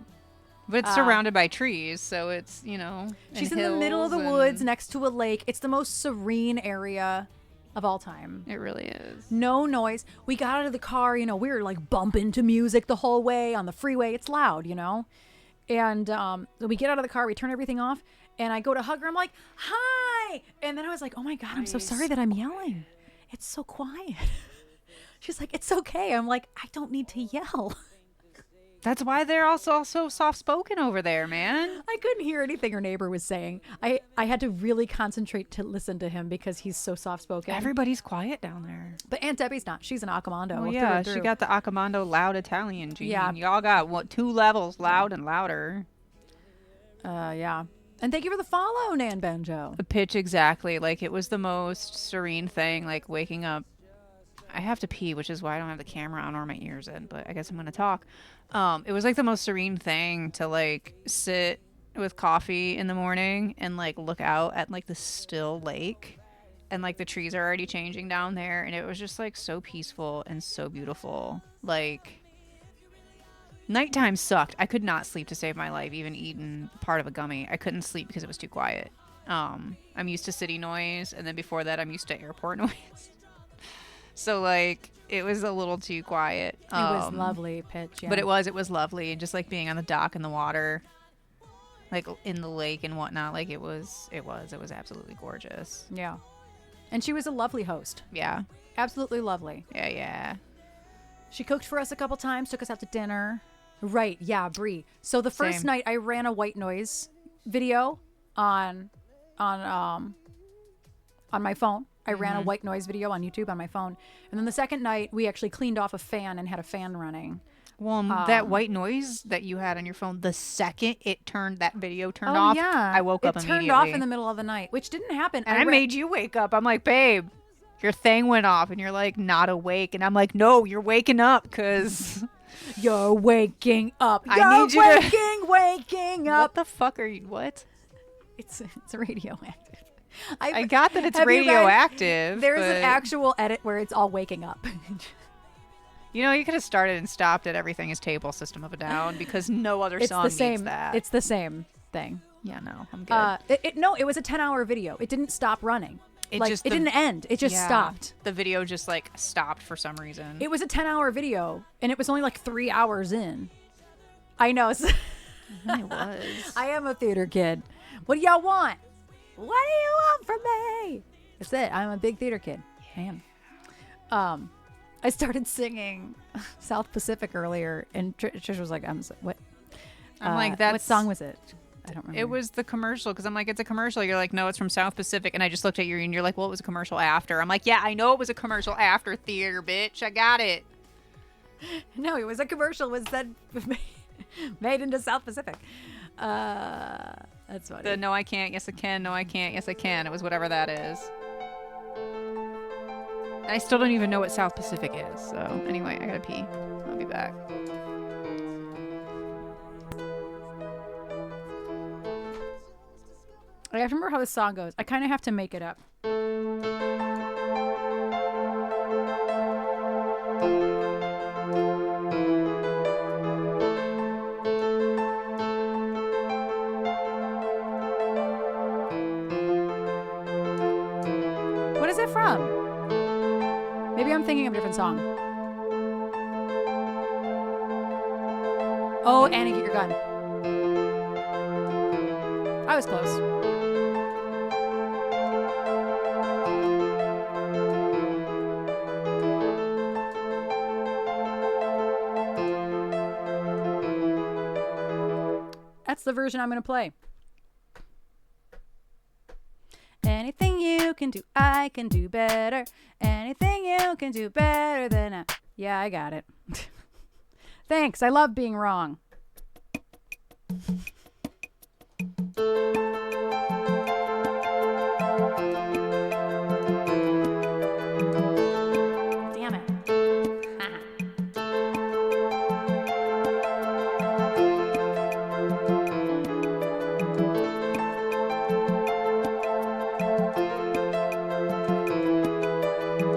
But it's surrounded by trees, so it's, She's in the middle of the woods next to a lake. It's the most serene area of all time. It really is. No noise. We got out of the car, we were like bumping to music the whole way on the freeway. It's loud, And so we get out of the car, we turn everything off, and I go to hug her. I'm like, hi. And then I was like, oh my God, I'm so sorry that I'm yelling. It's so quiet. She's like, it's okay. I'm like, I don't need to yell. That's why they're also so soft-spoken over there, man. I couldn't hear anything her neighbor was saying. I had to really concentrate to listen to him because he's so soft-spoken. Everybody's quiet down there. But Aunt Debbie's not. She's an Accomando. Oh, yeah, she got the Accomando loud Italian gene. Yeah. Y'all got, 2 levels, loud and louder. Yeah. And thank you for the follow, Nan Banjo. The pitch, exactly. Like, it was the most serene thing, like, waking up. I have to pee, which is why I don't have the camera on or my ears in, but I guess I'm going to talk. It was like the most serene thing to like sit with coffee in the morning and like look out at like the still lake and like the trees are already changing down there. And it was just like so peaceful and so beautiful. Like nighttime sucked. I could not sleep to save my life, even eating part of a gummy. I couldn't sleep because it was too quiet. I'm used to city noise. And then before that, I'm used to airport noise. So, like, it was a little too quiet. It was lovely pitch, yeah. But it was lovely. And just, like, being on the dock in the water, like, in the lake and whatnot, like, it was absolutely gorgeous. Yeah. And she was a lovely host. Yeah. Absolutely lovely. Yeah, yeah. She cooked for us a couple times, took us out to dinner. Right, yeah, Brie. So the first night, I ran a white noise video on my phone. I ran a white noise video on YouTube on my phone. And then the second night, we actually cleaned off a fan and had a fan running. Well, that white noise that you had on your phone, the second that video turned off, yeah. I woke up immediately. It turned off in the middle of the night, which didn't happen. And I made you wake up. I'm like, babe, your thing went off. And you're like, not awake. And I'm like, no, you're waking up because... You're waking up. I need you to... waking up. What the fuck are you... What? It's radioactive. I got that it's radioactive. There's an actual edit where it's all waking up. You could have started and stopped at Everything is Table, System of a Down, because no other song needs that. It's the same thing. Yeah, no, I'm good. It was a 10-hour video. It didn't stop running. It didn't end. It just stopped. The video just like stopped for some reason. It was a 10-hour video, and it was only like 3 hours in. I know. It was. I am a theater kid. What do y'all want? What do you want from me? That's it. I'm a big theater kid. I am. I started singing South Pacific earlier, and Trish was like, what? I'm like, what song was it? I don't remember. It was the commercial, because I'm like, it's a commercial. You're like, no, it's from South Pacific. And I just looked at you, and you're like, well, it was a commercial after. I'm like, yeah, I know it was a commercial after theater, bitch. I got it. No, it was a commercial. Was then made into South Pacific. That's funny. The no, I can't. Yes, I can. No, I can't. Yes, I can. It was whatever that is. And I still don't even know what South Pacific is. So anyway, I gotta pee. I'll be back. I have to remember how this song goes. I kind of have to make it up. What is it from? Maybe I'm thinking of a different song. Oh, Annie, get your gun. I was close. That's the version I'm going to play. Anything you can do, I can do better. Anything you can do better than I... Yeah, I got it. Thanks. I love being wrong.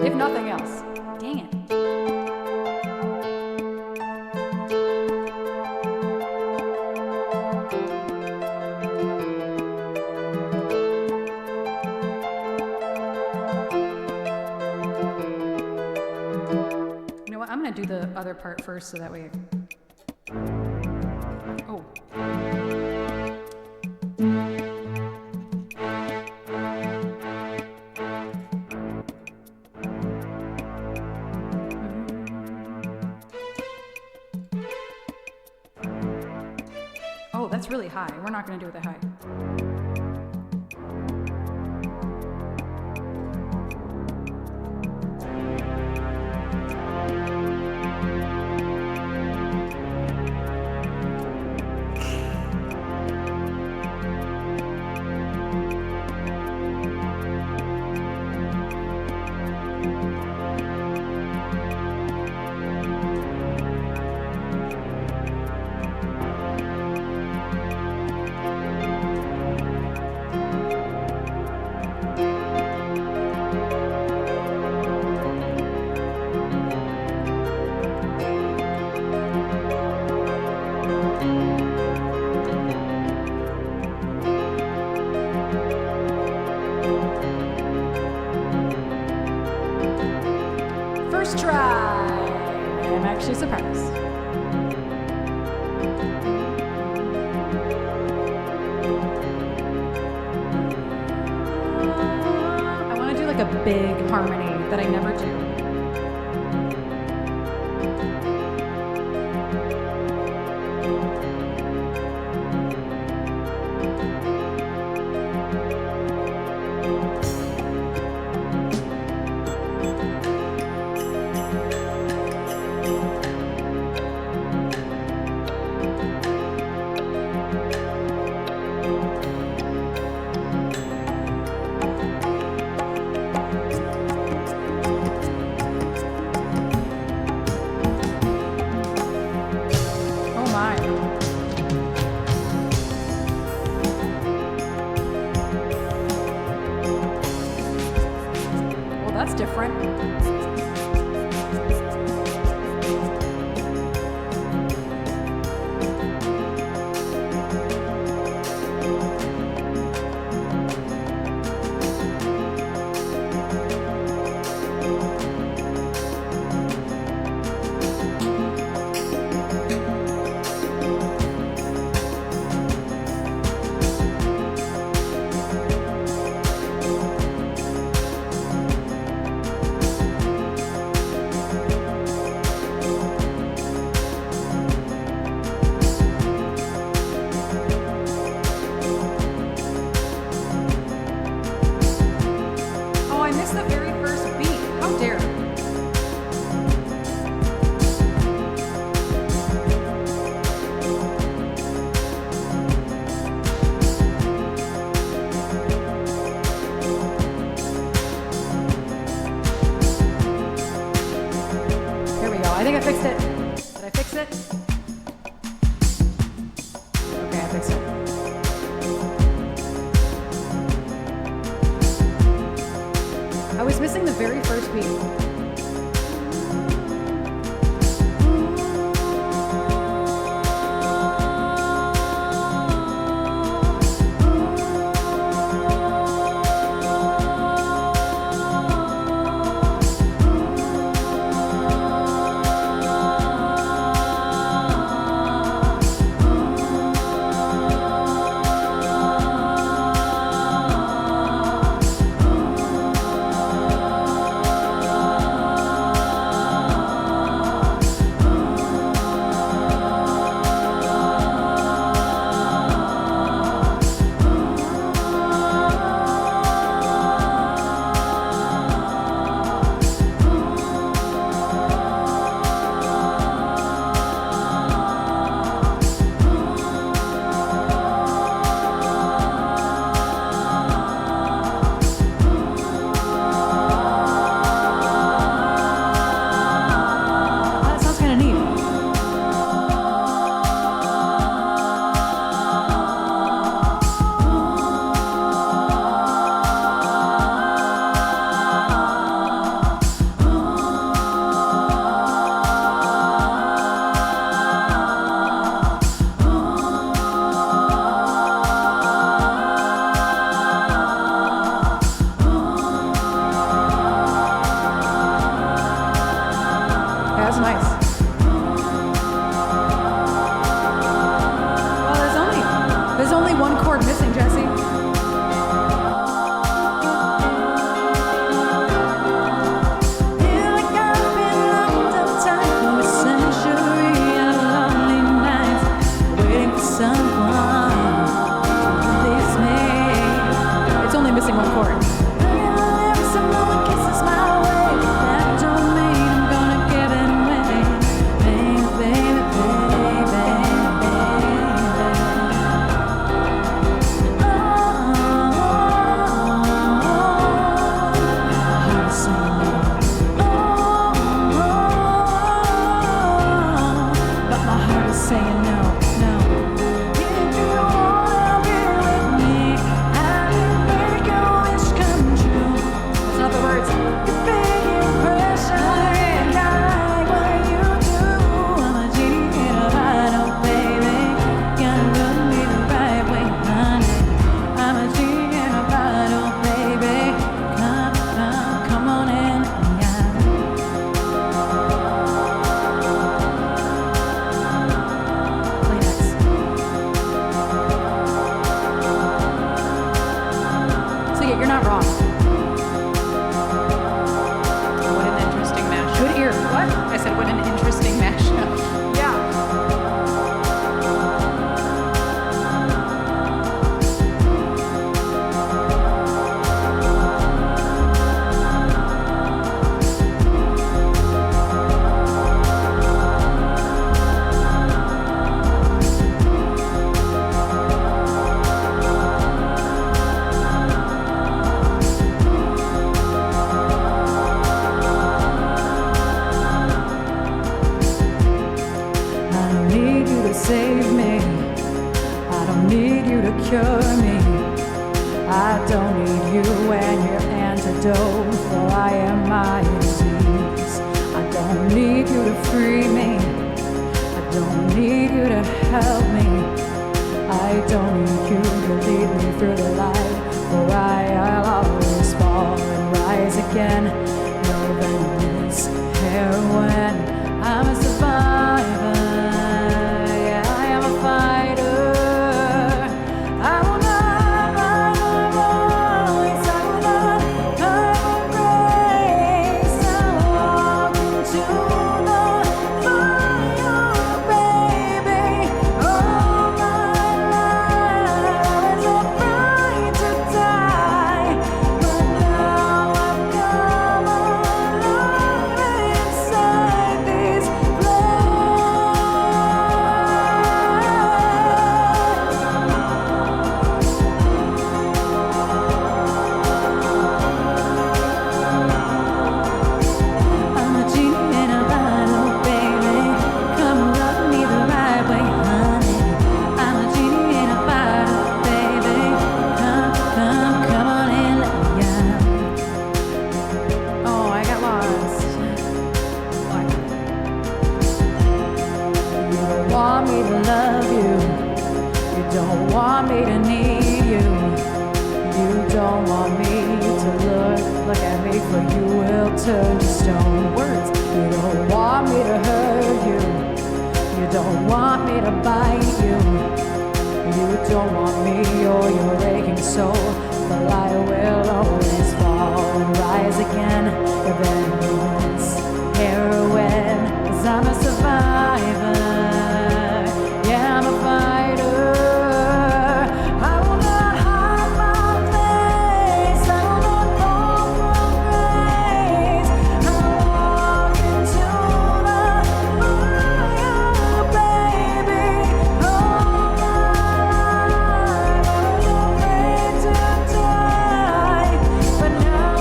If nothing else. Dang it. You know what? I'm gonna do the other part first so that way. Oh. Oh, that's really high. We're not gonna do it that high. First try. I'm actually surprised. I want to do like a big harmony that I never do. Oh my. Well, that's different. Oh, I missed the very first beat. How dare. Here we go. I think I fixed it. Did I fix it? Okay, I fixed it. I was missing the very first beat. chord missing, Jesse. Feel like I've been locked up tight for a century of lonely nights, waiting for someone to release me. It's only missing one chord. Every someone kisses my way, that don't mean I'm gonna give it away. Baby, baby, baby, baby. Oh, hard to say no. But my heart is saying no, no. If you wanna be with me, I will make your wish come true. That's not the words. You big impression, and I like what you do. I'm a genie in a bottle, baby. Gotta rub me the right way, honey. I'm a genie in a bottle, baby. Come, come, come on in, yeah. Play next. So yeah, you're not wrong. What an interesting mashup. Good ear. What? I said, what an interesting mashup. Yeah. I don't need you to save me. I don't need you to cure me. I don't need you and your antidote, for I am my disease. I don't need you to free me. I don't need you to help me. I don't need you to lead me through the light, for I'll always fall and rise again. No vengeance, heroin. I'm a survivor. Yeah, I am a fighter. I will not run my voice. I will not hide my grace. I walk into the fire, baby. All my life I was afraid to die, but now I've come alive inside these flames. I'm a genie in a bottle, baby. Come rub me the right way, honey. I'm a genie in a bottle, baby. Come, come, come on in, yeah. Oh, I got lost. You don't want me to love you. You don't want me to need you. You don't want me to look at me, for you will turn to stone. Words. You don't want me to hurt you. You don't want me to bite you. You don't want me or your aching soul. The light will always fall and rise again. Vengeance, heroin, 'cause I'm a survivor. Yeah, I'm a fighter. I will not hide my face. I will not fall from grace. I walk into the fire, baby. All my life I was afraid to die, but now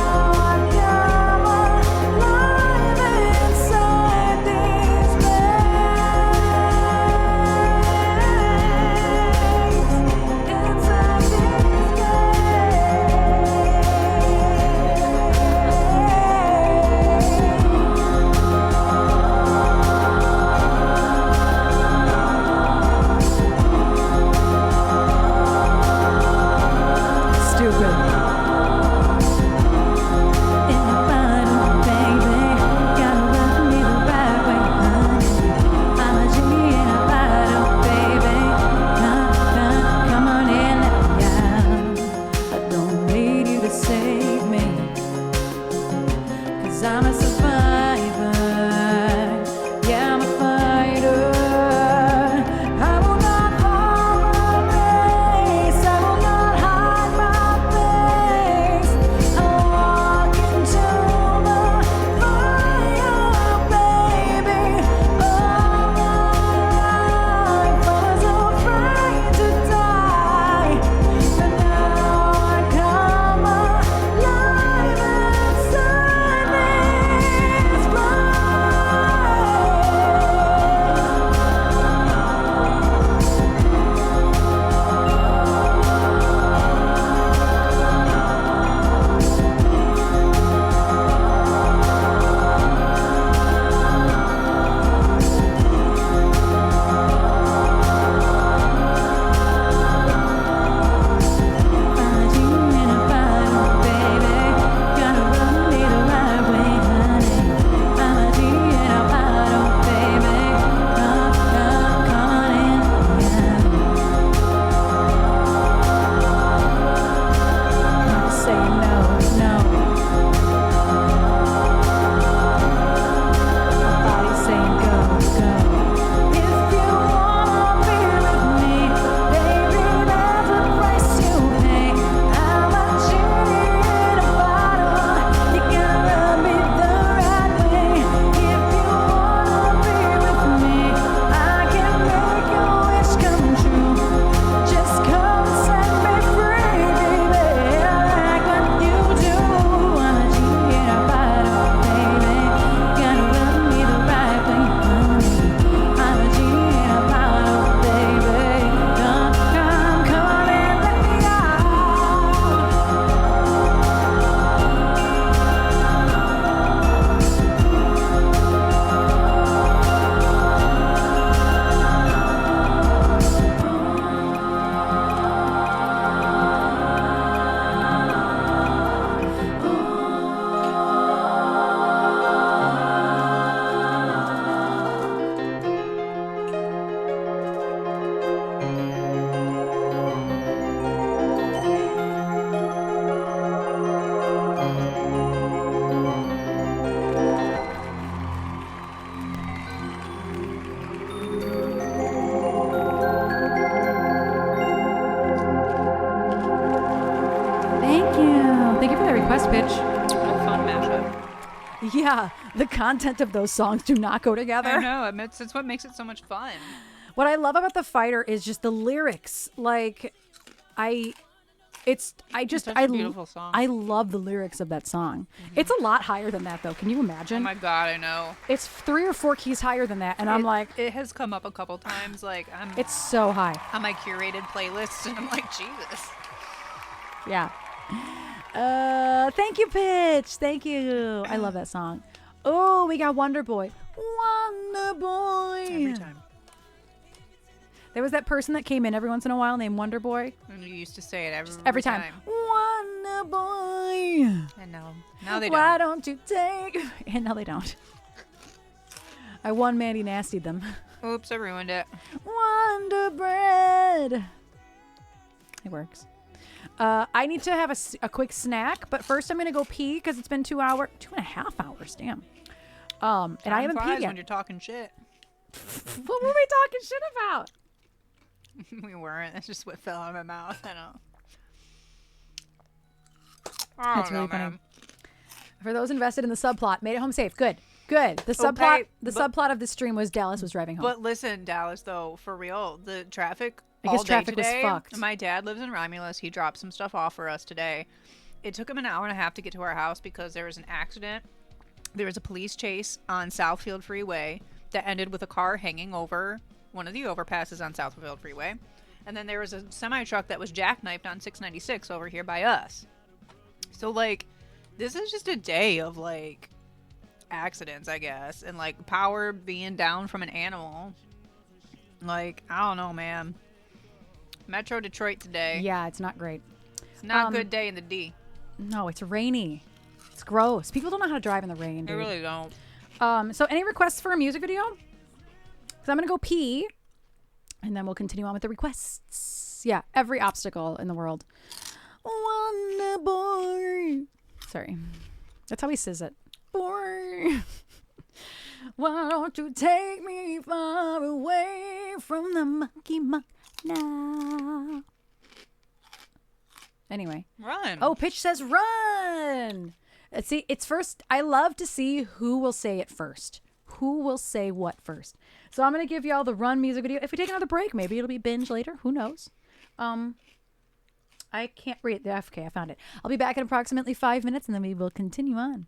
I've come Thank you for the request, Pitch. What a fun mashup. Yeah, the content of those songs do not go together. I know. It's what makes it so much fun. What I love about The Fighter is just the lyrics. Like, it's such a beautiful song. I love the lyrics of that song. It's a lot higher than that, though. Can you Oh imagine? my god, I know. It's 3 or 4 keys higher than that, and I'm like, it has come up a couple times. Like it's so high. on my curated playlist, and I'm like, Jesus. Yeah. Thank you, Pitch. Thank you. I love that song. Oh, we got Wonder Boy. Wonder Boy. Every time. There was that person that came in every once in a while named Wonder Boy. And you used to say it Every time. Wonder Boy. I know. Now they Why don't. don't you take... And now they don't. I won Mandy Nastied them. Oops, I ruined it. Wonder Bread. It works. I need to have a quick snack, but first I'm going to go pee because it's been 2.5 hours, damn. And I haven't peed yet. When you're talking shit. What were we talking shit about? We weren't. That's just what fell out of my mouth. I don't. I That's don't know, really funny. man. For those invested in the subplot, made it home safe. Good. The subplot, subplot of the stream was Dallas was driving home. But listen, Dallas, though, for real, the traffic I guess all day traffic was today. fucked. My dad lives in Romulus. He dropped some stuff off for us today. It took him an hour and a half to get to our house because there was an accident. There was a police chase on Southfield Freeway that ended with a car hanging over one of the overpasses on Southfield Freeway. And then there was a semi-truck that was jackknifed on 696 over here by us. So, like, this is just a day of, like, accidents, I guess. And, like, power being down from an animal. Like, I don't know, man. Metro Detroit today. Yeah, it's not great. It's not a good day in the D. No, it's rainy. It's gross. People don't know how to drive in the rain, They dude. really don't. So any requests for a music video? Because I'm going to go pee, and then we'll continue on with the requests. Yeah, every obstacle in the world. Wonder Boy. Sorry. That's how he says it. Boy. Why don't you take me far away from the monkey muck now? Anyway. Run. Oh, Pitch says run. See, it's first. I love to see who will say it first. Who will say what first? So I'm going to give y'all the run music video. If we take another break, maybe it'll be binge later. Who knows? I can't read the FK. I found it. I'll be back in approximately 5 minutes, and then we will continue on.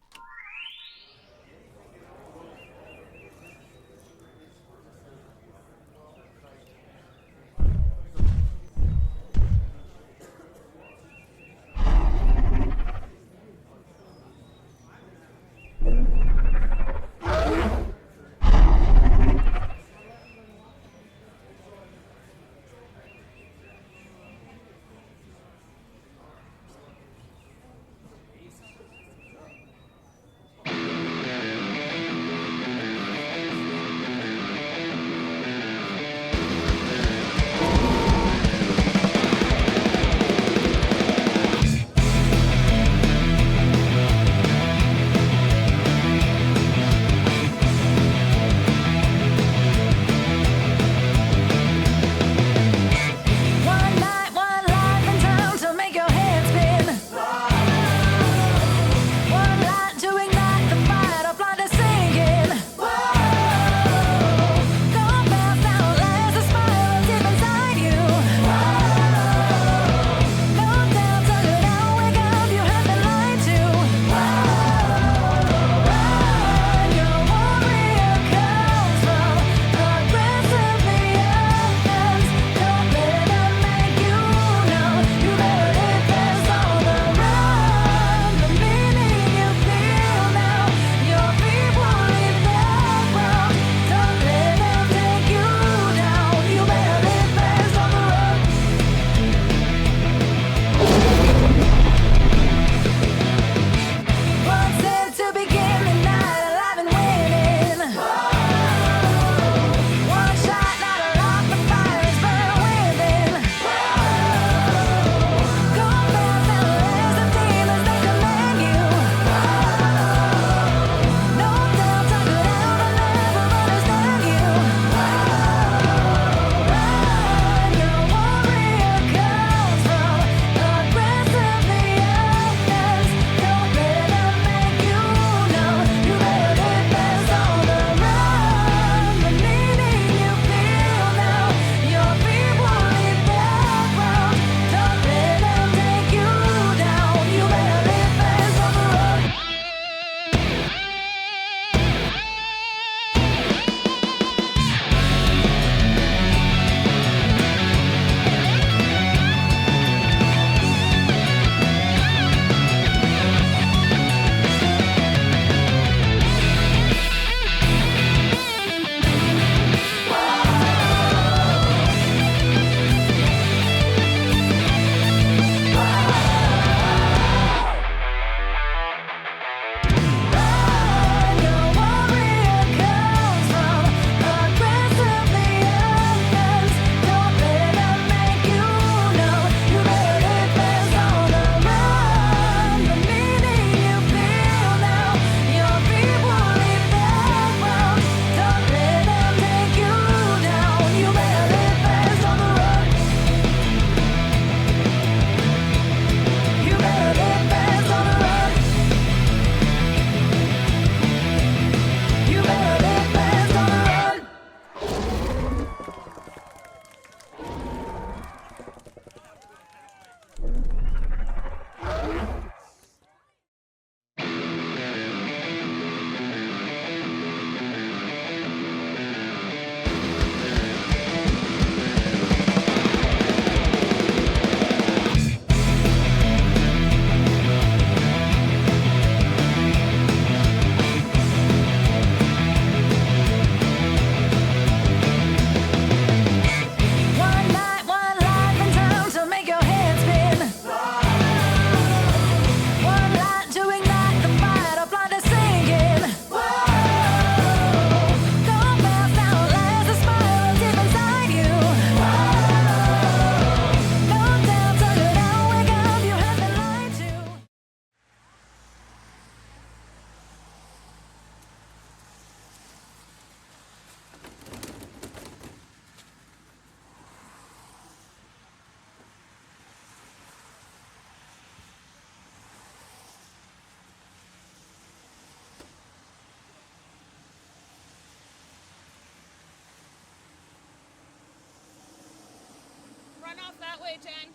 that way, Tang.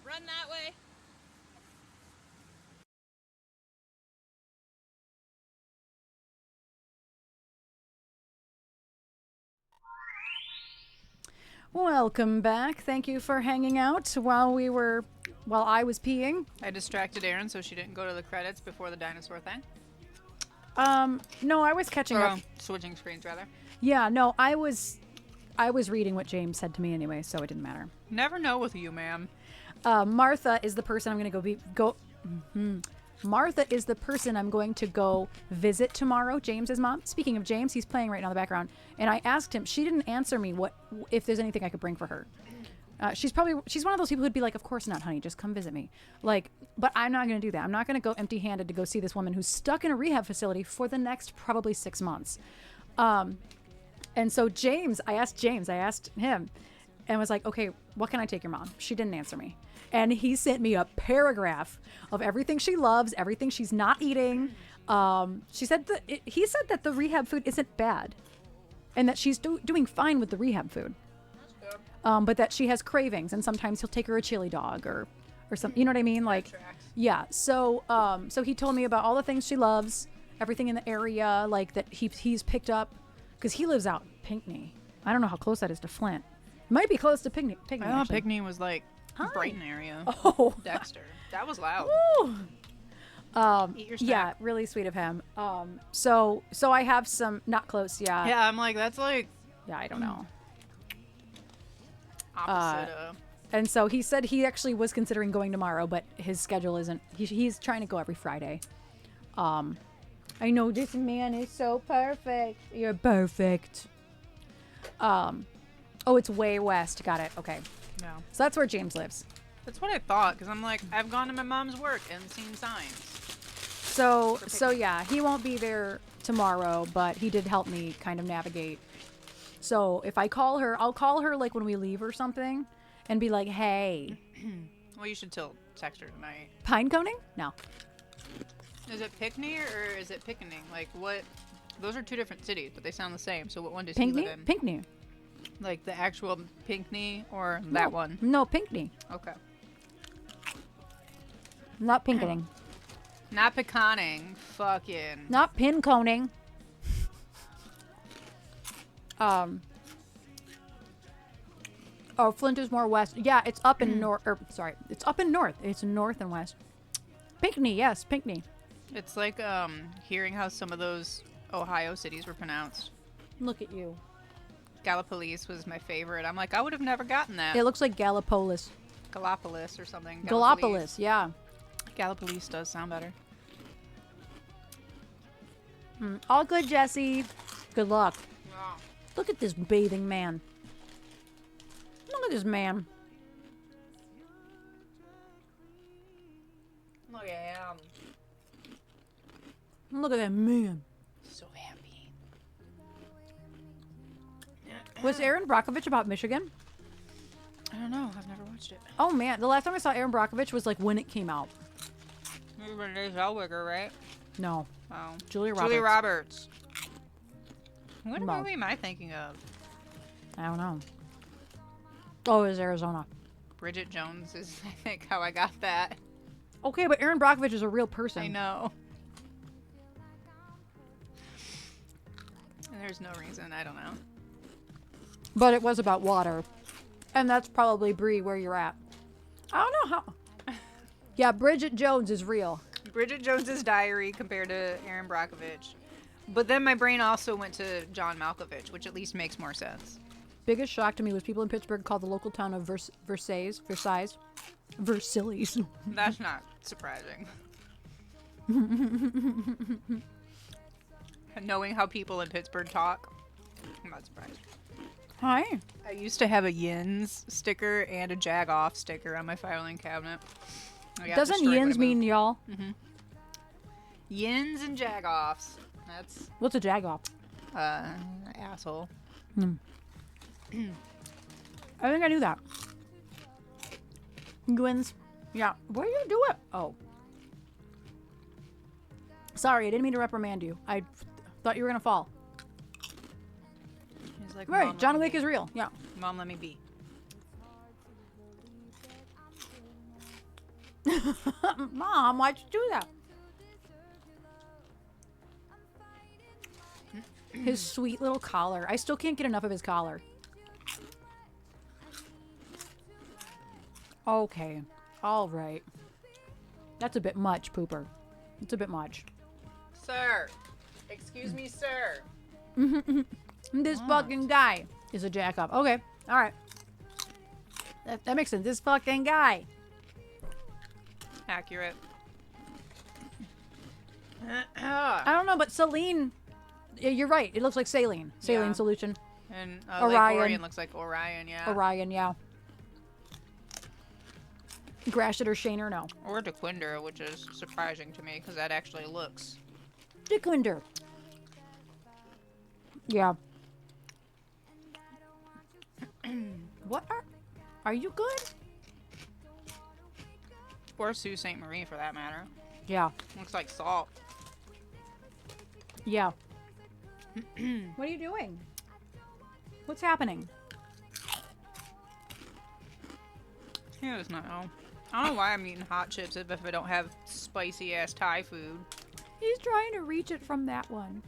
Run that way. Welcome back. Thank you for hanging out while I was peeing. I distracted Erin so she didn't go to the credits before the dinosaur thing. No, I was catching up. Switching screens, rather. Yeah, no, I was reading what James said to me anyway, so it didn't matter. Never know with you, ma'am. Martha is the person I'm going to Martha is the person I'm going to go visit tomorrow, James's mom. Speaking of James, he's playing right now in the background. And I asked him, she didn't answer me if there's anything I could bring for her. She's one of those people who'd be like, of course not, honey, just come visit me. Like, but I'm not going to do that. I'm not going to go empty-handed to go see this woman who's stuck in a rehab facility for the next probably 6 months. And so I asked him and was like, okay, what can I take your mom? She didn't answer me. And he sent me a paragraph of everything she loves, everything she's not eating. He said that the rehab food isn't bad and that she's doing fine with the rehab food. But that she has cravings and sometimes he'll take her a chili dog or something. You know what I mean? Like, yeah. So he told me about all the things she loves, everything in the area, like that he's picked up because he lives out in Pinckney. I don't know how close that is to Flint. It might be close to Pinckney. I thought Pinckney was like Brighton area. Oh, Dexter. That was loud. Eat your snack. Yeah, really sweet of him. So I have some not close. Yeah. Yeah, I'm like, that's like Yeah, I don't know. opposite of. And so he said he actually was considering going tomorrow, but his schedule isn't. He's trying to go every Friday. I know this man is so perfect. You're perfect. Oh, it's way west. Got it. Okay. No. So that's where James lives. That's what I thought, because I'm like, I've gone to my mom's work and seen signs. So yeah, he won't be there tomorrow, but he did help me kind of navigate. So if I call her, I'll call her like when we leave or something and be like, hey. Well, you should text her tonight. Pine coning? No. Is it Pinckney or is it Pickening? Like, what? Those are two different cities, but they sound the same. So what one does he live in? Pinckney. Like the actual Pinckney or that one? No, Pinckney. Okay. Not Pinkening. Not pecaning. Fucking. Not pin coning. Oh, Flint is more west. Yeah, it's up in north. It's up in north. It's north and west. Pinckney, yes, Pinckney. It's like hearing how some of those Ohio cities were pronounced. Look at you. Gallipolis was my favorite. I'm like, I would have never gotten that. It looks like Gallipolis. Gallipolis or something. Gallipolis, yeah. Gallipolis does sound better. All good, Jesse. Good luck. Wow. Look at this bathing man. Look at this man. Look at him. Look at that man. So happy. Was Erin Brockovich about Michigan? I don't know. I've never watched it. Oh man, the last time I saw Erin Brockovich was like when it came out. Maybe Renee Zellweger, right? No, Oh. Julia Roberts. Julia Roberts. What No. movie am I thinking of? I don't know. Oh, it was Arizona. Bridget Jones is, I think, how I got that. Okay, but Erin Brockovich is a real person. I know. And there's no reason. I don't know. But it was about water. And that's probably, Brie, where you're at. I don't know how. Yeah, Bridget Jones is real. Bridget Jones's Diary compared to Erin Brockovich. But then my brain also went to John Malkovich, which at least makes more sense. Biggest shock to me was people in Pittsburgh called the local town of Versailles. That's not surprising. Knowing how people in Pittsburgh talk, I'm not surprised. Hi. I used to have a Yins sticker and a Jag Off sticker on my filing cabinet. I got Doesn't destroyed when I yins mean moved. y'all? Yins and Jag Offs? That's What's a jagoff? asshole. I think I knew that. Gwyn's. Yeah. What do you do it? Oh. Sorry, I didn't mean to reprimand you. I thought you were going to fall. He's like, Right. "Mom, John let me Wick be. is real. Yeah. Mom, let me be. Mom, why'd you do that? His sweet little collar. I still can't get enough of his collar. Okay. All right. That's a bit much, Pooper. It's a bit much. Sir. Excuse me, sir. This fucking guy is a jack up. Okay. All right. That makes sense. This fucking guy. Accurate. I don't know, but Celine. Yeah, you're right. It looks like saline. Saline Yeah. solution. And Orion. Lake Orion looks like Orion, yeah. Orion, yeah. Grashit or Shaner, no. Or DeQuinder, which is surprising to me because that actually looks. Dicklinder. Yeah. What are you good? Or Sault Ste. Marie for that matter. Yeah. Looks like salt. Yeah. What are you doing? What's happening? He does not know. I don't know why I'm eating hot chips if I don't have spicy ass Thai food. He's trying to reach it from that one.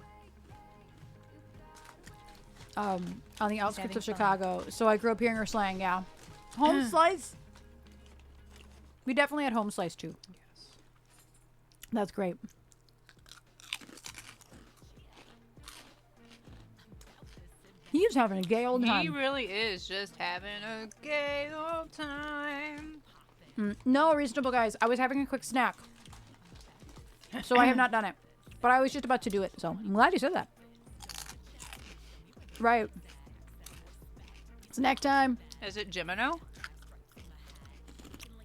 On the outskirts of having Chicago. So I grew up hearing her slang, yeah. Home slice? We definitely had home slice too. Yes. That's great. He's having a gay old time. He really is just having a gay old time. No, reasonable guys. I was having a quick snack. So I have not done it. But I was just about to do it. So I'm glad you said that. Right. Snack time. Is it Gimino?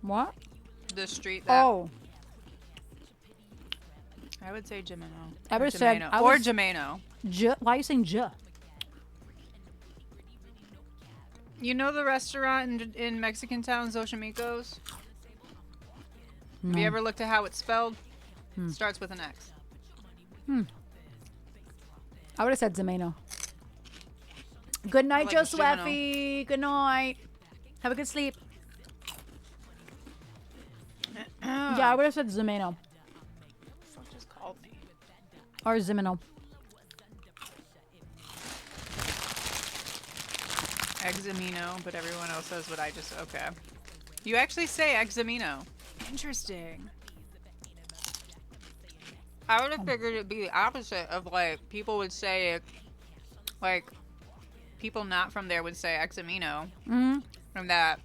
What? The street that. Oh. I would say Gimino. I Or would've said- Jimeno. I Or was- Jimeno. Why are you saying J? You know the restaurant in Mexican town, Xochimilco's? Have you ever looked at how it's spelled? Starts with an X. I would have said Zemeno. Good night, like Joe Jimeno. Swaffy. Good night. Have a good sleep. Yeah, I would have said Zemeno. Fuck just called me. Or Zimeno. Examino, but everyone else says what I just. Okay. You actually say Examino. Interesting. I would have figured it'd be the opposite of like people would say it, like people not from there would say Examino, and that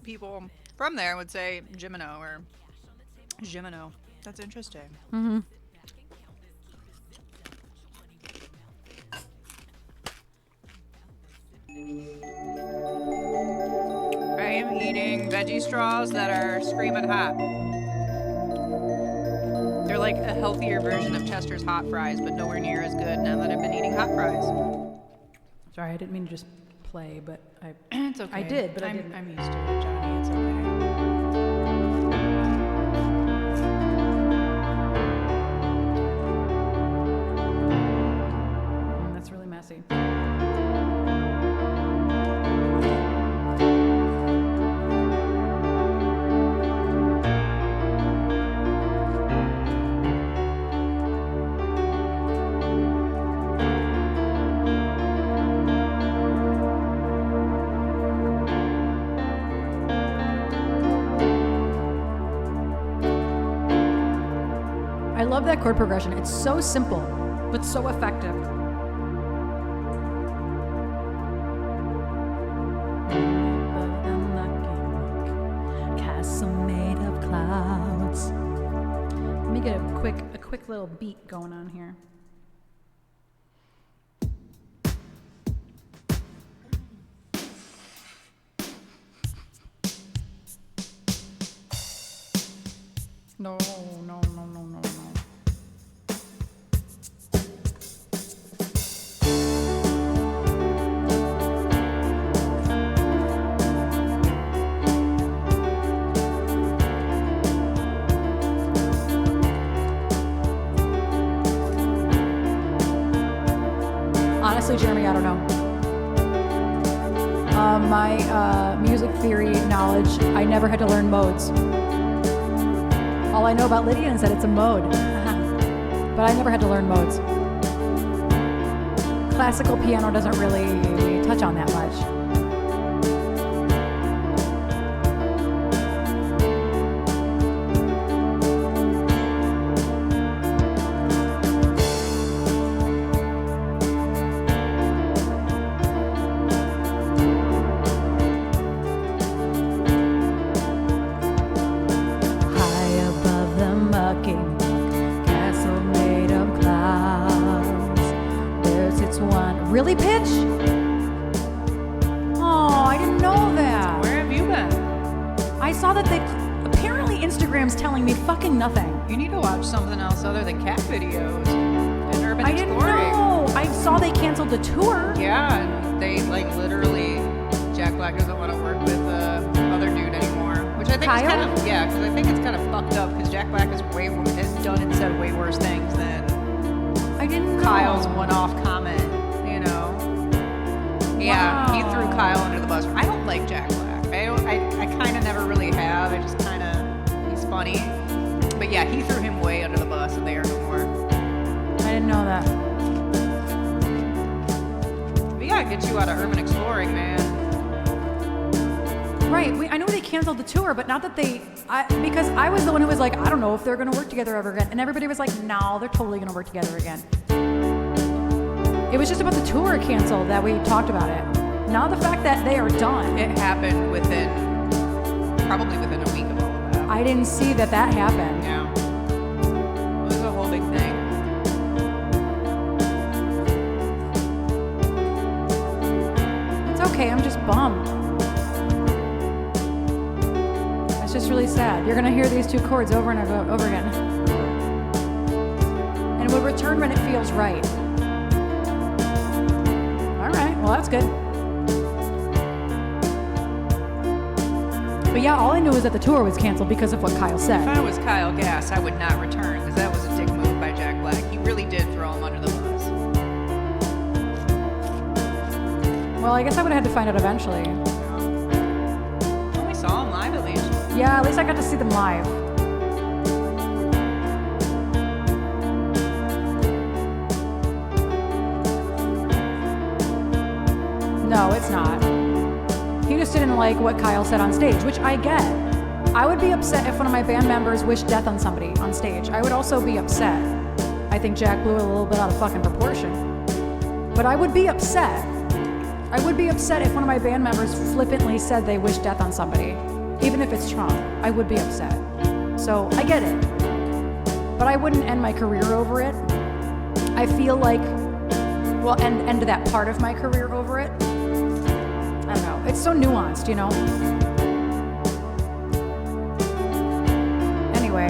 people from there would say Gimino or Gimino. That's interesting. I am eating veggie straws that are screaming hot. They're like a healthier version of Chester's hot fries, but nowhere near as good now that I've been eating hot fries. Sorry, I didn't mean to just play, but I. It's okay. I did, but I I'm, didn't. I'm used to it, Johnny. It's okay. That's really messy. I love that chord progression. It's so simple, but so effective. Castle made of clouds. Let me get a quick little beat going on here. No, no, no, no, no, no. Honestly, Jeremy, I don't know. my music theory knowledge, I never had to learn modes. All I know about Lydian is that it's a mode. But I never had to learn modes. Classical piano doesn't really touch on that much. Really, Pitch? Oh, I didn't know that. Where have you been? I saw that they apparently Instagram's telling me fucking nothing. You need to watch something else other than cat videos and urban I didn't exploring. know. I saw they canceled the tour. Yeah, and they like literally, Jack Black doesn't want to work with other dude anymore, which I think is Kyle? kind of because I think it's kind of fucked up because Jack Black has done and said way worse things than I didn't know. Kyle's one-off comment. Yeah, he threw Kyle under the bus. I don't like Jack Black. I kind of never really have. I just kind of, he's funny. But yeah, he threw him way under the bus and they are no more. I didn't know that. But yeah, get you out of urban exploring, man. Right. I know they canceled the tour, but not that because I was the one who was like, I don't know if they're going to work together ever again. And everybody was like, no, they're totally going to work together again. It was just about the tour canceled that we talked about it. Not the fact that they are done. It happened probably within a week of all of that. I didn't see that happened. Yeah. It was a whole big thing. It's okay, I'm just bummed. It's just really sad. You're gonna hear these two chords over and over again. And we'll return when it feels right. Well, that's good. But yeah, all I knew was that the tour was canceled because of what Kyle said. If I was Kyle Gass, I would not return because that was a dick move by Jack Black. He really did throw him under the bus. Well, I guess I would have had to find out eventually. Well, we saw him live at least. Yeah, at least I got to see them live. No, it's not. He just didn't like what Kyle said on stage, which I get. I would be upset if one of my band members wished death on somebody on stage. I would also be upset. I think Jack blew it a little bit out of fucking proportion. But I would be upset. I would be upset if one of my band members flippantly said they wished death on somebody. Even if it's Trump, I would be upset. So I get it. But I wouldn't end my career over it. I feel like, well, end that part of my career over it. I don't know. It's so nuanced, you know? Anyway.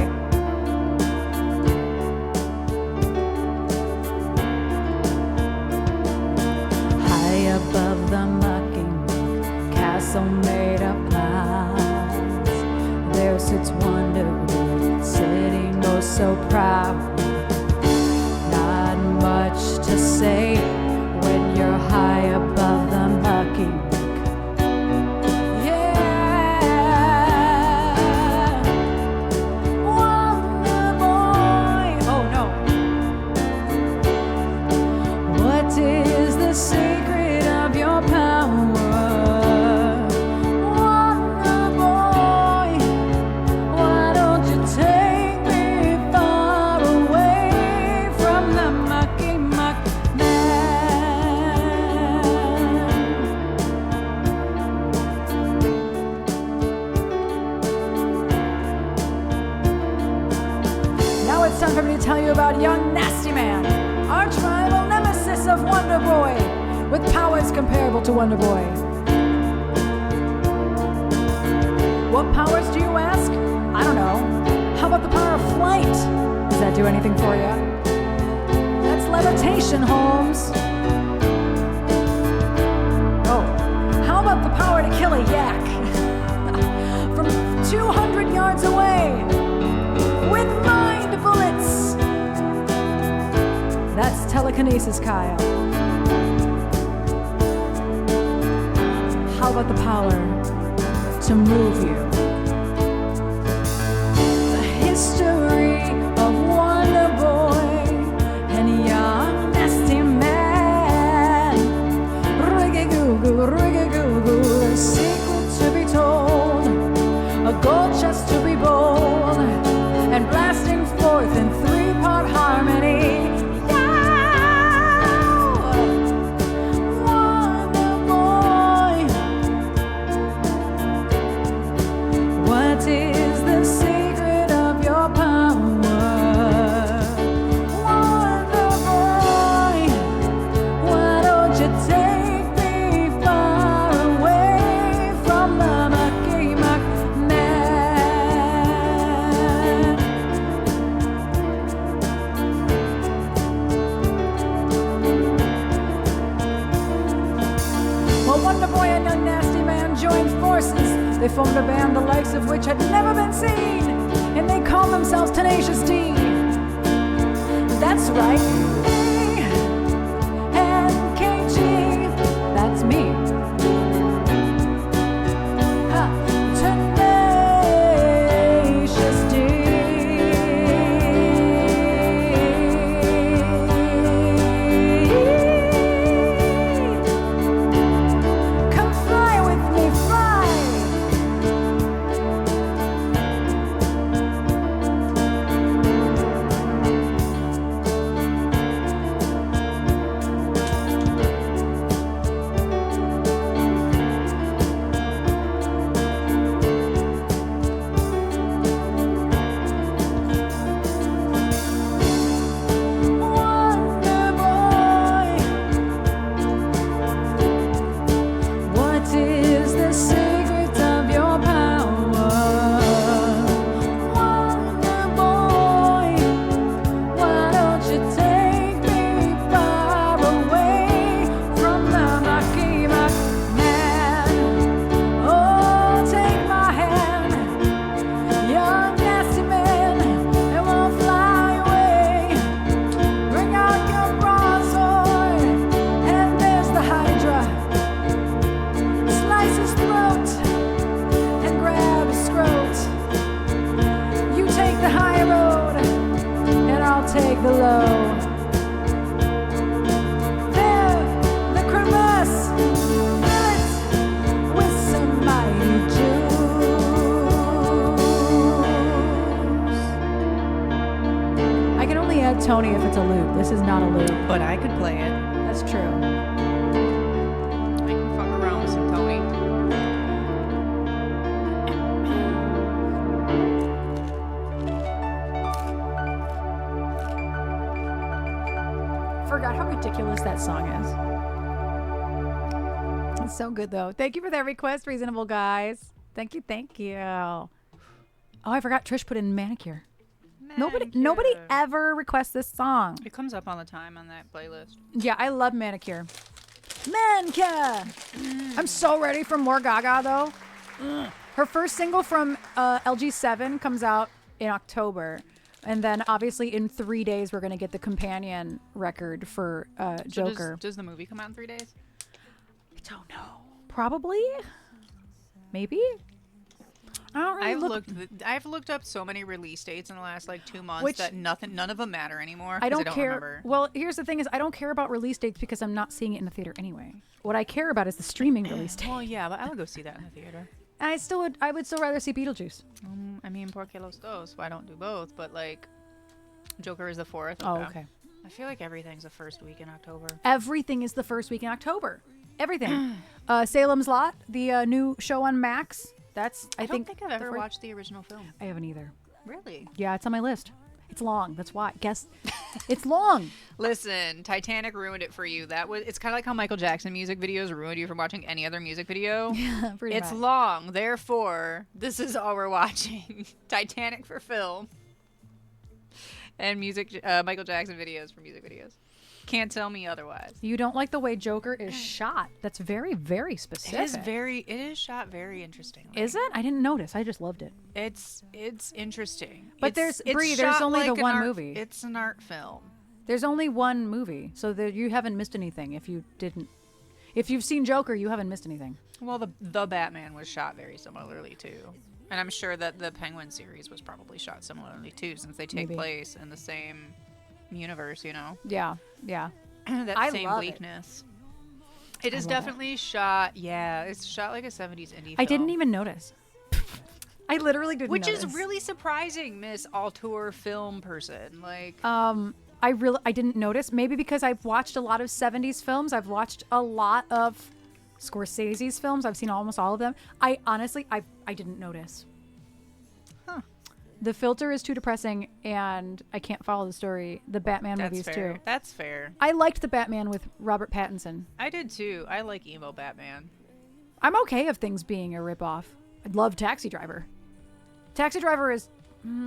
High above the mocking castle made of clouds, there sits Wonder Boy, sitting oh so proud. Not much to say when you're high above the mocking. Tell you about young Nasty Man, arch rival nemesis of Wonder Boy, with powers comparable to Wonder Boy. What powers do you ask? I don't know. How about the power of flight? Does that do anything for you? That's levitation, Holmes. Oh, how about the power to kill a yak from 200 yards away with mind bullets? That's telekinesis, Kyle. how about the power to move you? The history of Wonder Boy and young nasty man. Rig-a-goo-goo, a secret to be told, a gold chest to be bold, and blasting forth in three-part harmony. Wonder Boy, what is the secret of your power? Wonder Boy, why don't you take me far away from the mucky muck man? Well, Wonder Boy and Young Nasty Man joined forces. They formed a band the likes of which had never been seen, and they call themselves Tenacious D. That's right, me and KG. That's me. Tenacious D. Come fly with me, fly. Wonder Boy, what is the secret of your power? Wonder Boy, why don't you take me far away from the mucky muck man? Oh, take my hand, young nasty man, and we'll fly away. Bring out your broadsword, and there's the Hydra. Slice his throat and grab his scrot. You take the high road, and I'll take the low. There, the crevasse, fill it with some mighty juice. I can only add Tony if it's a loop. This is not a loop. But I could play it. That's true. I can fuck around with some Tony. Forgot how ridiculous that song is. It's so good though. Thank you for that request, Reasonable Guys. Thank you, thank you. Oh, I forgot Trish put in manicure. Nobody ever requests this song. It comes up all the time on that playlist. Yeah, I love manicure. Manicure. I'm so ready for more Gaga though. Her first single from LG7 comes out in October. And then obviously in 3 days we're gonna get the companion record for Joker. Does the movie come out in 3 days? I don't know. Probably. Maybe. I don't really I've looked up so many release dates in the last like 2 months Which- that none of them matter anymore. I 'cause don't care. remember. Well, here's the thing: is I don't care about release dates because I'm not seeing it in the theater anyway. What I care about is the streaming release date. Well, yeah, but I would go see that in the theater. And I would still rather see Beetlejuice. I mean, porque los dos. Why don't do both? But like, Joker is the 4th. Oh, okay. I feel like everything's the first week in October. Everything is the first week in October. Everything. Salem's Lot, the new show on Max. That's I don't think I've the ever first- watched the original film. I haven't either. Really? Yeah, it's on my list. It's long. That's why. Guess it's long. Listen, Titanic ruined it for you. It's kind of like how Michael Jackson music videos ruined you from watching any other music video. Pretty It's much. long, therefore, this is all we're watching. Titanic for film. And Michael Jackson videos for music videos. Can't tell me otherwise. You don't like the way Joker is shot. That's very, very specific. It is shot very interestingly. Is it? I didn't notice. I just loved it. It's interesting. But It's Bree, there's shot only the like an one art- movie. It's an art film. There's only one movie, so you haven't missed anything. If you've seen Joker, you haven't missed anything. Well, the Batman was shot very similarly too, and I'm sure that the Penguin series was probably shot similarly too, since they take Maybe. place in the same universe. You know, Yeah. that I same love it. bleakness. It is love it. definitely shot. Yeah, it's shot like a 70s indie. I didn't film. even notice. I literally didn't Which notice. is really surprising, Miss Auteur film person. Like, I didn't notice. Maybe because I've watched a lot of 70s films. I've watched a lot of Scorsese's films. I've seen almost all of them. I honestly didn't notice. Huh. The filter is too depressing and I can't follow the story. The Batman that's movies fair. too. That's fair. I liked the Batman with Robert Pattinson. I did too. I like emo Batman. I'm okay of things being a ripoff. I love Taxi Driver. Taxi Driver is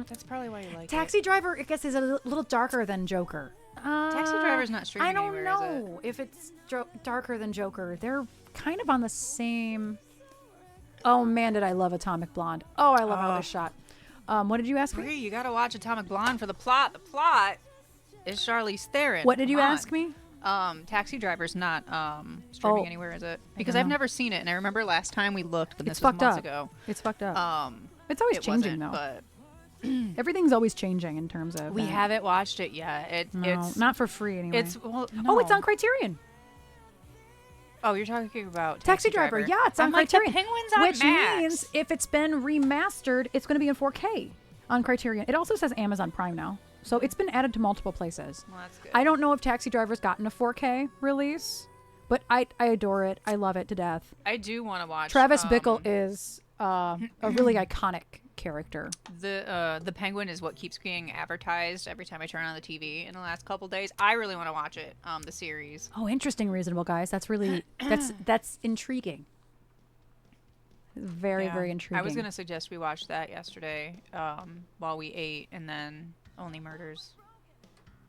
That's probably why you like Taxi Driver. I guess is a little darker than Joker. Taxi Driver's not streaming I don't anywhere, is it? know if it's darker than Joker. They're kind of on the same. Oh man, did I love Atomic Blonde? Oh, I love how it was shot. What did you ask me? Bree, you gotta watch Atomic Blonde for the plot. The plot is Charlize Theron. What did you Come on. ask me? Taxi Driver's not streaming Oh, anywhere, is it? I Because don't I've know. never seen it, and I remember last time we looked, but It's this was fucked months up. ago. It's fucked up. It's It always changing wasn't, though. but Everything's always changing in terms of. we that. haven't watched it yet. No, It's not for free anyway. It's well, Oh, it's no. on Criterion. Oh, you're talking about Taxi Driver. Yeah, it's on I'm like, Criterion. the Penguin's on which Max. means if it's been remastered, it's going to be in 4K on Criterion. It also says Amazon Prime now. So it's been added to multiple places. Well, that's good. I don't know if Taxi Driver's gotten a 4K release, but I adore it. I love it to death. I do want to watch. Travis Bickle is a really iconic character. The Penguin is what keeps being advertised every time I turn on the TV in the last couple days. I really want to watch it. The series. Oh, interesting, Reasonable Guys. That's really that's intriguing. Very, Yeah. very intriguing. I was gonna suggest we watch that yesterday while we ate, and then Only Murders,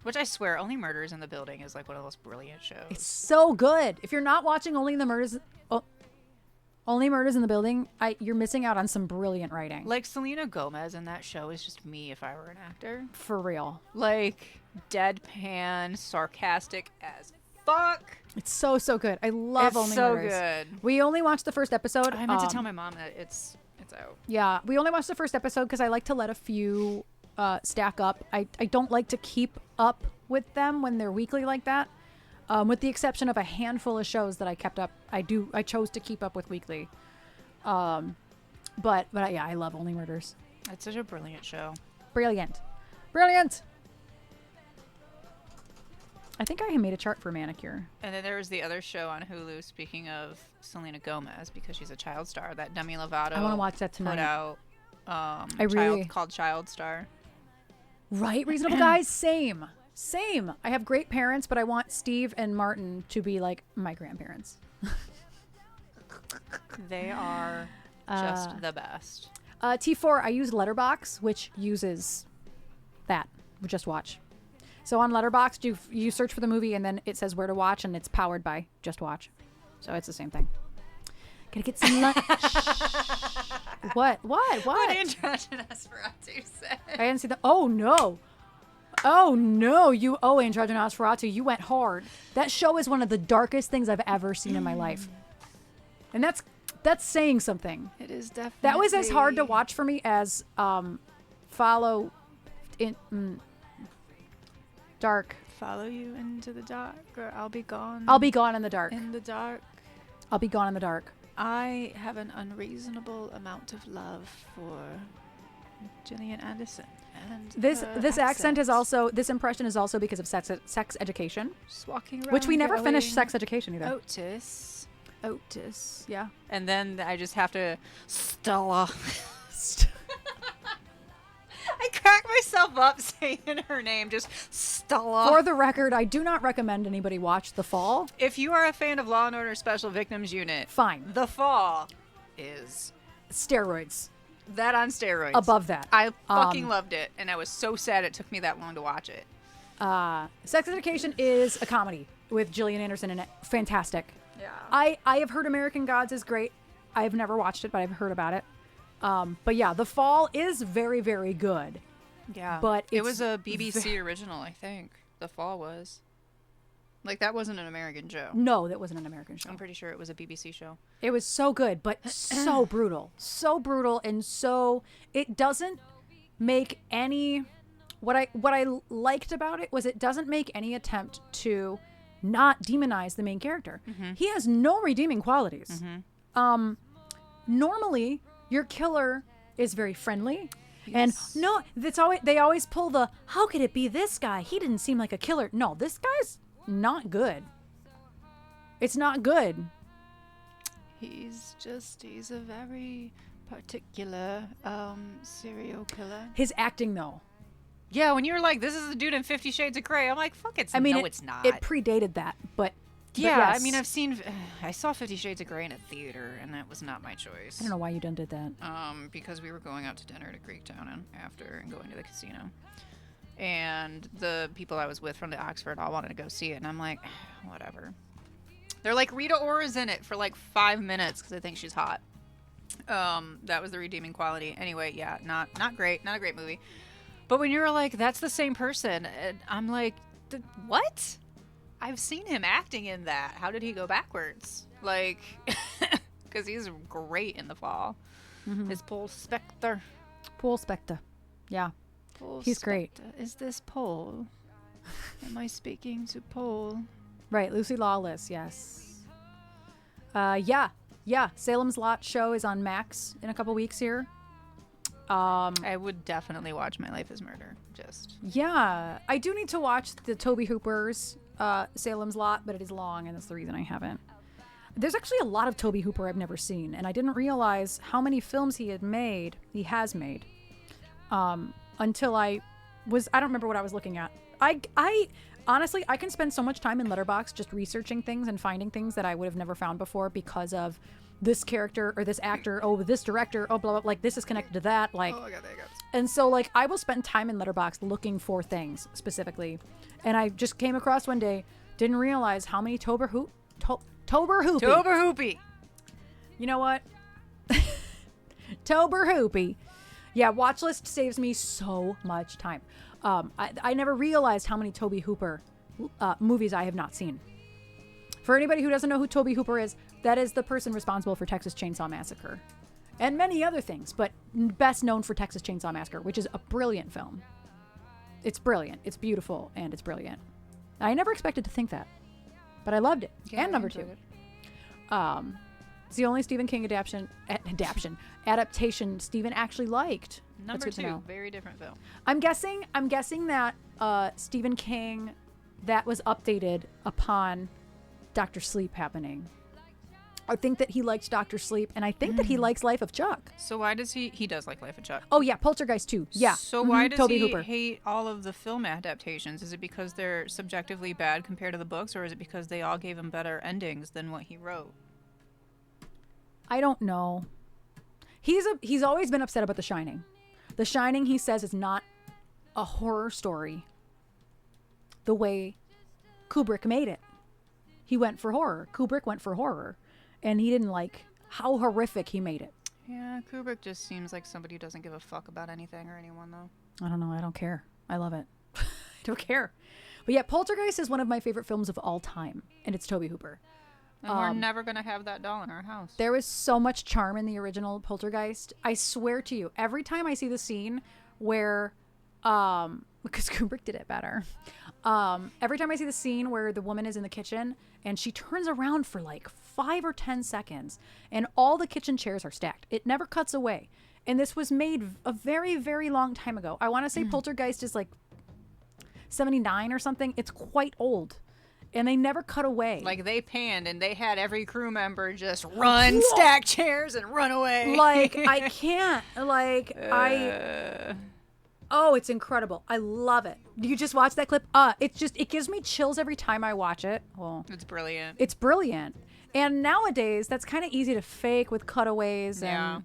which I swear Only Murders in the Building is like one of those brilliant shows. It's so good. If you're not watching Only Murders in the Building, you're missing out on some brilliant writing. Like Selena Gomez in that show is just me if I were an actor. For real. Like deadpan, sarcastic as fuck. It's so good. I love It's Only so Murders. good. We only watched the first episode. I meant to tell my mom that it's out. Yeah, we only watched the first episode because I like to let a few stack up. I don't like to keep up with them when they're weekly like that. With the exception of a handful of shows that I kept up. I chose to keep up with weekly. But yeah, I love Only Murders. It's such a brilliant show. Brilliant. I think I made a chart for manicure. And then there was the other show on Hulu, speaking of Selena Gomez, because she's a child star, that Demi Lovato I wanna watch that put tonight. out called Child Star. Right, Reasonable Guys? Same. I have great parents, but I want Steve and Martin to be like my grandparents. They are just the best. T4, I use Letterbox, which uses that. Just watch. So on Letterbox, you search for the movie and then it says where to watch, and it's powered by Just Watch. So it's the same thing. Gotta get some lunch. What? What androgynous Ferratu said. I didn't see the. Oh no. Androgynous Nosferatu, you went hard. That show is one of the darkest things I've ever seen in my life. And that's saying something. It is definitely. That was as hard to watch for me as Follow Dark. Follow you into the dark, or I'll be gone. I'll be gone in the dark. in the dark. I'll be gone in the dark. I have an unreasonable amount of love for Gillian Anderson. And This her accent is accent. also, this impression is also because of sex education, Just walking around which we never finished going, sex education either. Otis. Otis. Yeah. And then I just have to Stella. I crack myself up saying her name, just Stella. For the record, I do not recommend anybody watch The Fall. If you are a fan of Law and Order Special Victims Unit, Fine. The Fall is Steroids. that on steroids. Above that. I fucking loved it, and I was so sad it took me that long to watch it. Sex Education is a comedy with Gillian Anderson in it. Fantastic. Yeah. I have heard American Gods is great. I've never watched it, but I've heard about it. But yeah, The Fall is very, very good. Yeah. But it it's was a BBC original, I think. The Fall was. Like, that wasn't an American show. No, that wasn't an American show. I'm pretty sure it was a BBC show. It was so good, but so brutal. So brutal, and so it doesn't make any what I liked about it was it doesn't make any attempt to not demonize the main character. He has no redeeming qualities. Normally your killer is very friendly. And no, they always pull the how could it be this guy? He didn't seem like a killer. No, this guy's not good. It's not good. He's a very particular serial killer. His acting though. Yeah, when you were like, this is the dude in 50 Shades of Grey, I'm like, fuck it. No, it's not. It predated that, but yeah, yes. I mean, I saw 50 Shades of Grey in a theater, and that was not my choice. I don't know why you done did that. Because we were going out to dinner to Greektown and after and going to the casino. And the people I was with from the Oxford all wanted to go see it, and I'm like, whatever. They're like, Rita Ora's in it for like 5 minutes because I think she's hot. That was the redeeming quality. Anyway, yeah, not great. Not a great movie. But when you're like, that's the same person, and I'm like, what? I've seen him acting in that. How did he go backwards? Like, because he's great in The Fall. His Paul Spector. Paul Spector. Yeah. Paul He's great. Spector. Is this Paul? Am I speaking to Paul? Right. Lucy Lawless. Yes. Yeah. Salem's Lot show is on Max in a couple weeks here. I would definitely watch My Life is Murder. Yeah. I do need to watch the Toby Hooper's Salem's Lot, but it is long, and that's the reason I haven't. There's actually a lot of Toby Hooper I've never seen, and I didn't realize how many films he has made, until I don't remember what I was looking at. I honestly, I can spend so much time in Letterboxd just researching things and finding things that I would have never found before because of this character or this actor, this director, blah, blah, like this is connected to that, like, Oh, I got that. and so like I will spend time in Letterboxd looking for things specifically, and I just came across one day, didn't realize how many Tober Hoopy. You know what? Tober Hoopy. Yeah, watch list saves me so much time. I never realized how many Toby Hooper movies I have not seen. For anybody who doesn't know who Toby Hooper is, that is the person responsible for Texas Chainsaw Massacre and many other things, but best known for Texas Chainsaw Massacre, which is a brilliant film. It's brilliant. It's beautiful, and it's brilliant. I never expected to think that, but I loved it. Yeah, and number 2. It's the only Stephen King adaptation Stephen actually liked. Number That's good to 2, know. very different film. I'm guessing that Stephen King, that was updated upon Dr. Sleep happening. I think that he liked Dr. Sleep, and I think that he likes Life of Chuck. So why does he does like Life of Chuck? Oh yeah, Poltergeist too. Yeah. So why does Toby he Hooper. hate all of the film adaptations? Is it because they're subjectively bad compared to the books, or is it because they all gave him better endings than what he wrote? I don't know. He's always been upset about The Shining. The Shining, he says, is not a horror story the way Kubrick made it. He went for horror. Kubrick went for horror. And he didn't like how horrific he made it. Yeah, Kubrick just seems like somebody who doesn't give a fuck about anything or anyone, though. I don't know. I don't care. I love it. I don't care. But yeah, Poltergeist is one of my favorite films of all time. And it's Toby Hooper. And we're never going to have that doll in our house. There was so much charm in the original Poltergeist. I swear to you, every time I see the scene where, because Kubrick did it better. Every time I see the scene where the woman is in the kitchen and she turns around for like 5 or 10 seconds and all the kitchen chairs are stacked. It never cuts away. And this was made a very, very long time ago. I want to say Poltergeist is like 79 or something. It's quite old. And they never cut away. Like, they panned and they had every crew member just run, stack chairs, and run away. Like, I can't. Like, Oh, it's incredible. I love it. Do you just watch that clip? It gives me chills every time I watch it. Well, It's brilliant. it's brilliant. And nowadays, that's kind of easy to fake with cutaways. Yeah.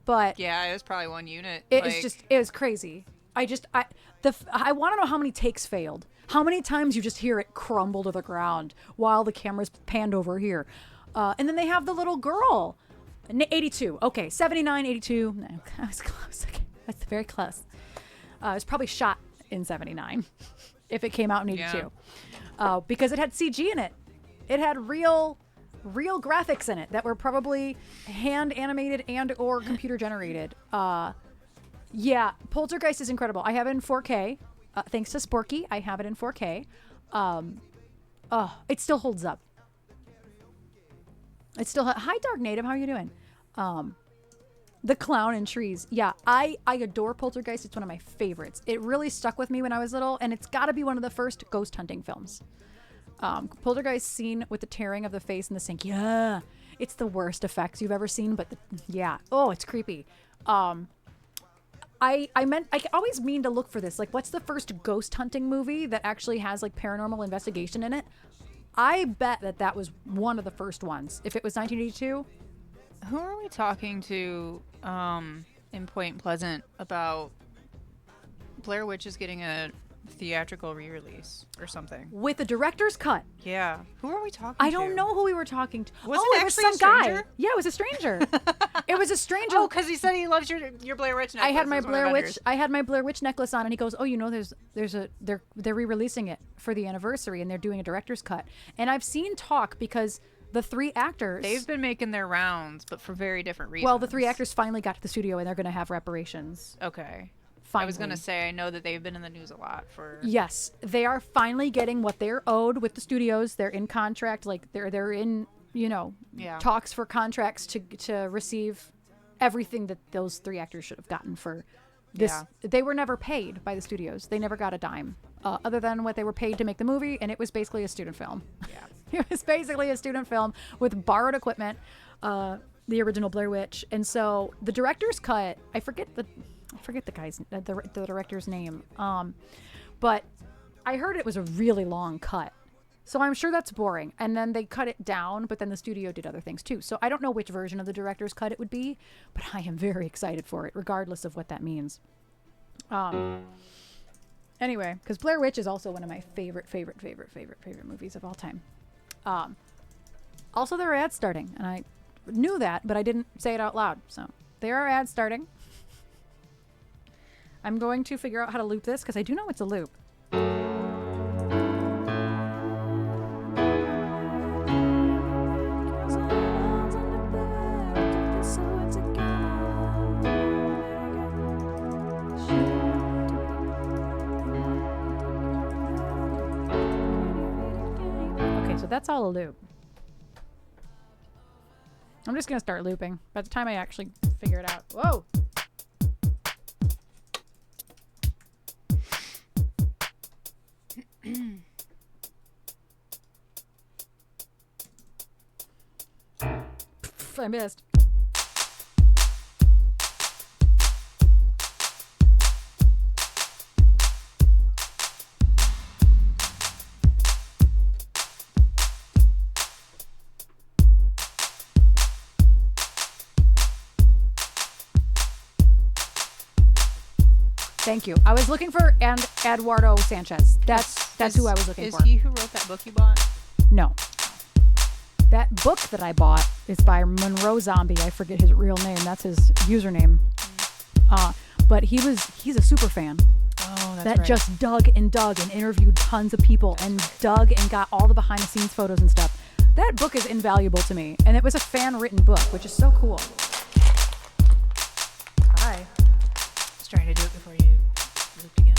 But Yeah, it was probably one unit. it was crazy. I want to know how many takes failed. How many times you just hear it crumble to the ground while the camera's panned over here. And then they have the little girl. 82. Okay, 79, 82. No, I was close. Okay, that's very close. It was probably shot in 79. if it came out in Yeah. 82, because it had CG in it. It had real graphics in it that were probably hand animated and or computer generated. Yeah, Poltergeist is incredible. I have it in 4K. Thanks to Sporky, I have it in 4K. It still holds up. It's still hi Dark Native, how are you doing? The Clown in Trees. Yeah, I adore Poltergeist. It's one of my favorites. It really stuck with me when I was little, and it's got to be one of the first ghost hunting films. Poltergeist scene with the tearing of the face in the sink. Yeah, it's the worst effects you've ever seen, but it's creepy. I always mean to look for this. Like, what's the first ghost hunting movie that actually has like paranormal investigation in it? I bet that was one of the first ones. If it was 1982. Who are we talking to in Point Pleasant about Blair Witch is getting a theatrical re-release or something? With the director's cut. Yeah. Who are we talking to? I don't know who we were talking to. Was it it was actually some a guy. stranger? Yeah, it was a stranger. It was a stranger. Oh, because he said he loves your Blair Witch necklace. I had my That's one of Blair the Witch. vendors. I had my Blair Witch necklace on, and he goes, "Oh, they're re-releasing it for the anniversary, and they're doing a director's cut." And I've seen talk because the 3 actors. They've been making their rounds, but for very different reasons. Well, the 3 actors finally got to the studio, and they're going to have reparations. Okay. Finally. I was gonna say I know that they've been in the news a lot for. Yes, they are finally getting what they're owed with the studios. They're in contract, like they're in talks for contracts to receive everything that those 3 actors should have gotten for this. Yeah. They were never paid by the studios. They never got a dime other than what they were paid to make the movie, and it was basically a student film. Yeah. It was basically a student film with borrowed equipment, the original Blair Witch. And so the director's cut, I forget the guy's the director's name, but I heard it was a really long cut, so I'm sure that's boring. And then they cut it down, but then the studio did other things too. So I don't know which version of the director's cut it would be, but I am very excited for it, regardless of what that means. Anyway, because Blair Witch is also one of my favorite movies of all time. Also, there are ads starting, and I knew that, but I didn't say it out loud. So there are ads starting. I'm going to figure out how to loop this because I do know it's a loop. Okay, so that's all a loop. I'm just going to start looping. By the time I actually figure it out. Whoa! I missed. Thank you. I was looking for Eduardo Sanchez. That's who I was looking for. Is he who wrote that book you bought? No. That book that I bought is by Monroe Zombie. I forget his real name. That's his username. But he's a super fan. Oh, that's that right. just dug and interviewed tons of people and dug and got all the behind the scenes photos and stuff. That book is invaluable to me. And it was a fan written book, which is so cool. Hi. I was trying to do it before you looped again.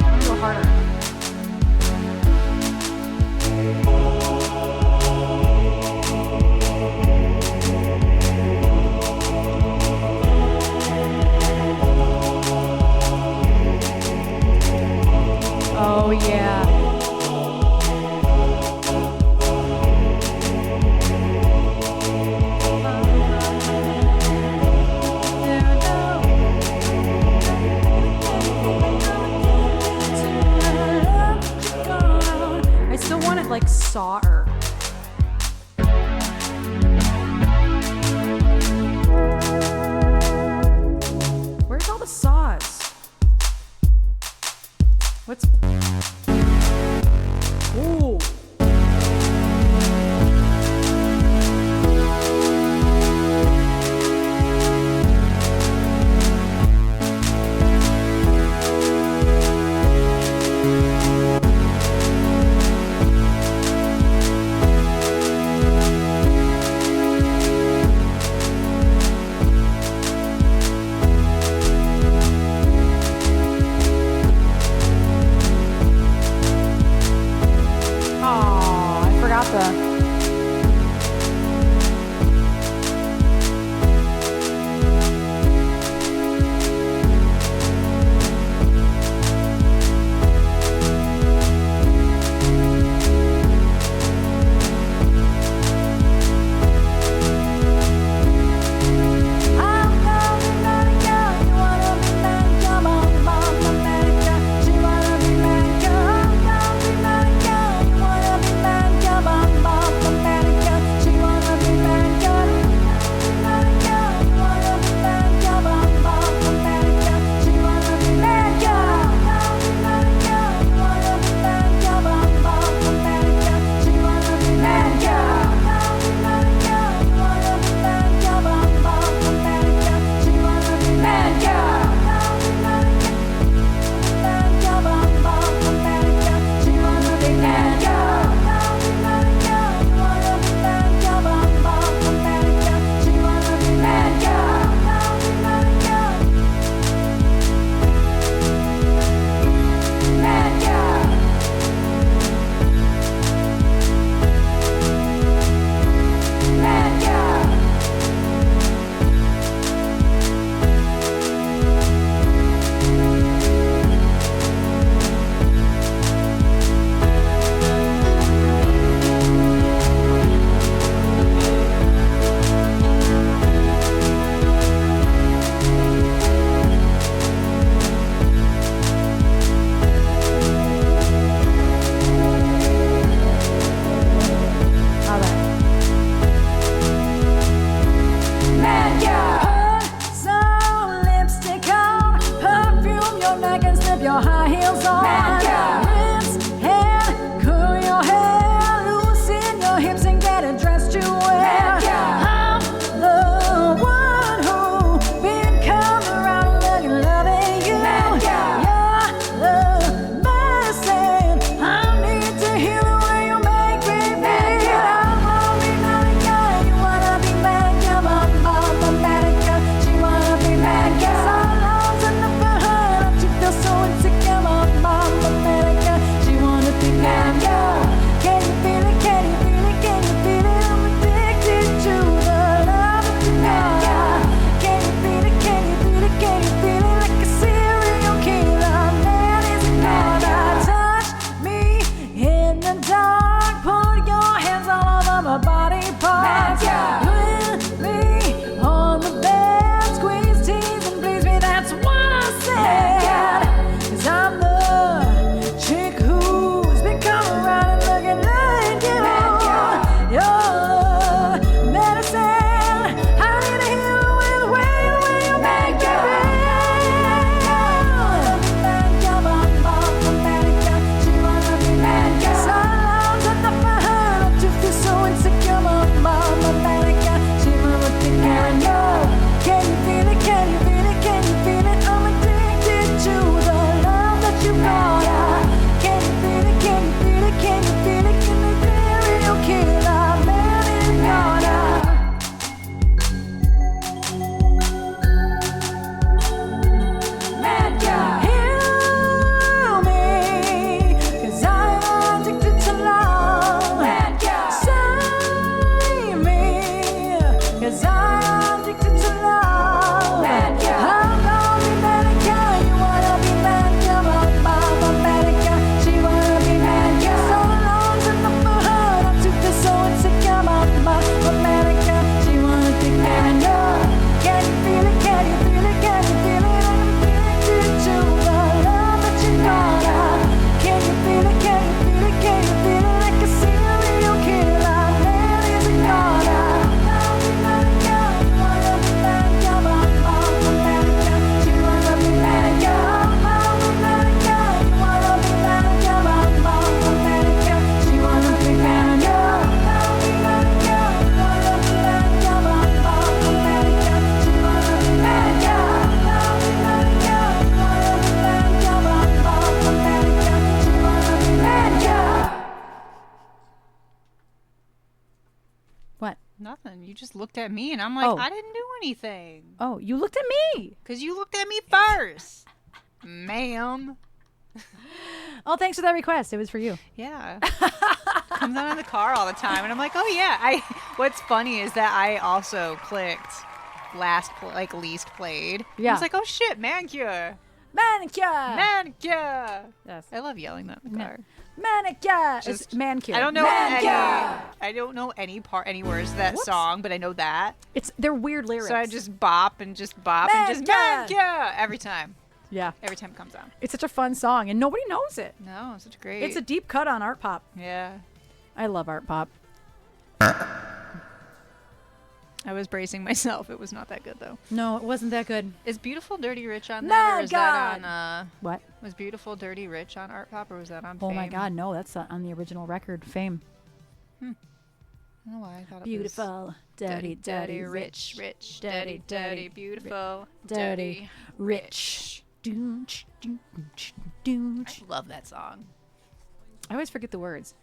I'm gonna go harder. Oh yeah. I still want it like Sawer. Where's all the saws? What's... Ooh. your neck and slip your high heels on. Rinse and curl your hair, loosen your hips and get it dressed to wear. I'm the one who been coming around looking, loving you. You're the medicine I need to heal the way you make me feel. I wanna be Monica, you wanna be Monica, mama, Monica, she wanna be Monica. So long enough for her, don't you feel so insecure, mama, Monica, she wanna be Monica. Can you feel it? Can you feel it? Can you feel it? I'm addicted to the love that you got. Can you feel it? Can you feel it? Can you feel it? Like a serial killer, man is gonna touch me in the dark. Put your hands all over my body parts. With me on the bed, squeeze, tease, and please me. That's what I said. 'Cause I'm the chick who's been coming around and looking like you. You're the medicine I need to heal with the way you make it real. So long enough for her, don't you feel so insecure, mama, Monica, she wanna be Monica. Can you feel it? Can you feel it? Can you feel it? I'm addicted to the love that you got. Can you feel it? Can you feel it? Can you feel it? Can you feel it? Killer, man is gonna heal me, 'cause I'm addicted to love. Save me, 'cause I'm addicted to love. I'm gonna be Monica, you wanna be Monica, mama, Monica, she wanna be Monica. So long enough for her, don't you feel so insecure, mama, Monica, she wanna be Monica. Can you feel it? Can you feel it? Can you feel it? I'm addicted to the love that you got. Can you feel it? Can you feel it? Can you feel it? Like a serial killer, man is gonna. Monica, you wanna be Monica, mama, Monica, she wanna be Monica. Monica, you wanna be Monica, mama, Monica, she wanna be Monica. Monica, you wanna be Monica, mama, Monica, she wanna be Monica. Monica, you wanna be Monica, mama, Monica, she wanna be Monica. What? Nothing. You just looked at me and I'm like, Oh. I didn't do anything. Oh, you looked at me. Because you looked at me first. Ma'am. Oh, thanks for that request. It was for you. Yeah. Comes on in the car all the time. And I'm like, oh, yeah. What's funny is that I also clicked least played. Yeah. I was like, oh, shit, manicure. Manicure. Manicure. Yes. I love yelling that in the car. Manicure. It's Just- manicure. I don't know Manicure. I don't know any words to that song, but I know that. They're weird lyrics. So I just bop and just manicure every time. yeah. Every time it comes on. It's such a fun song, and nobody knows it. No, it's such great. It's a deep cut on art pop. Yeah. I love art pop. I was bracing myself. It was not that good though. No, it wasn't that good. Is Beautiful Dirty Rich on that, or is that on? What? Was Beautiful Dirty Rich on Art Pop, or was that on? Oh my Fame? God, no, that's on the original record, Fame. I don't know why I thought it was Beautiful, dirty, dirty, rich, rich, dirty, dirty, beautiful, dirty, rich. Doonch, doonch, doonch. I love that song. I always forget the words.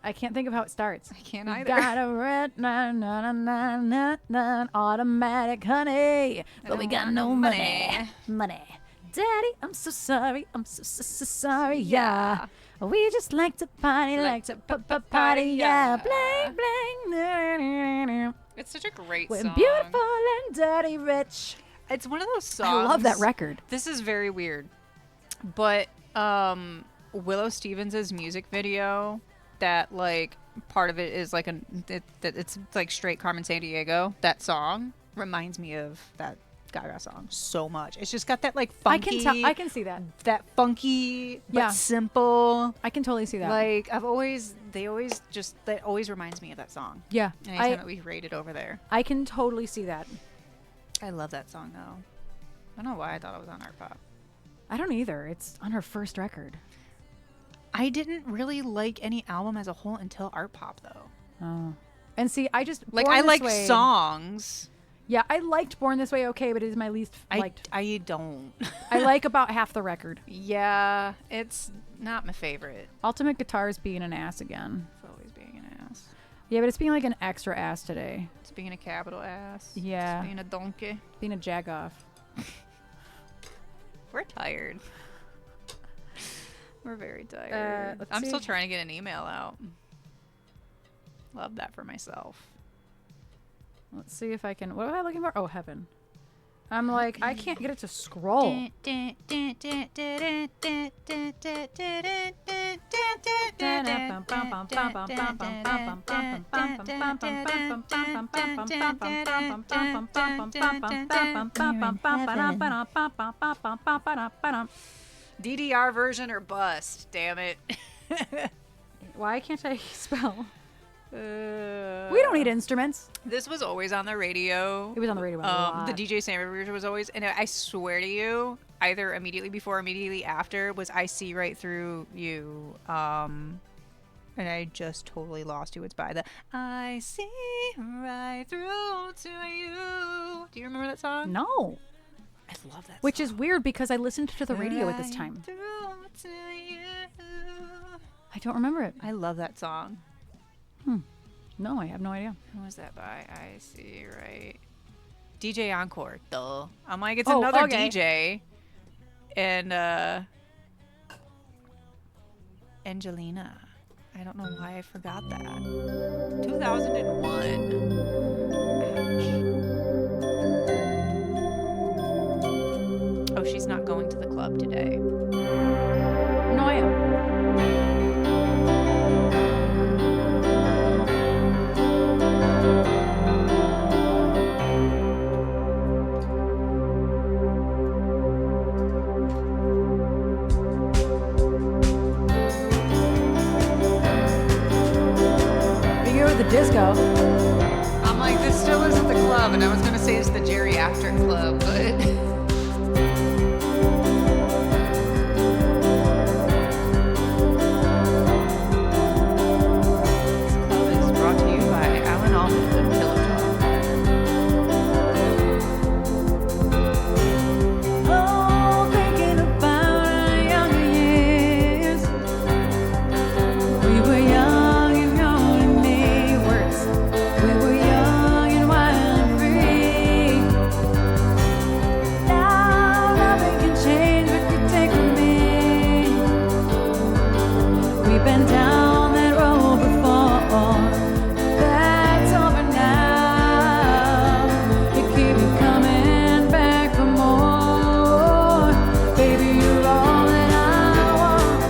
I can't think of how it starts. I can't We either. got a red automatic honey, but we got no money. Money. Daddy, I'm so sorry. I'm so sorry. Yeah. We just like to party, like to party. Yeah. Bling, bling. It's such a great We're song. beautiful and dirty rich. It's one of those songs. I love that record. This is very weird, but Willow Stevens' music video, that like part of it is like it's like straight Carmen Sandiego. That song reminds me of that Gaga song so much. It's just got that like funky. I can see that. That funky but Yeah. simple. I can totally see that. Like that always reminds me of that song. Yeah. Anytime that we rated over there. I can totally see that. I love that song though. I don't know why I thought it was on Art Pop. I don't either. It's on her first record. I didn't really like any album as a whole until Art Pop, though. Oh. And see, I just Like, Born I This like Way- songs. Yeah, I liked Born This Way okay, but it is my least liked. I don't. I like about half the record. Yeah, it's not my favorite. Ultimate Guitar is being an ass again. It's always being an ass. Yeah, but it's being like an extra ass today. It's being a capital ass. Yeah. It's being a donkey. Being a jagoff. We're tired. We're very tired. Let's I'm see. still trying to get an email out. Love that for myself. Let's see if I can. What am I looking for? Oh, heaven. I'm like, I can't get it to scroll. DDR version or bust, damn it. Why can't I spell? We We don't need instruments. This was always on the radio. It was on the radio a lot. The DJ Sammy version was always, and I swear to you, either immediately before or immediately after was I See Right Through You. And I just totally lost you. It's by the I See Right Through to You. Do you remember that song? No. I love that Which song. is weird because I listened to the radio at this Right time. through to you. I don't remember it. I love that song. No, I have no idea. Who was that by? I See Right. DJ Encore. Duh. I'm like, it's Oh, another okay. DJ. And, Angelina. I don't know why I forgot that. 2001. Ouch. Oh, she's not going to the club today. No, I am. We go to the disco. I'm like, this still isn't the club, and I was gonna say it's the geriatric club, but this club is brought to you by Alan Almond and Pillow Talk. Oh, thinking about our younger years. We were young and only made words. We were young and wild and free. Now nothing can change what you take from me. We've been down that road before. That's over now. You keep coming back for more. Baby, you're all that I want.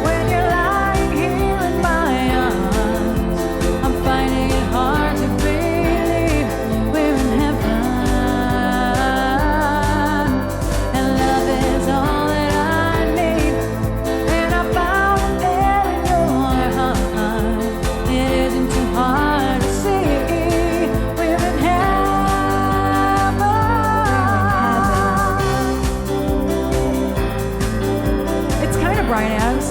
When you're lying here in my arms, I'm finding it hard to believe we're in heaven. And love is all that I need. And I found it there in your heart. It isn't too hard to see. We're in heaven. It's kind of Bryan Adams.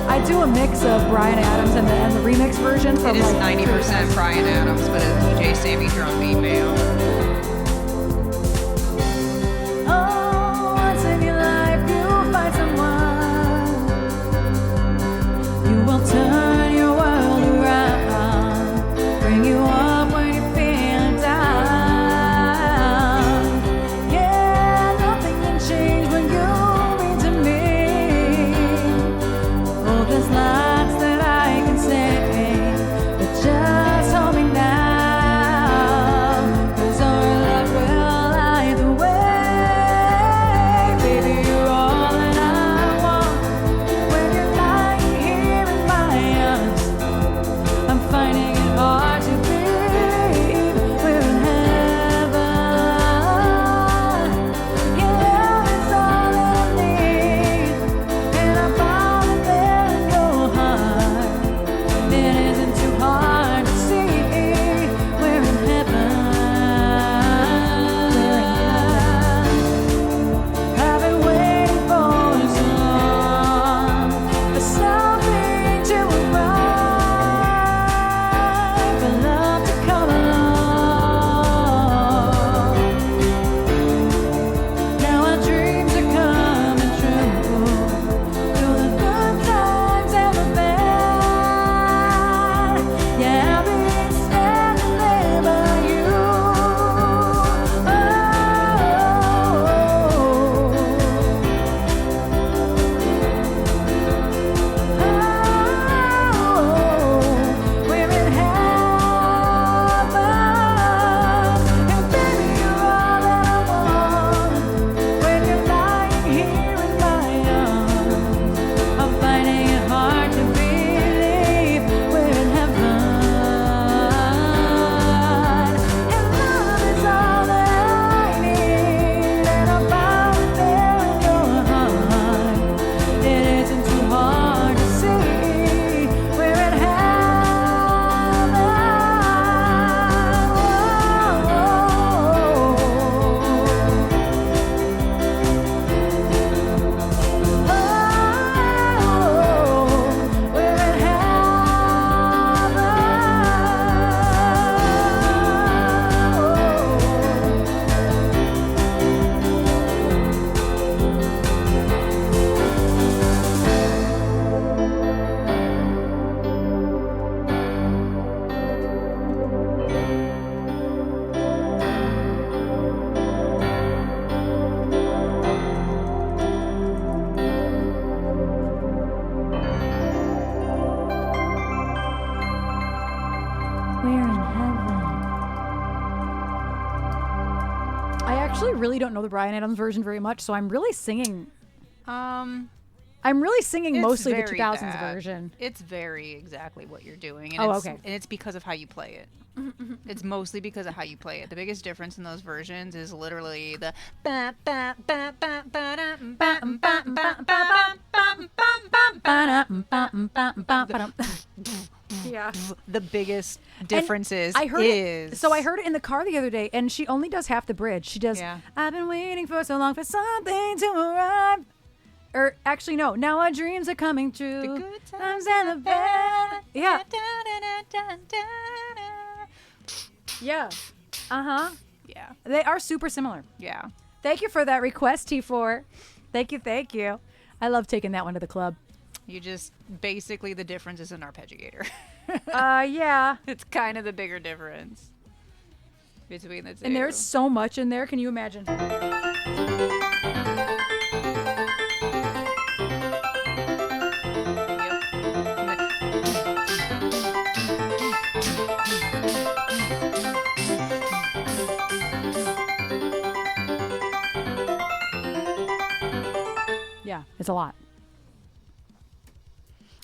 I do a mix of Bryan Adams and the remix version from It is like 90% Bryan Adams, but it's DJ Sammy Drum Beat Mail. Oh, once in your life you'll find someone. You will turn your world around, bring you up when you're feeling down. Yeah, nothing can change when you mean to me. Oh, there's lots that I can say, but just hold me now, 'cause our don't know the Bryan Adams version very much, so I'm really singing. Um, I'm really singing it's mostly the very 2000s bad. version. It's very exactly what you're doing. And Oh, it's, okay. And it's because of how you play it. It's mostly because of how you play it. The biggest difference in those versions is literally the Yeah. the biggest difference is I heard it. So I heard it in the car the other day, and she only does half the bridge. She does. Yeah. I've been waiting for so long for something to arrive. Or actually, no. Now our dreams are coming true. The good times and the bad. Yeah. Yeah. Yeah. They are super similar. Yeah. Thank you for that request, T4. Thank you. Thank you. I love taking that one to the club. You just basically the difference is an arpeggiator. Yeah. It's kind of the bigger difference between the two. And there's so much in there. Can you imagine? Yeah, it's a lot.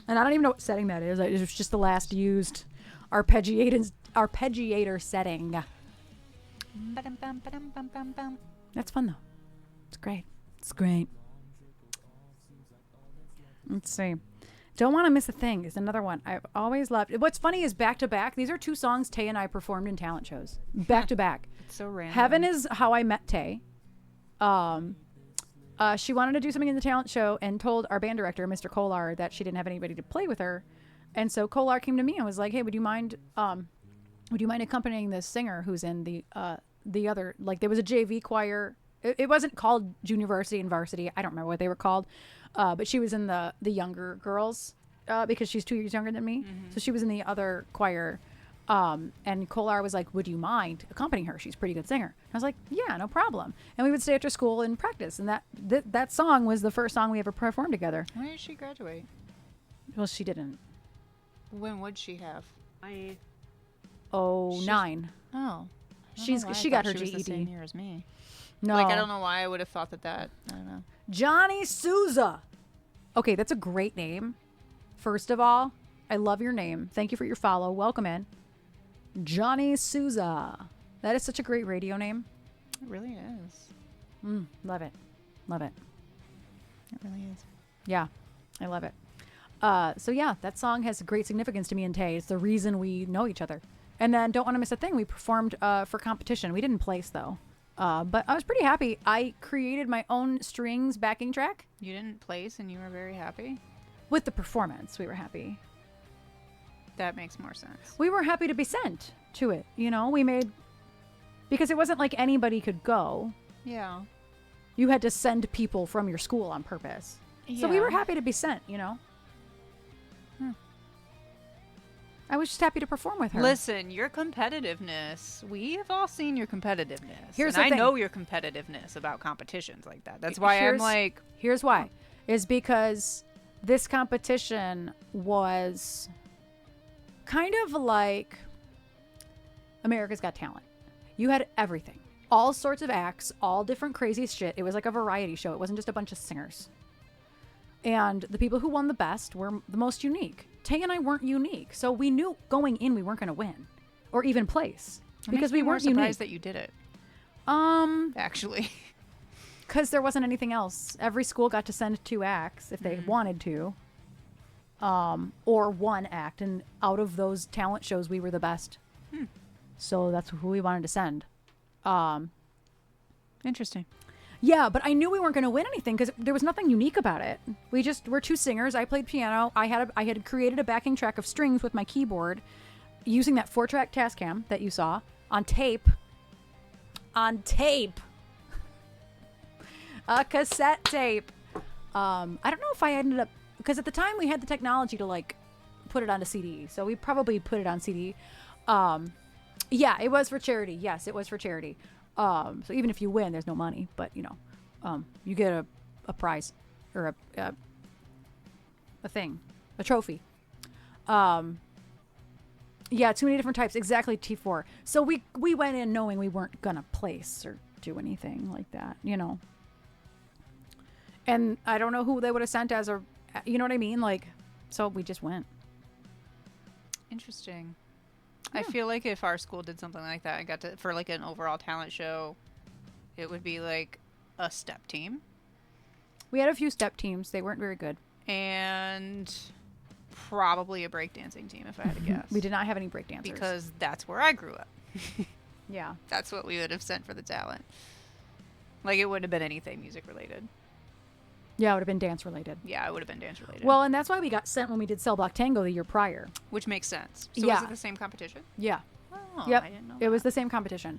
And I don't even know what setting that is. It was just the last used arpeggiator setting. That's fun, though. It's great. It's great. Let's see. Don't Want to Miss a Thing is another one I've always loved. What's funny is back to back. These are two songs Tay and I performed in talent shows. Back to back. It's so random. Heaven is how I met Tay. She wanted to do something in the talent show and told our band director, Mr. Kolar, that she didn't have anybody to play with her. And so Kolar came to me and was like, "Hey, would you mind accompanying this singer who's in the other, like, there was a JV choir. It wasn't called Juniversity and Varsity. I don't remember what they were called. But she was in the younger girls because she's 2 years younger than me. Mm-hmm. So she was in the other choir. And Kolar was like, would you mind accompanying her? She's a pretty good singer. I was like, yeah, no problem. And we would stay after school and practice. And that song was the first song we ever performed together. When did she graduate? Well, she didn't. When would she have? 09. Oh. She got her she was GED. the same year as me. No. Like, I don't know why I would have thought that. I don't know. Johnny Souza. Okay, that's a great name. First of all, I love your name. Thank you for your follow. Welcome in. Johnny Souza. That is such a great radio name. It really is. Love it. Love it. It really is. Yeah, I love it. So yeah, that song has great significance to me and Tay. It's the reason we know each other. And then Don't Want to Miss a Thing, we performed for competition. We didn't place though. But I was pretty happy. I created my own strings backing track. You didn't place and you were very happy? With the performance, we were happy. That makes more sense. We were happy to be sent to it. You know, because it wasn't like anybody could go. Yeah. You had to send people from your school on purpose. So we Yeah. were happy to be sent, you know. I was just happy to perform with her. Listen, your competitiveness. We have all seen your competitiveness. Here's and the thing. I know your competitiveness about competitions like that. That's why I'm like... Here's why. Is because this competition was kind of like America's Got Talent. You had everything. All sorts of acts, all different crazy shit. It was like a variety show. It wasn't just a bunch of singers. And the people who won the best were the most unique. Tay and I weren't unique. So we knew going in we weren't going to win or even place because we weren't surprised unique. that you did it. Actually. Because there wasn't anything else. Every school got to send 2 acts if they wanted to. Or 1 act. And out of those talent shows, we were the best. So that's who we wanted to send. Interesting. Yeah, but I knew we weren't going to win anything because there was nothing unique about it. We're 2 singers. I played piano. I had created a backing track of strings with my keyboard using that 4-track Tascam that you saw on tape. On tape. A cassette tape. I don't know if I ended up... Because at the time we had the technology to, like, put it onto CD. So we probably put it on CD. Yeah, it was for charity. Yes, it was for charity. So even if you win, there's no money. But, you know, you get a prize. Or a thing. A trophy. Yeah, too many different types. Exactly, T4. So we went in knowing we weren't going to place or do anything like that, you know. And I don't know who they would have sent as a, you know what I mean? Like, so we just went. Interesting. I feel like if our school did something like that, I got to, for like an overall talent show, it would be like a step team. We had a few step teams. They weren't very good. And probably a breakdancing team, if I had to guess. We did not have any breakdancers. Because that's where I grew up. Yeah. That's what we would have sent for the talent. Like, it wouldn't have been anything music related. Yeah, it would have been dance related. Yeah, it would have been dance related. Well, and that's why we got sent when we did Cell Block Tango the year prior. Which makes sense. So Yeah. was it the same competition? Yeah. Oh, Yep. I didn't know It was that. the same competition.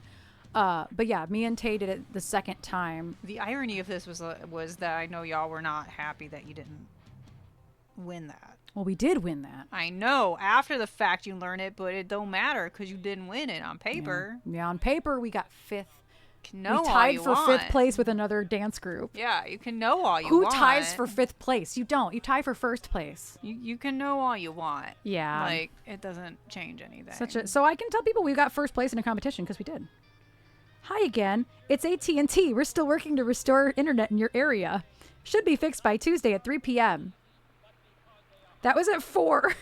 But yeah, me and Tay did it the second time. The irony of this was that I know y'all were not happy that you didn't win that. Well, we did win that. I know. After the fact, you learn it, but it don't matter because you didn't win it on paper. Yeah, on paper, we got fifth. You can know we all tied you for want. fifth place with another dance group. Yeah, you can know all you Who want. ties for fifth place? You don't. You tie for first place. You can know all you want. Yeah. Like, it doesn't change anything. So I can tell people we got first place in a competition because we did. Hi again. It's AT&T. We're still working to restore internet in your area. Should be fixed by Tuesday at 3 p.m. That was at 4.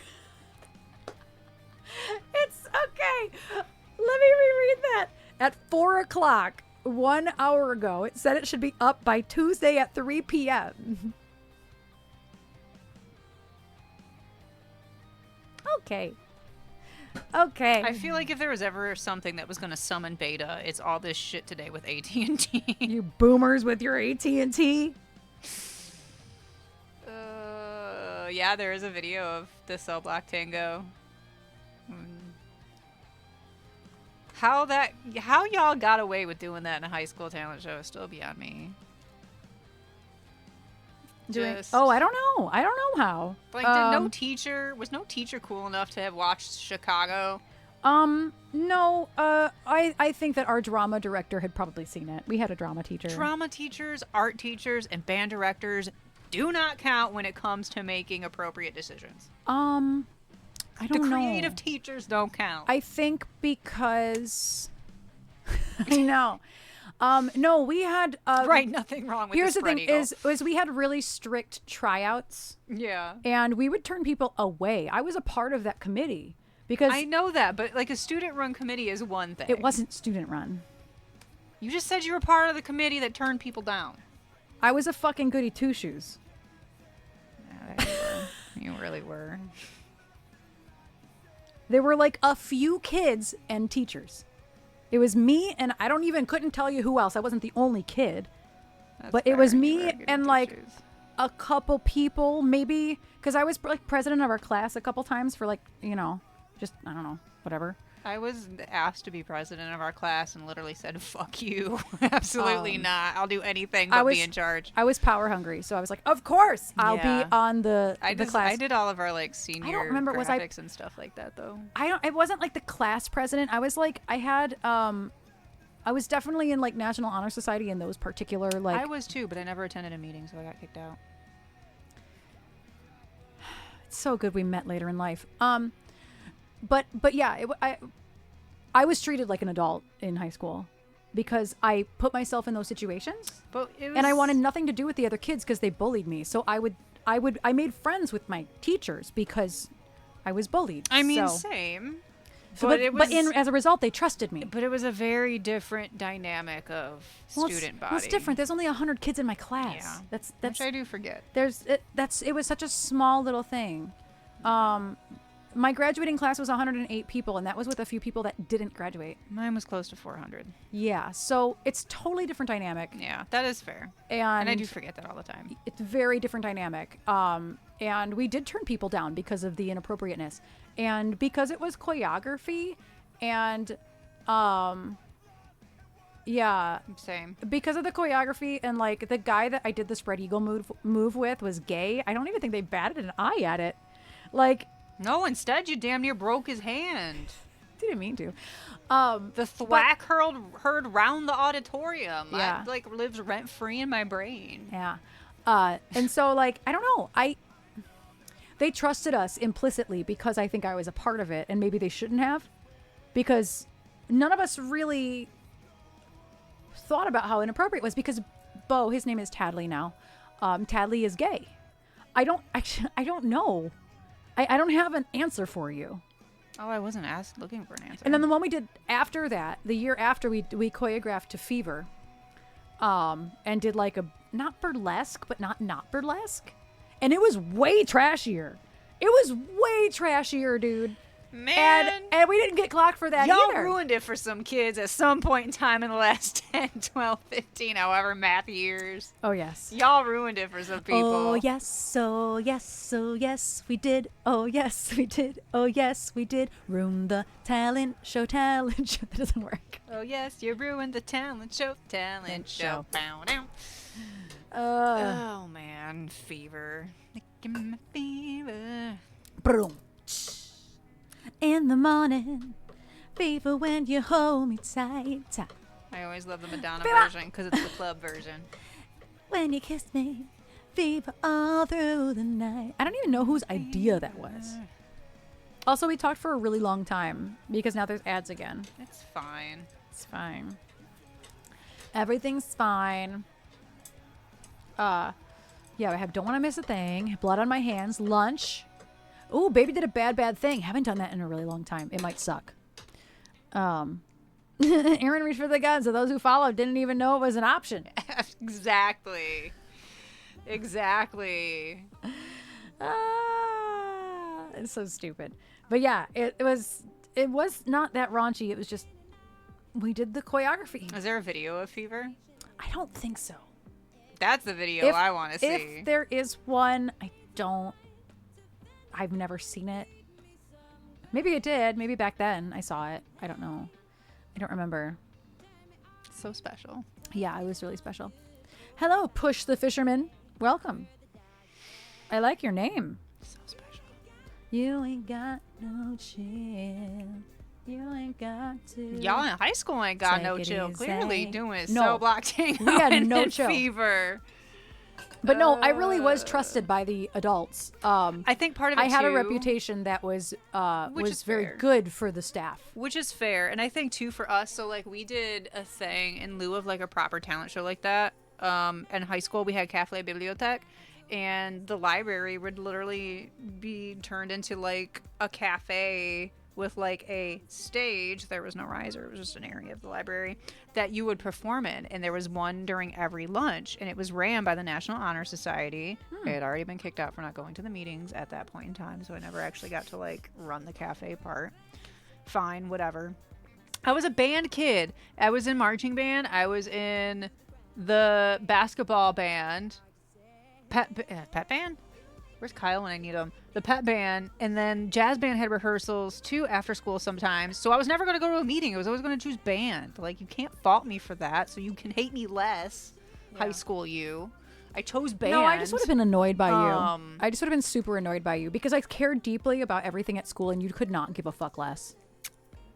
It's okay. Let me reread that. At 4 o'clock, 1 hour ago, it said it should be up by Tuesday at 3 p.m. Okay. Okay. I feel like if there was ever something that was going to summon beta, it's all this shit today with AT&T. You boomers with your AT&T. Yeah, there is a video of the Cell Block Tango. How y'all got away with doing that in a high school talent show is still beyond me. I don't know. I don't know how. Like, was no teacher cool enough to have watched Chicago? No. I think that our drama director had probably seen it. We had a drama teacher. Drama teachers, art teachers, and band directors do not count when it comes to making appropriate decisions. I don't know. The creative teachers don't count. I think because I know. No, we had right, nothing wrong with here's the the thing spread eagle. is we had really strict tryouts. Yeah. And we would turn people away. I was a part of that committee because I know that, but like a student-run committee is one thing. it wasn't student run. You just said you were part of the committee that turned people down. I was a fucking goody two-shoes. Yeah, you really were. There were like a few kids and teachers. It was me and I couldn't tell you who else. I wasn't the only kid. That's But it fair, was you me were a good and like teachers. a couple people maybe because I was like president of our class a couple times for like, you know, just I don't know, whatever. I was asked to be president of our class and literally said, fuck you. Absolutely not. I'll do anything but be in charge. I was power hungry, so I was like, of course I'll Yeah. be on the class. I did all of our like senior remember, was I- graphics and stuff like that though. It wasn't like the class president. I was like I was definitely in like National Honor Society and those particular like I was too, but I never attended a meeting, so I got kicked out. It's so good we met later in life. But yeah, I was treated like an adult in high school because I put myself in those situations But it was, and I wanted nothing to do with the other kids because they bullied me. So I made friends with my teachers because I was bullied. I mean, So- same. so but it was. as a result, they trusted me. But it was a very different dynamic of student body. Well, it's different. There's only 100 kids in my class. Yeah. That's Which I do forget. it was such a small little thing. My graduating class was 108 people, and that was with a few people that didn't graduate. Mine was close to 400. Yeah, so it's totally different dynamic, Yeah, that is fair. and I do forget that all the time. it's very different dynamic. And we did turn people down because of the inappropriateness, and because it was choreography, and yeah, Same. because of the choreography, and like the guy that I did the spread eagle move with was gay. I don't even think they batted an eye at it. Like, No, instead you damn near broke his hand. didn't mean to. The thwack heard round the auditorium. Yeah. It, like, lives rent free in my brain. Yeah. And so like, I don't know. They trusted us implicitly because I think I was a part of it, and maybe they shouldn't have, because none of us really thought about how inappropriate it was because Bo, his name is Tadley now. Tadley is gay. I don't know. I don't have an answer for you. Oh, I wasn't looking for an answer. And then the one we did after that, the year after, we choreographed to Fever, and did like a not burlesque, but not burlesque, and it was way trashier. It was way trashier, dude. Man, And we didn't get clocked for that y'all either. ruined it for some kids at some point in time in the last 10, 12, 15, however math years. Oh yes. Y'all ruined it for some people. Oh yes, oh yes, oh yes, we did. Oh yes, we did. Oh yes, we did. Ruin the talent show. That doesn't work. Oh yes, you ruined the talent show. show. Bow down. Oh man, fever. Give me fever. Boom. In the morning, fever when you hold me tight. I always love the Madonna Fever. version because it's the club version. When you kiss me, fever all through the night. I don't even know whose idea that was. Also, we talked for a really long time because now there's ads again. It's fine. It's fine. Everything's fine. Yeah, I have Don't Want to Miss a Thing, Blood on My Hands, Lunch. Ooh, Baby Did a Bad Thing. Haven't done that in a really long time. It might suck. Erin reached for the gun, so those who followed didn't even know it was an option. Exactly. It's so stupid. But yeah, it was not that raunchy. It was just we did the choreography. Is there a video of Fever? I don't think so. That's the video I want to see. If there is one, I've never seen it. Maybe it did. Maybe back then I saw it. I don't know. I don't remember. So special. Yeah, it was really special. Hello, Push the Fisherman. Welcome. I like your name. So special. You ain't got no chill. You ain't got to. Y'all in high school ain't got Take no it chill. easy. Clearly doing No. so block tango. We had no and chill. Fever. But no, I really was trusted by the adults. I think part of it I had a too, reputation that was is very fair. good for the staff. which is fair, and I think too for us. So like we did a thing in lieu of like a proper talent show like that. In high school we had Café Bibliothèque, and the library would literally be turned into like a cafe with like a stage. There was no riser. It was just an area of the library that you would perform in. And there was one during every lunch, and it was ran by the National Honor Society. I had already been kicked out for not going to the meetings at that point in time, so I never actually got to like run the cafe part. Fine, whatever. I was a band kid. I was in marching band. I was in the basketball band. Pet band? Where's Kyle when I need him? The pet band, and then jazz band had rehearsals too after school sometimes. So I was never going to go to a meeting. I was always going to choose band. Like, you can't fault me for that. So you can hate me less, high school you. I chose band. No, I just would have been annoyed by you. I just would have been super annoyed by you because I cared deeply about everything at school, and you could not give a fuck less.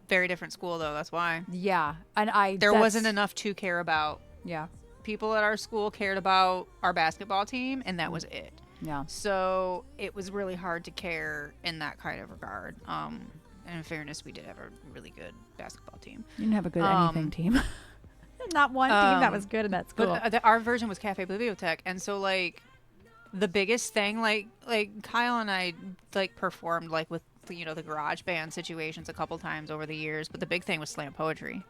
Very different school though. That's why. Yeah, and There wasn't enough to care about. Yeah, People at our school cared about our basketball team, and that was it. yeah. So it was really hard to care in that kind of regard. And in fairness, we did have a really good basketball team. You didn't have a good anything team. Not one team that was good in that school. But our version was Café Bibliothèque, and so like the biggest thing, like Kyle and I like performed like with the garage band situations a couple times over the years, but the big thing was slam poetry.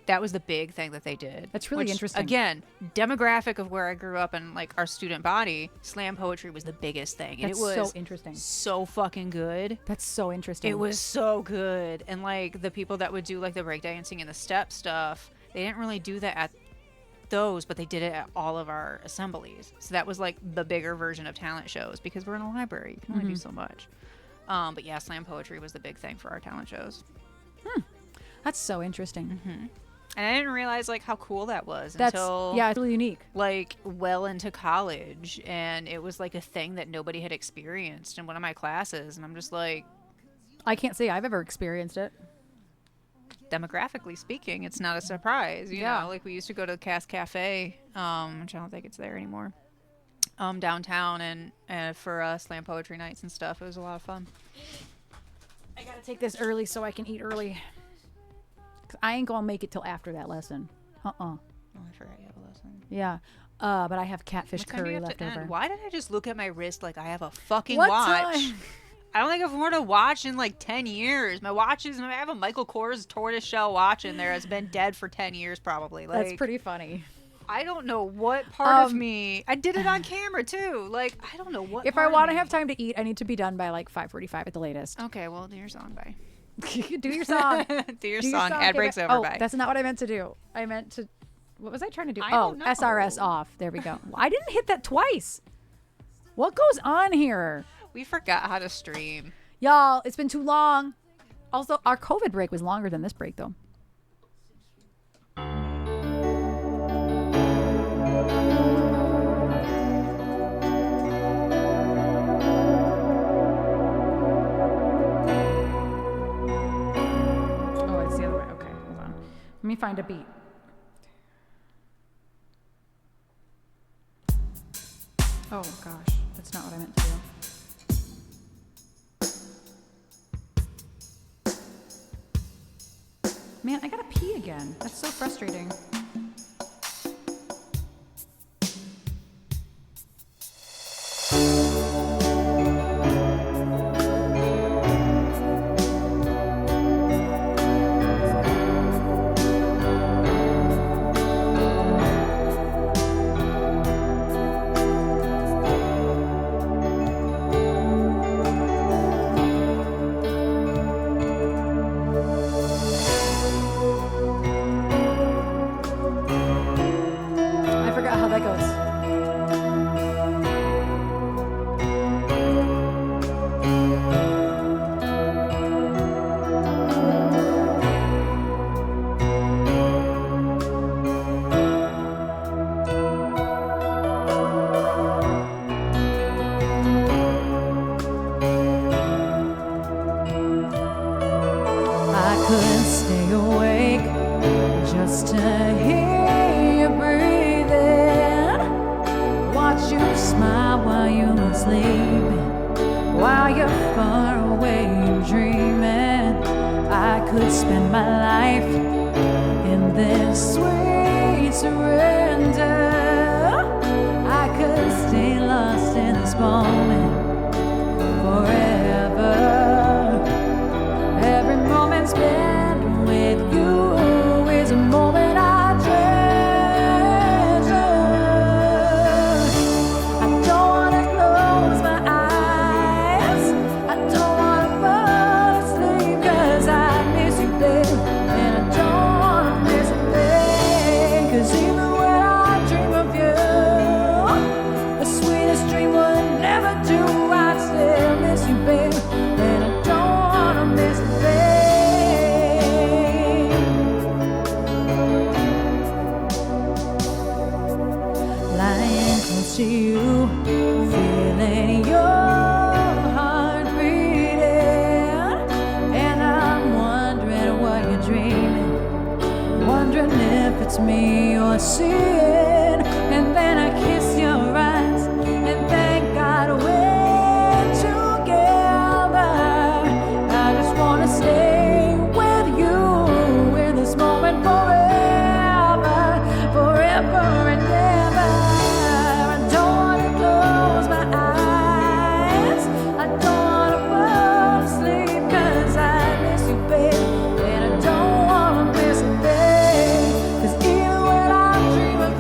That was the big thing that they did. That's really interesting. Again, demographic of where I grew up and like our student body, slam poetry was the biggest thing. And That's it was so interesting. so fucking good. That's so interesting. It was so good. And like the people that would do like the breakdancing and the step stuff, they didn't really do that at those, but they did it at all of our assemblies. So that was like the bigger version of talent shows because we're in a library. You can only do so much. But yeah, slam poetry was the big thing for our talent shows. That's so interesting. And I didn't realize like how cool that was That's until it's really unique. like well into college, and it was like a thing that nobody had experienced in one of my classes, and I'm just like, I can't say I've ever experienced it. demographically speaking, it's not a surprise. You Yeah. know, like we used to go to the Cass Cafe, which I don't think it's there anymore, downtown, and for slam poetry nights and stuff. It was a lot of fun. I gotta take this early so I can eat early. 'Cause I ain't gonna make it till after that lesson. Oh, I forgot you have a lesson. Yeah. But I have catfish What time do curry you have left to end? over. Why did I just look at my wrist like I have a fucking What watch? time? I don't think I've worn a watch in like 10 years. My watch is, I have a Michael Kors tortoiseshell watch in there. It's been dead for 10 years probably. Like, That's pretty funny. I don't know what part of Um, me. I did it on camera too. Like, I don't know what If part I of want to me. have time to eat, I need to be done by like 5:45 at the latest. Okay, well, do your song, bye. Do your song. do your Do your song. Ad Okay, breaks but- over, oh, bye. that's not what I meant to do. I meant to. What was I trying to do? I Oh, don't know. SRS off. There we go. I didn't hit that twice. What goes on here? We forgot how to stream. Y'all, it's been too long. Also, our COVID break was longer than this break, though. Oh, it's the other way. Okay, hold on. Let me find a beat. Oh, gosh. That's not what I meant to do. Man, I gotta pee again. That's so frustrating. I forgot how that goes. I couldn't stay awake just to hear you breathing. Watch you smile while you were sleeping, while you're far away dreaming. I could spend my life in this sweet surrender. I could stay lost in this moment forever. Every moment spent with you is a moment I treasure. I don't wanna close my eyes. I don't wanna fall asleep 'cause I miss you, babe. And I don't wanna miss a thing. 'Cause even when I dream of you, the sweetest dream would never do. I'd still miss you, babe. And I don't wanna miss a thing. Lying close to you, feeling your heart beating, and I'm wondering what you're dreaming, wondering if it's me you're seeing. And then I kiss your eyes, and thank God we're together. I just wanna stay with you in this moment forever, forever and ever. I don't wanna close my eyes. I don't wanna fall asleep 'cause I miss you, babe. And I don't wanna miss a thing. 'Cause even when I dream of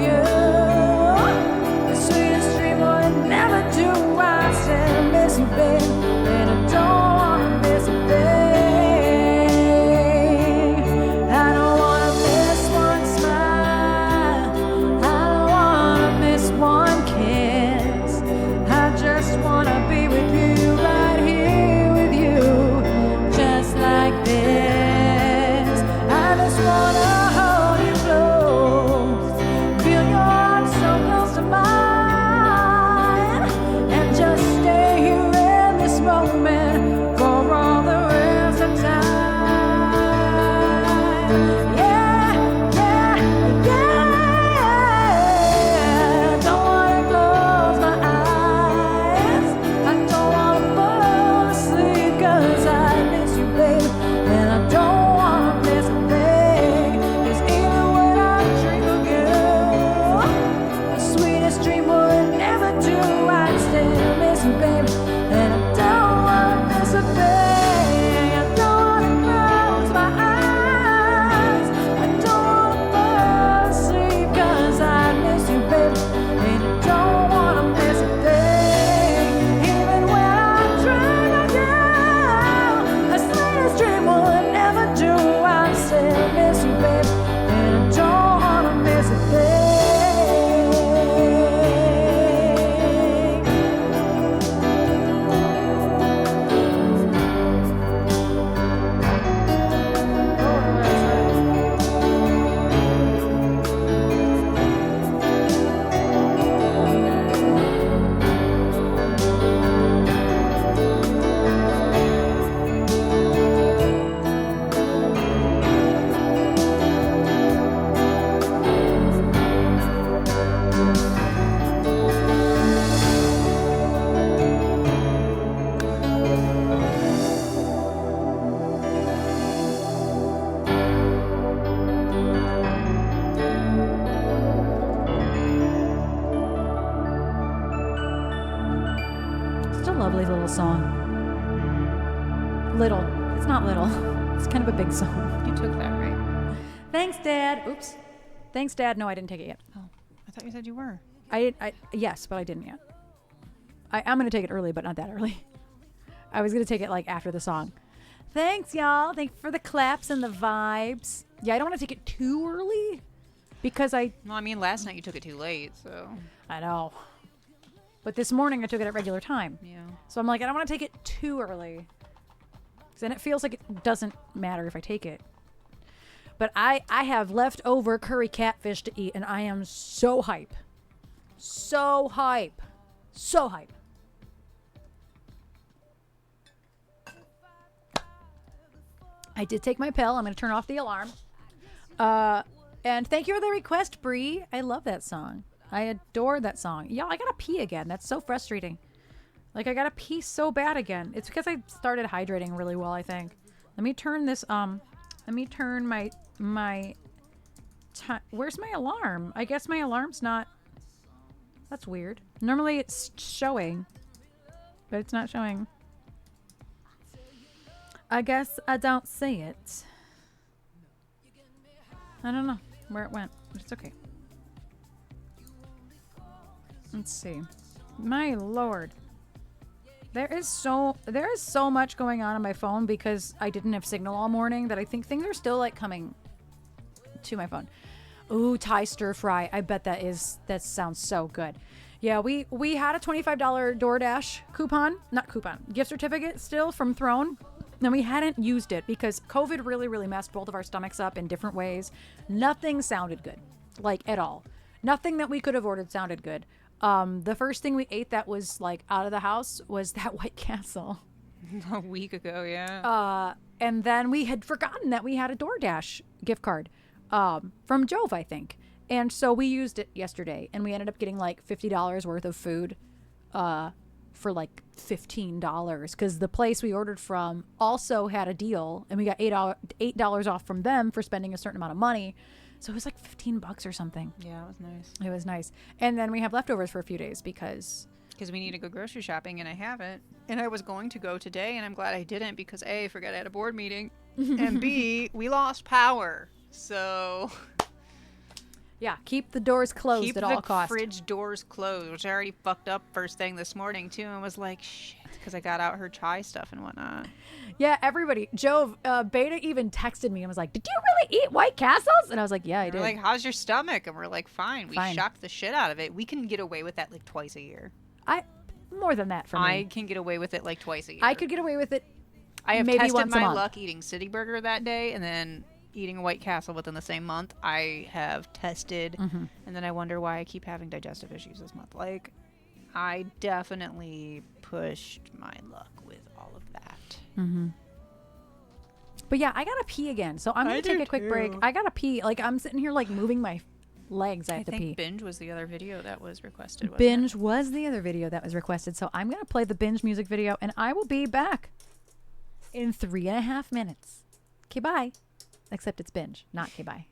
lovely little song. Little. It's not little. It's kind of a big song. You took that, right? Thanks, Dad. Oops. Thanks, Dad. No, I didn't take it yet. Oh, I thought you said you were. Yes, but I didn't yet. I'm going to take it early, but not that early. I was going to take it like after the song. Thanks, y'all. Thanks for the claps and the vibes. Yeah, I don't want to take it too early because Well, I mean, last night you took it too late, so. I know. But this morning I took it at regular time. Yeah. So I'm like, I don't want to take it too early. Because then it feels like it doesn't matter if I take it. But I have leftover curry catfish to eat, and I am so hype. So hype. So hype. I did take my pill. I'm going to turn off the alarm. And thank you for the request, Bree. I love that song. I adore that song. Yeah, I gotta pee again. That's so frustrating. Like, I gotta pee so bad again. It's because I started hydrating really well, I think. Let me turn this, let me turn my where's my alarm? I guess my alarm's not, that's weird. Normally it's showing, but it's not showing. I guess I don't see it. I don't know where it went, but it's okay. Let's see. My lord. There is so much going on my phone because I didn't have signal all morning that I think things are still like coming to my phone. Ooh, Thai stir fry. I bet that sounds so good. Yeah, we had a $25 DoorDash gift certificate still from Throne. And we hadn't used it because COVID really, really messed both of our stomachs up in different ways. Nothing sounded good, like at all. Nothing that we could have ordered sounded good. The first thing we ate that was like out of the house was that White Castle. A week ago, yeah. And then we had forgotten that we had a DoorDash gift card from Jove, I think. And so we used it yesterday, and we ended up getting like $50 worth of food for like $15 because the place we ordered from also had a deal, and we got $8 off from them for spending a certain amount of money. So it was like $15 or something. Yeah, it was nice. It was nice. And then we have leftovers for a few days because we need to go grocery shopping, and I haven't. And I was going to go today, and I'm glad I didn't because A, I forgot I had a board meeting, and B, we lost power. So yeah, keep the doors closed keep at the all costs. fridge doors closed, which I already fucked up first thing this morning too, and was like, shit, because I got out her chai stuff and whatnot. Yeah, everybody. Jove, Beta even texted me and was like, "Did you really eat White Castles?" And I was like, "Yeah, I did." Like, how's your stomach? And we're like, fine. We Fine. shocked the shit out of it. We can get away with that like twice a year. More than that for me. I can get away with it like twice a year. I could get away with it. I have maybe tested once a my month. luck eating City Burger that day, and then eating a White Castle within the same month. I have tested, and then I wonder why I keep having digestive issues this month. Like, I definitely pushed my luck with all of that. But yeah, I gotta pee again, so I'm gonna take a quick break. I gotta pee. Like, I'm sitting here like moving my legs. I have to pee. Binge was the other video that was requested. Wasn't Binge was the other video that was requested, so I'm gonna play the Binge music video, and I will be back in 3.5 minutes. Okay, bye. Except it's Binge, not okay, bye.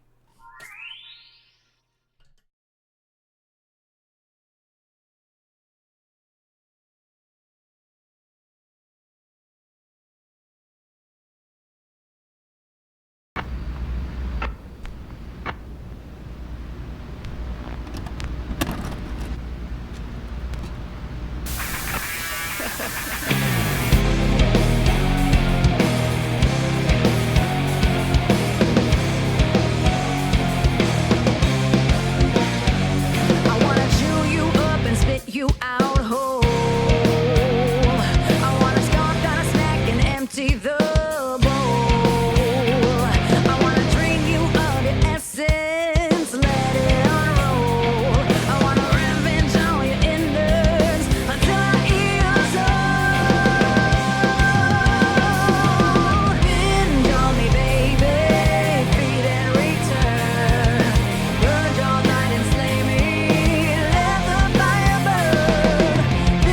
I wanna chew you up and spit you out whole. I wanna scarf down a snack and empty the bowl. I wanna drain you of your essence, let it unroll. I wanna revenge all your innards until I hear your soul. Binge on me, baby, feed and return. Purge all night and slay me, let the fire burn.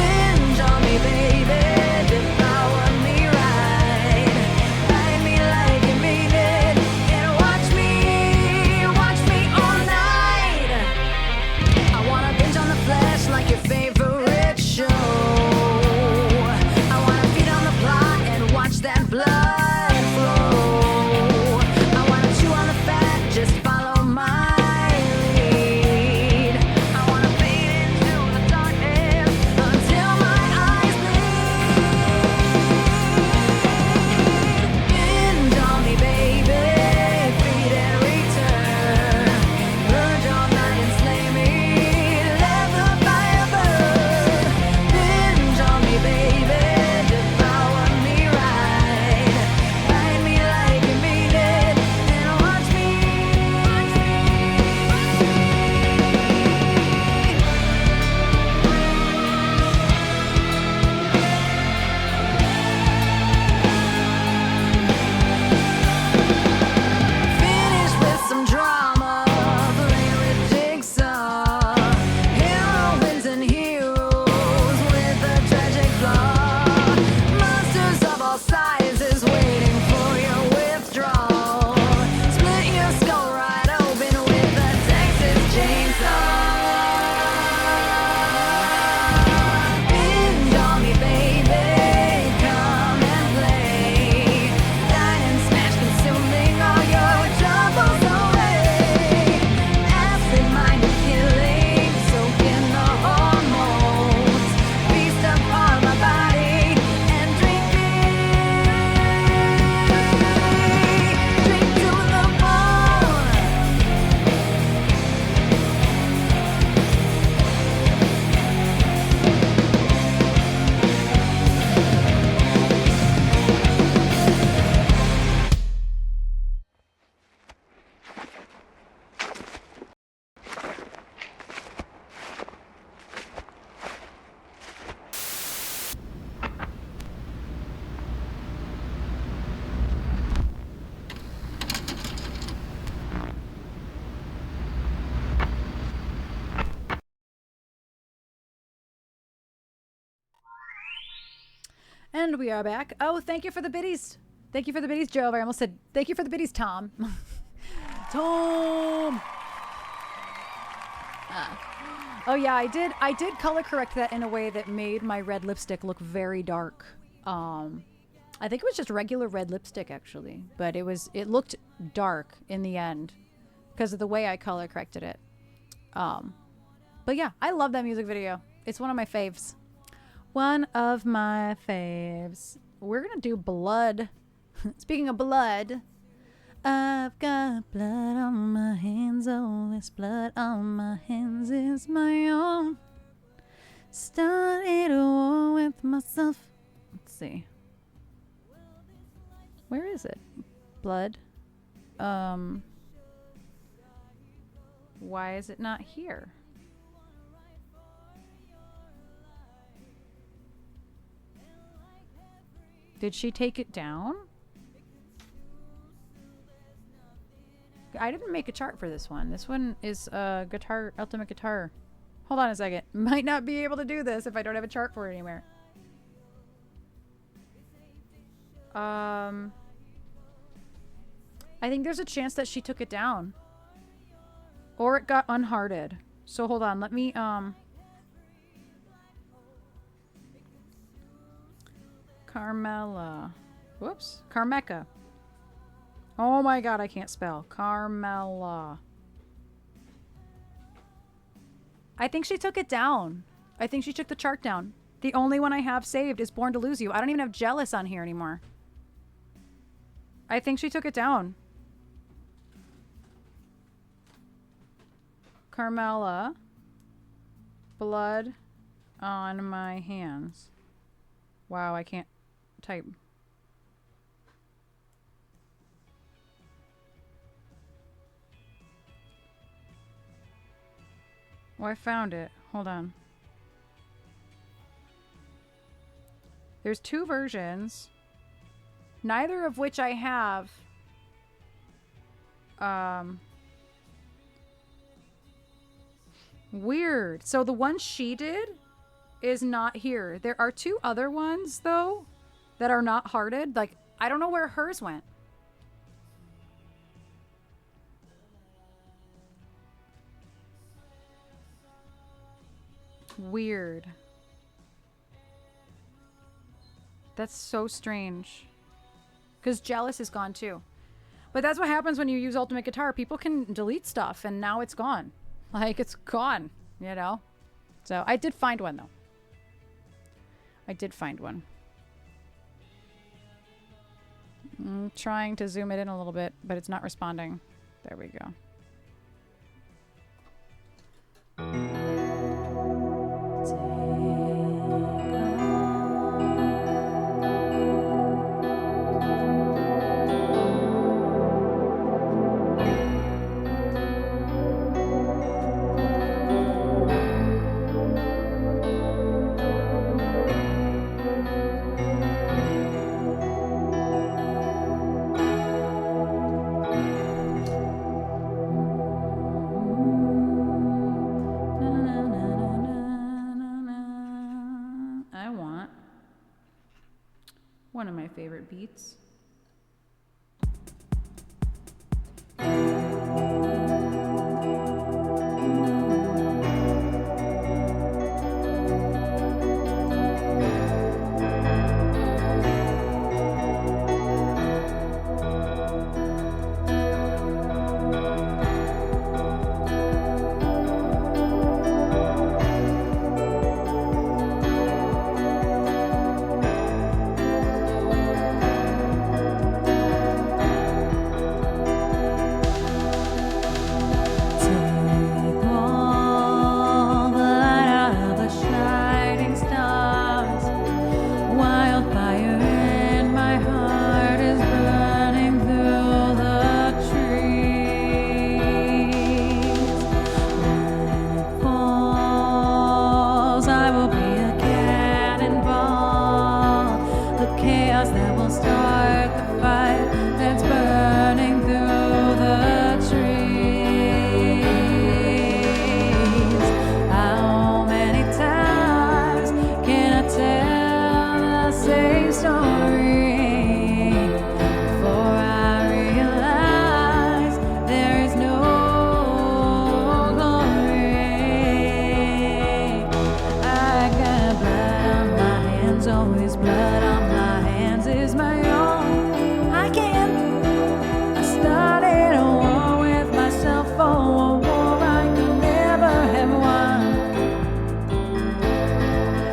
And we are back. Oh, thank you for the biddies. Thank you for the biddies, Joe. I almost said thank you for the biddies, Tom. Tom. Oh yeah, I did color correct that in a way that made my red lipstick look very dark. I think it was just regular red lipstick actually, but it looked dark in the end because of the way I color corrected it. But yeah, I love that music video. It's one of my faves. One of my faves. We're gonna do Blood. Speaking of blood, I've got blood on my hands. Oh, this blood on my hands is my own. Started a war with myself. Let's see. Where is it? Blood. Why is it not here? Did she take it down? I didn't make a chart for this one. This one is guitar, ultimate guitar. Hold on a second. Might not be able to do this if I don't have a chart for it anywhere. I think there's a chance that she took it down. Or it got unhearted. So hold on, let me Carmela. Whoops. Carmeca. Oh my god, I can't spell. Carmela. I think she took it down. I think she took the chart down. The only one I have saved is Born to Lose You. I don't even have Jealous on here anymore. I think she took it down. Carmela. Blood on my hands. Wow, I can't type. Oh, I found it. Hold on. There's two versions, neither of which I have. Weird. So the one she did is not here. There are two other ones, though, that are not hearted. Like, I don't know where hers went. Weird. That's so strange. Because Jealous is gone too. But that's what happens when you use Ultimate Guitar. People can delete stuff and now it's gone. Like, it's gone, you know? So I did find one though. I did find one. I'm trying to zoom it in a little bit, but it's not responding. There we go. One of my favorite beats. Say always blood on my hands is my own. I can't. I started a war with myself, oh, a war I could never have won.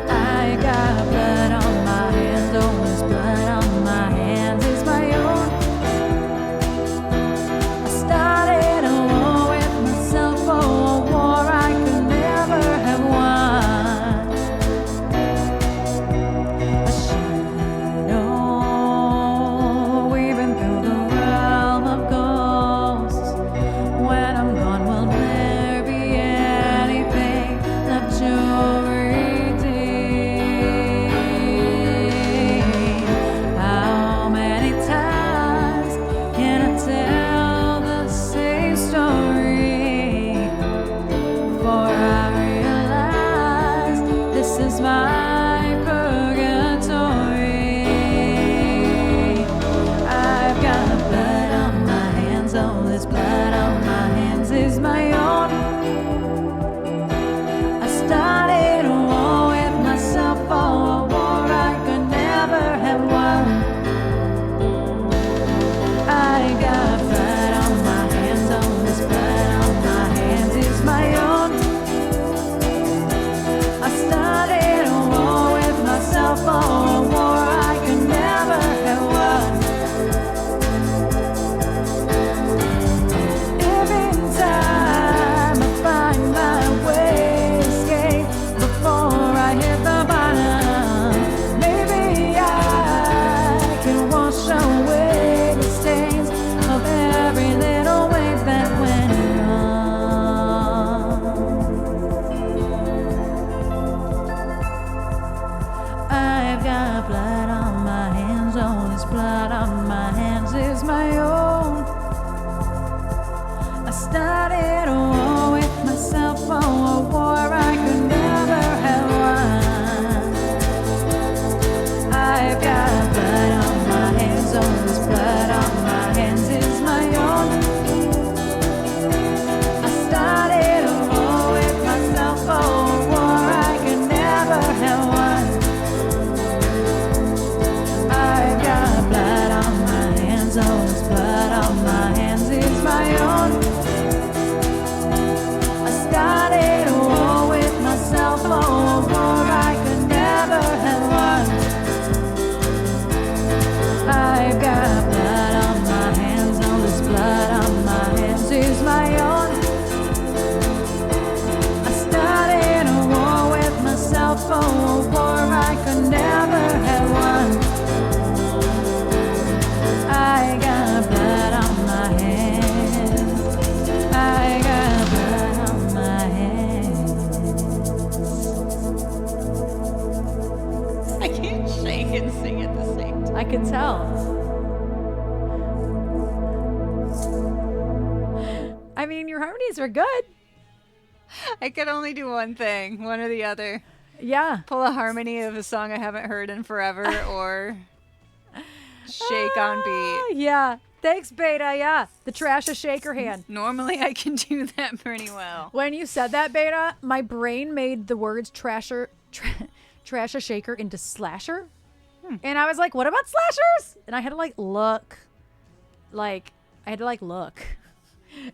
I got blood on my hands, always blood on my hands is my own. I started a war with myself, oh, a war I could never have won. A shadow weaving through the realm of ghosts. When I'm gone, will there be anything left to redeem? How many times can I tell the same story before I realize this is my purgatory? I've got blood on my hands, oh, this blood on my hands is my own. I started a war with myself, oh, a war I could never have won. I got blood on my hands, oh, this blood on my hands is my own. I started a war with myself, oh, a war I could never have won. Every time I find my way to escape before I hit the bottom, maybe I can wash away the stains of every little wave that went wrong. I've got blood on my hands, oh, this blood on my hands is my own. I started a war with myself, oh, a war I could never have won. I've got blood on my hands, oh, this blood on my hands is my own. I started a war with myself, oh, a war I could never have won. I've got blood on my hands, oh, this blood on my hands is my own. I started a war with myself, oh, a war I could never have won. I've got blood on my hands, oh, this blood on my hands is my own. I started a war with myself, oh, a war I could never have won. I got blood on my hands. I got blood on my hands. I can't shake and sing at the same time. I can tell. I mean, your harmonies are good. I could only do one thing, one or the other. Yeah. Pull a harmony of a song I haven't heard in forever, or shake on beat. Yeah. Thanks, Beta. Yeah. The trash a shaker hand. Normally I can do that pretty well. When you said that, Beta, my brain made the words trash a shaker into slasher. And I was like, what about slashers? And I had to look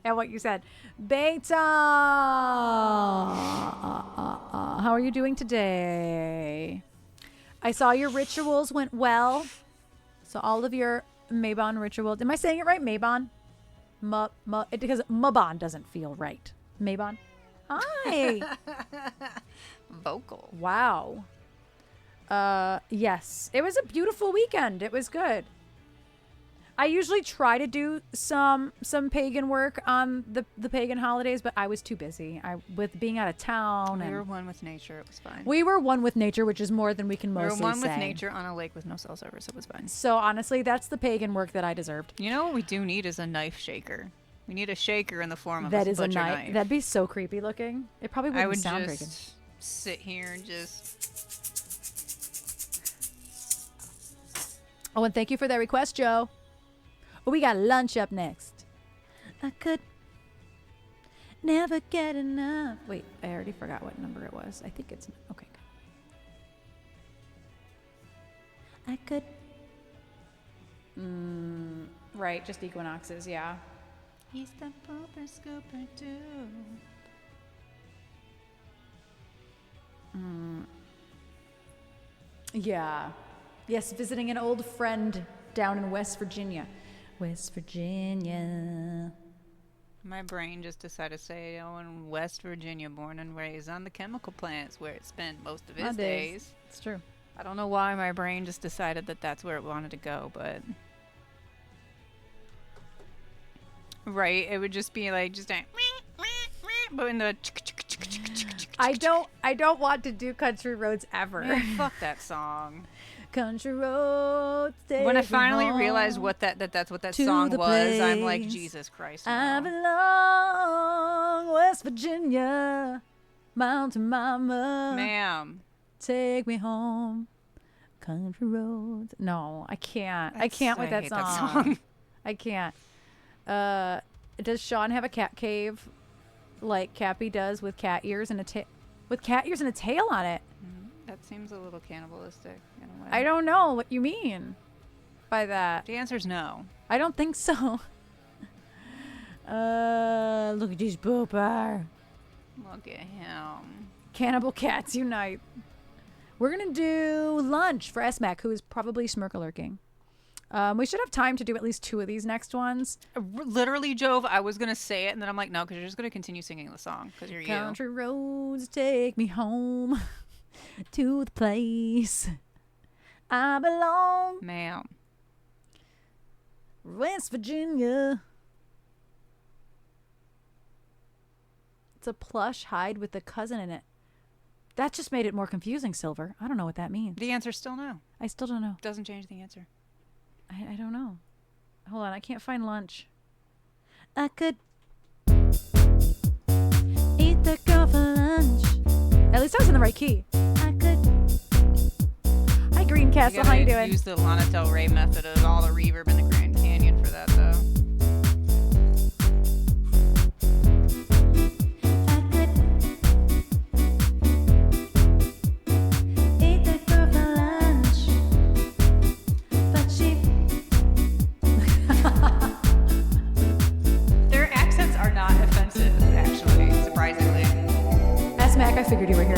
at what you said. Beta, how are you doing today? I saw your rituals went well. So all of your Mabon rituals. Am I saying it right? Mabon? Because Mabon doesn't feel right. Mabon? Hi. Vocal. Wow. Yes. It was a beautiful weekend. It was good. I usually try to do some pagan work on the pagan holidays, but I was too busy. With being out of town. We and were one with nature. It was fine. we were one with nature, which is more than we can We were mostly one with say. nature on a lake with no cell service. It was fine. So honestly, that's the pagan work that I deserved. You know what we do need is a knife shaker. We need a shaker in the form of That a is a butcher knife. That'd be so creepy looking. It probably wouldn't I would sound just very good. sit here and just. Oh, and thank you for that request, Joe. Oh, we got lunch up next. I could never get enough. Wait, I already forgot what number it was. I think it's okay. I could. Right, just equinoxes, yeah. He's the pooper scooper too. Yeah. Yes, visiting an old friend down in West Virginia. West Virginia. My brain just decided to say, oh, in West Virginia, born and raised on the chemical plants where it spent most of his days. It's true. I don't know why my brain just decided that that's where it wanted to go, but... Right, it would just be like, just a... But in the... I don't want to do Country Roads ever. Man, fuck that song. Country Roads. When I finally realized what that's what that song was, I'm like, Jesus Christ. I No. belong, West Virginia, Mountain Mama. Ma'am. Take me home, Country Roads. No, I can't. I can't with I that hate song. that song. I can't. Does Sean have a cat cave, like Cappy does with cat ears and a tail, with cat ears and a tail on it? That seems a little cannibalistic in a way. I don't know what you mean by that. The answer's no. I don't think so. Look at these pooper. Look at him. Cannibal cats unite. We're gonna do lunch for S-Mac, who is probably smirk-lurking. We should have time to do at least 2 of these next ones. Literally, Jove, I was going to say it, and then I'm like, no, because you're just going to continue singing the song, because you're Country roads take me home to the place I belong. Ma'am. West Virginia. It's a plush hide with a cousin in it. That just made it more confusing, Silver. I don't know what that means. The answer's still no. I still don't know. Doesn't change the answer. I don't know. Hold on, I can't find lunch. I could eat the girl for lunch. At least I was in the right key. I could. Hi, Green Castle. How you doing? Use the Lana Del Rey method of all the reverb in the Grand Canyon for that, though. I could eat the girl for lunch, but she. Their accents are not offensive, actually, surprisingly. S-Mac, I figured you were here.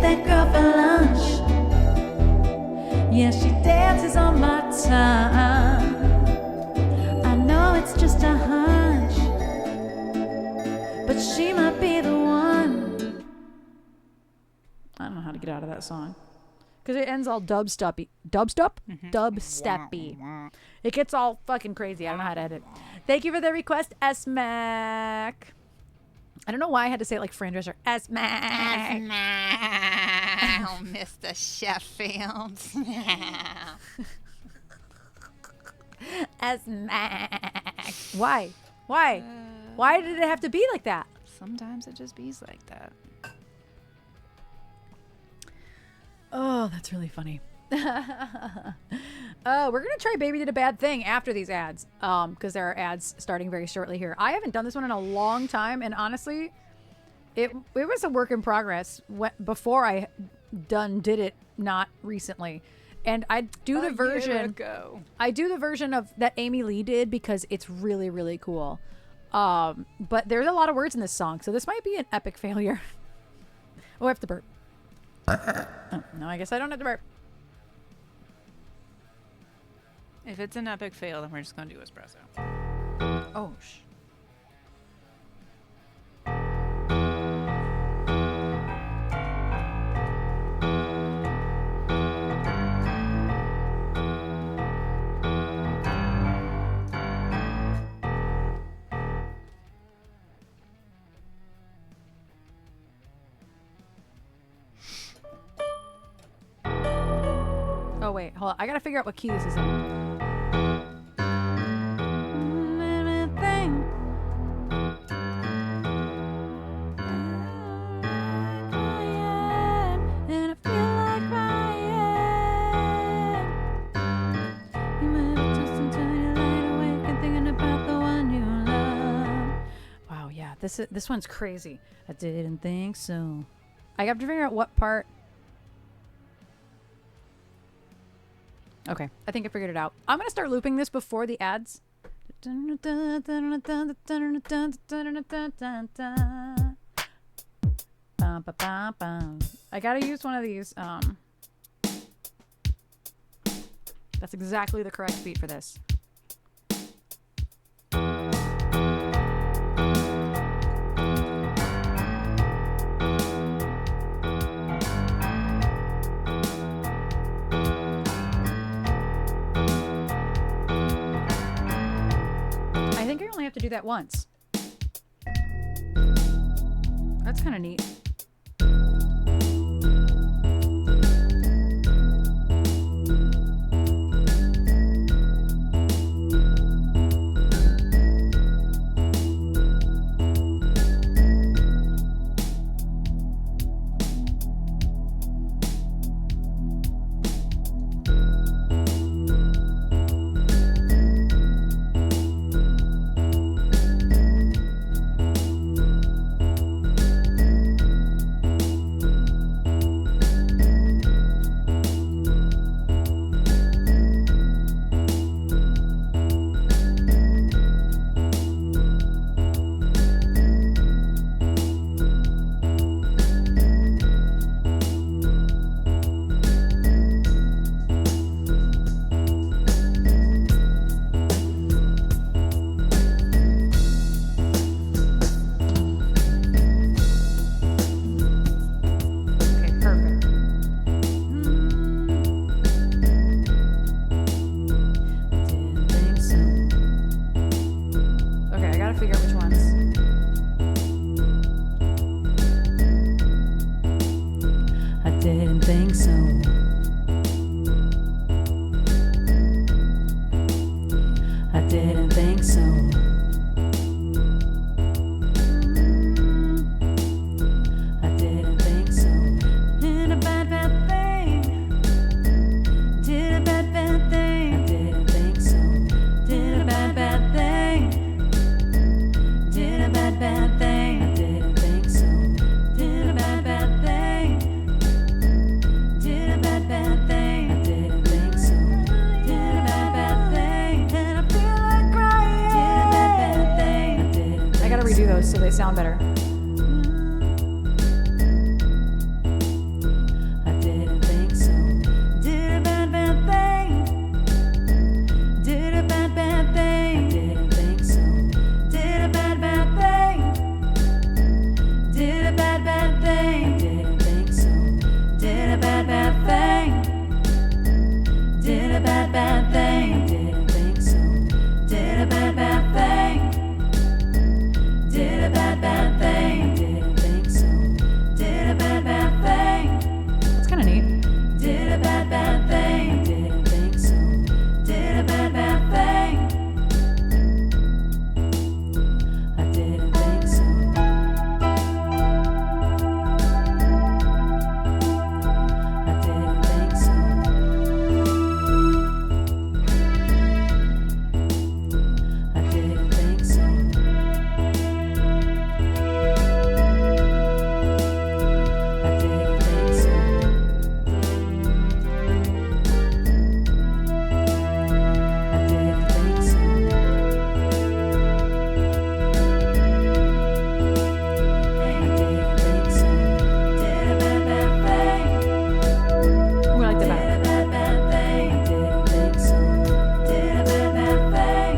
that girl for lunch. Yeah, she dances on my tongue. I know it's just a hunch, but she might be the one. I don't know how to get out of that song. Because it ends all dubsteppy. Dubstep? Dubsteppy. It gets all fucking crazy. I don't know how to edit. Thank you for the request, S-Mac. I don't know why I had to say it like Fran Drescher. S-Mac. Oh, Mr. Sheffield. S-Mac. Why? Why did it have to be like that? Sometimes it just bees like that. Oh, that's really funny. We're gonna try Baby Did a Bad Thing after these ads, because there are ads starting very shortly here. I haven't done this one in a long time, and honestly, it was a work in progress before I did it not recently. And I do the version of that Amy Lee did because it's really, really cool. But there's a lot of words in this song, so this might be an epic failure. Oh, I have to burp. Oh, no, I guess I don't have to burp. If it's an epic fail, then we're just going to do espresso. Oh, oh, wait, hold on. I gotta figure out what key this is in. Wow, yeah, this one's crazy. I didn't think so. I have to figure out what part. Okay, I think I figured it out. I'm gonna start looping this before the ads. I gotta use one of these. That's exactly the correct beat for this. Have to do that once. That's kind of neat. sound better. bad thing. Didn't think so. Did a bad thing. Did a bad thing. Didn't think so. Did a bad thing. That's kind of neat. Did a bad thing. Didn't think so. Did a bad thing. I didn't think so. I didn't think so. I didn't think so. I didn't think so. I didn't think so. I didn't think so. Did a bad thing. We like the Did back. a bad thing. Didn't think so. Did a bad thing.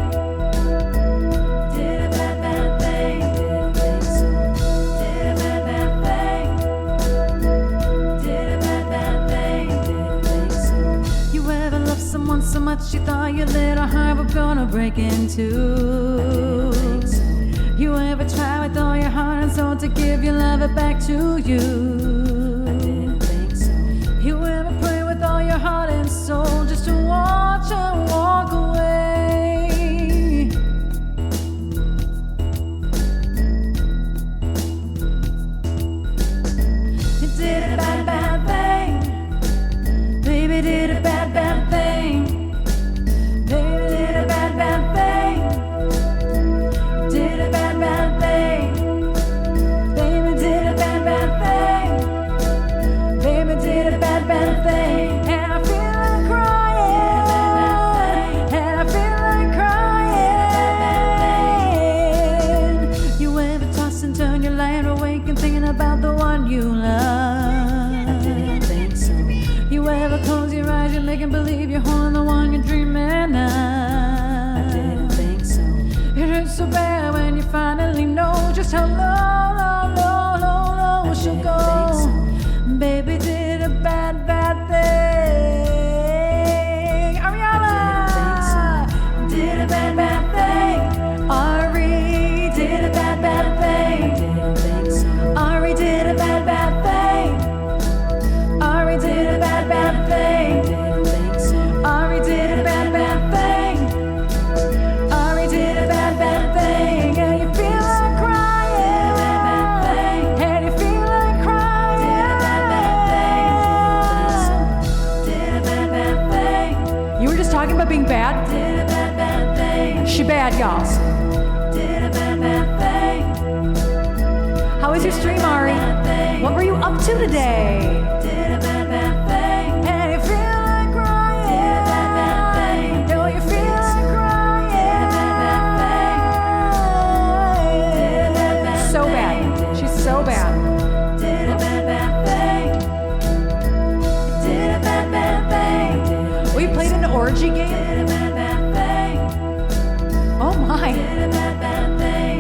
Did a bad thing. Didn't think so. Did a bad thing. Did a bad thing. Didn't think so. You ever loved someone so much you thought your little heart was gonna break in two? You ever try with all your heart and soul to give your lover back to you? Didn't think so. You ever pray with all your heart and soul just to watch her walk away? You did a bad thing. Baby did a bad thing. Baby did a bad thing. Did a bad thing. Baby did a bad thing. Baby did a bad thing. And I feel like crying. And I feel like crying. You ever toss and turn your light awake and thinking about the one you love? Didn't think so. You ever close your eyes and make 'em believe you're holding the one you're dreaming Didn't of? think so. It hurts so bad when you finally know just how low she'll go. Baby did a bad thing. Ariana Did a bad thing. Ari Did a bad thing. Didn't think so. Ari did a bad thing. Ari did a bad thing. Didn't think so. Ari did a bad thing. Ari did a bad thing. And you feel like crying. And you feel like crying. Did a bad thing. You were just talking about being bad? Did a bad thing. She bad, y'all. Did a bad thing. How was your stream, Ari? What were you up to today? Did a bad thing. And you feel like crying. Don't you feel like crying? So bad. She's so bad. Did a bad thing. Did a bad thing. We played an orgy game. Did a bad thing. Oh my. Did a bad thing.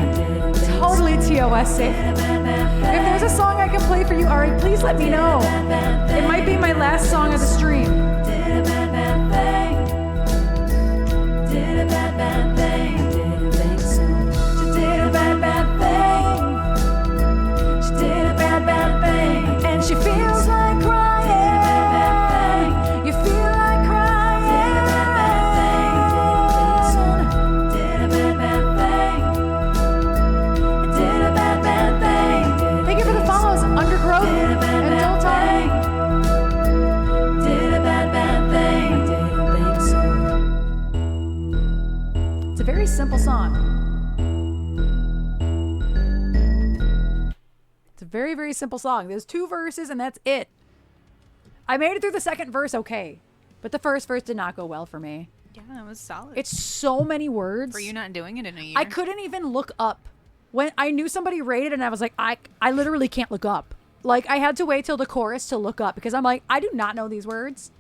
Totally TOS safe. If there's a song I can play for you, Ari, please let me know. It might be my last song of the stream. Did a bad thing. Did a bad thing. Didn't think so. She did a bad thing. She did a bad thing. And she feels like crying. You feel like crying. Did a bad thing. Did a bad thing. Thank you for the follows, Undergrowth and Diltar. Did a bad thing. Didn't think so. It's a very simple song. It's a very, very simple song. There's 2 verses and that's it. I made it through the second verse okay, but the first verse did not go well for me. Yeah, that was solid. It's so many words. for you not doing it in a year. I couldn't even look up. When I knew somebody rated and I was like, I literally can't look up. Like, I had to wait till the chorus to look up because I'm like, I do not know these words.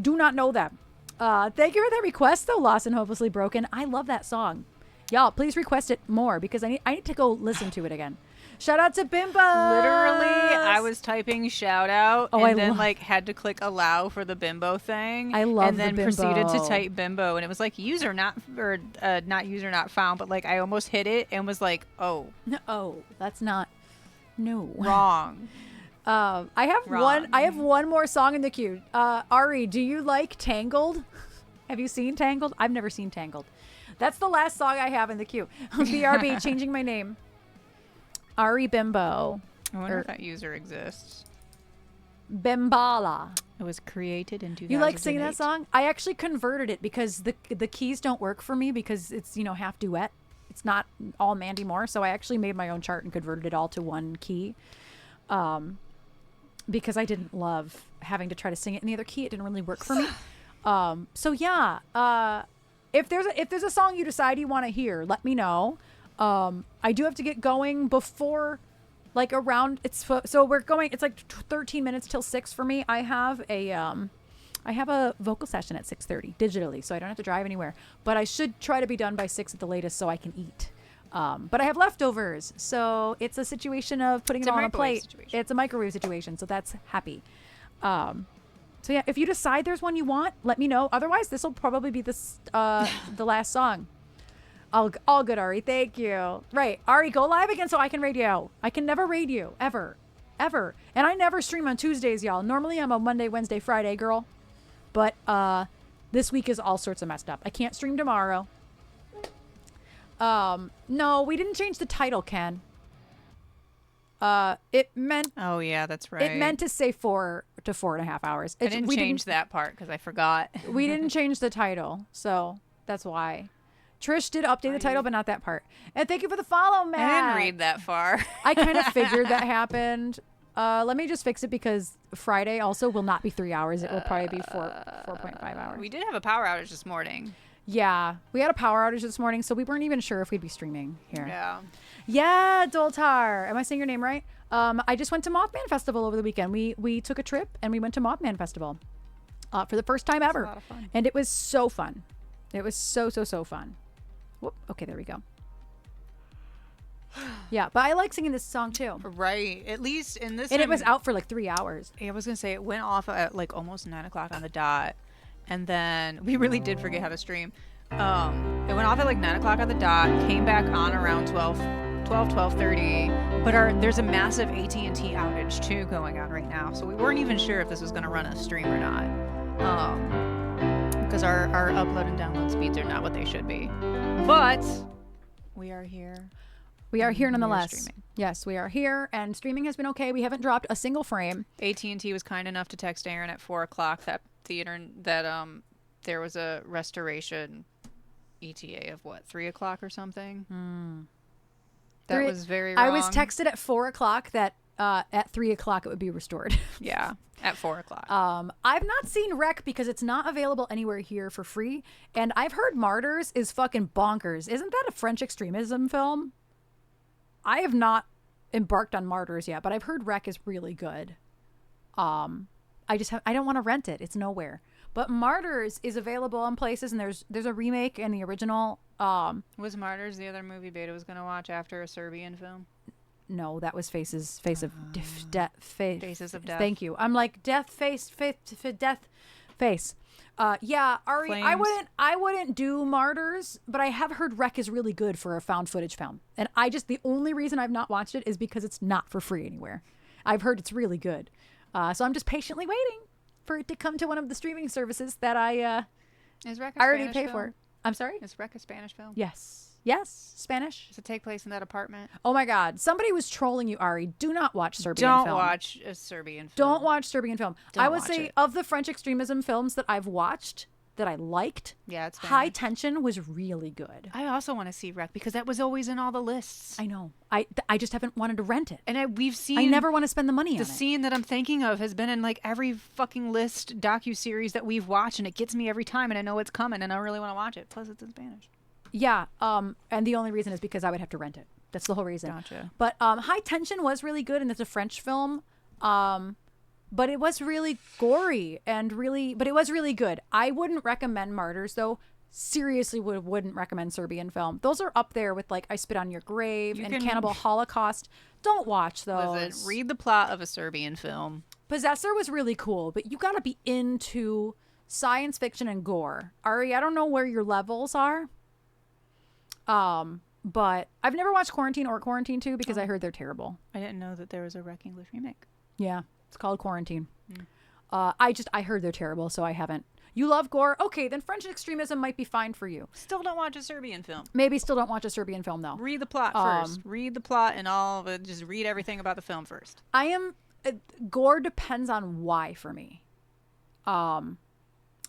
Do not know them. Thank you for that request, though, Lost and Hopelessly Broken. I love that song. Y'all, please request it more because I need to go listen to it again. Shout out to Bimba. Literally, I was typing shout out Oh, and I then love- like had to click allow for the bimbo thing. I love and then the proceeded to bimbo. type bimbo and it was like user not or not user not found, but like I almost hit it and was like, oh, Oh, that's not. No. wrong. I have Wrong. I have one more song in the queue. Ari, do you like Tangled? Have you seen Tangled? I've never seen Tangled. That's the last song I have in the queue. BRB, changing my name. Ari Bimbo. I wonder if that user exists. Bimbala. It was created in 2008. You like singing that song? I actually converted it because the keys don't work for me because it's, half duet. It's not all Mandy Moore. So I actually made my own chart and converted it all to one key. Because I didn't love having to try to sing it in the other key. It didn't really work for me. So yeah, if there's a song you decide you want to hear, let me know. I do have to get going before, like around so we're going. It's like 13 minutes till 6 for me. I have a vocal session at 6:30 digitally, so I don't have to drive anywhere. But I should try to be done by 6 at the latest, so I can eat. But I have leftovers, so it's a situation of putting it all on a plate. Situation. It's a microwave situation, so that's happy. So yeah, if you decide there's one you want, let me know. Otherwise, this will probably be the last song. All good, Ari. Thank you. Right, Ari, go live again so I can raid you. I can never raid you ever, and I never stream on Tuesdays, y'all. Normally I'm a Monday, Wednesday, Friday girl, but this week is all sorts of messed up. I can't stream tomorrow. No, we didn't change the title, Ken. It meant. Oh yeah, that's right. It meant to say 4 to 4.5 hours. I didn't change that part because I forgot. We didn't change the title, so that's why. Trish did update the title, but not that part. And thank you for the follow, Matt. I didn't read that far. I kind of figured that happened. Let me just fix it because Friday also will not be 3 hours. It will probably be 4.5 hours. We did have a power outage this morning. Yeah, we had a power outage this morning, so we weren't even sure if we'd be streaming here. Yeah. Doltar. Am I saying your name right? I just went to Mothman Festival over the weekend. We took a trip and we went to Mothman Festival for the first time ever. A lot of fun. And it was so fun. It was so fun. Whoop. Okay, there we go. Yeah, but I like singing this song too. Right. At least in this And one, it was out for like 3 hours. I was going to say it went off at like almost 9 o'clock on the dot. And then we really did forget how to stream. It went off at like 9 o'clock on the dot, came back on around 12:30. But there's a massive AT&T outage too going on right now. So we weren't even sure if this was going to run a stream or not. Because our upload and download speeds are not what they should be. But we are here. We are here We are nonetheless. streaming. Yes, we are here, and streaming has been okay. We haven't dropped a single frame. AT&T was kind enough to text Erin at 4 o'clock that there was a restoration ETA of 3 o'clock or something. That was very wrong. I was texted at 4 o'clock that at 3 o'clock it would be restored. Yeah, at 4 o'clock. I've not seen Wreck because it's not available anywhere here for free, and I've heard Martyrs is fucking bonkers. Isn't that a French extremism film? I have not embarked on Martyrs yet, but I've heard Wreck is really good. I don't want to rent it. It's nowhere. But Martyrs is available in places, and there's a remake and the original. Was Martyrs the other movie Beta was going to watch after a Serbian film? No, that was Faces of Death. Faces of Death. Thank you. I'm like death face. Yeah, Ari, Flames. I wouldn't do Martyrs, but I have heard Wreck is really good for a found footage film. And the only reason I've not watched it is because it's not for free anywhere. I've heard it's really good. So I'm just patiently waiting for it to come to one of the streaming services that I Is Wreck a already Spanish pay film? for. I'm sorry? Is Wreck a Spanish film? Yes, Spanish. Does it take place in that apartment? Oh my God. Somebody was trolling you, Ari. Do not watch Serbian film. Don't watch a Serbian film. Don't watch Serbian film. Don't I would watch say it. of the French extremism films that I've watched that I liked, Yeah, it's High Spanish. Tension was really good. I also want to see Wreck because that was always in all the lists. I know. I just haven't wanted to rent it. And we've seen. I never want to spend the money on The it. scene that I'm thinking of has been in like every fucking list docuseries that we've watched, and it gets me every time, and I know it's coming, and I really want to watch it. Plus, it's in Spanish. Yeah. And the only reason is because I would have to rent it. That's the whole reason. Gotcha. But High Tension was really good, and it's a French film. But it was really gory and but it was really good. I wouldn't recommend Martyrs though. seriously wouldn't recommend Serbian film. Those are up there with like I Spit on Your Grave You and can- Cannibal Holocaust. Don't watch those. Listen, read the plot of a Serbian film. Possessor was really cool, but you got to be into science fiction and gore. Ari, I don't know where your levels are. But I've never watched Quarantine or Quarantine 2 because I heard they're terrible. I didn't know that there was a Wreck English remake. Yeah, it's called Quarantine. I heard they're terrible, so I haven't. You love gore? Okay, then French extremism might be fine for you. Still don't watch a Serbian film. Maybe still don't watch a Serbian film though. Read the plot first. Read the plot and all of it. Just read everything about the film first. I am gore depends on why for me.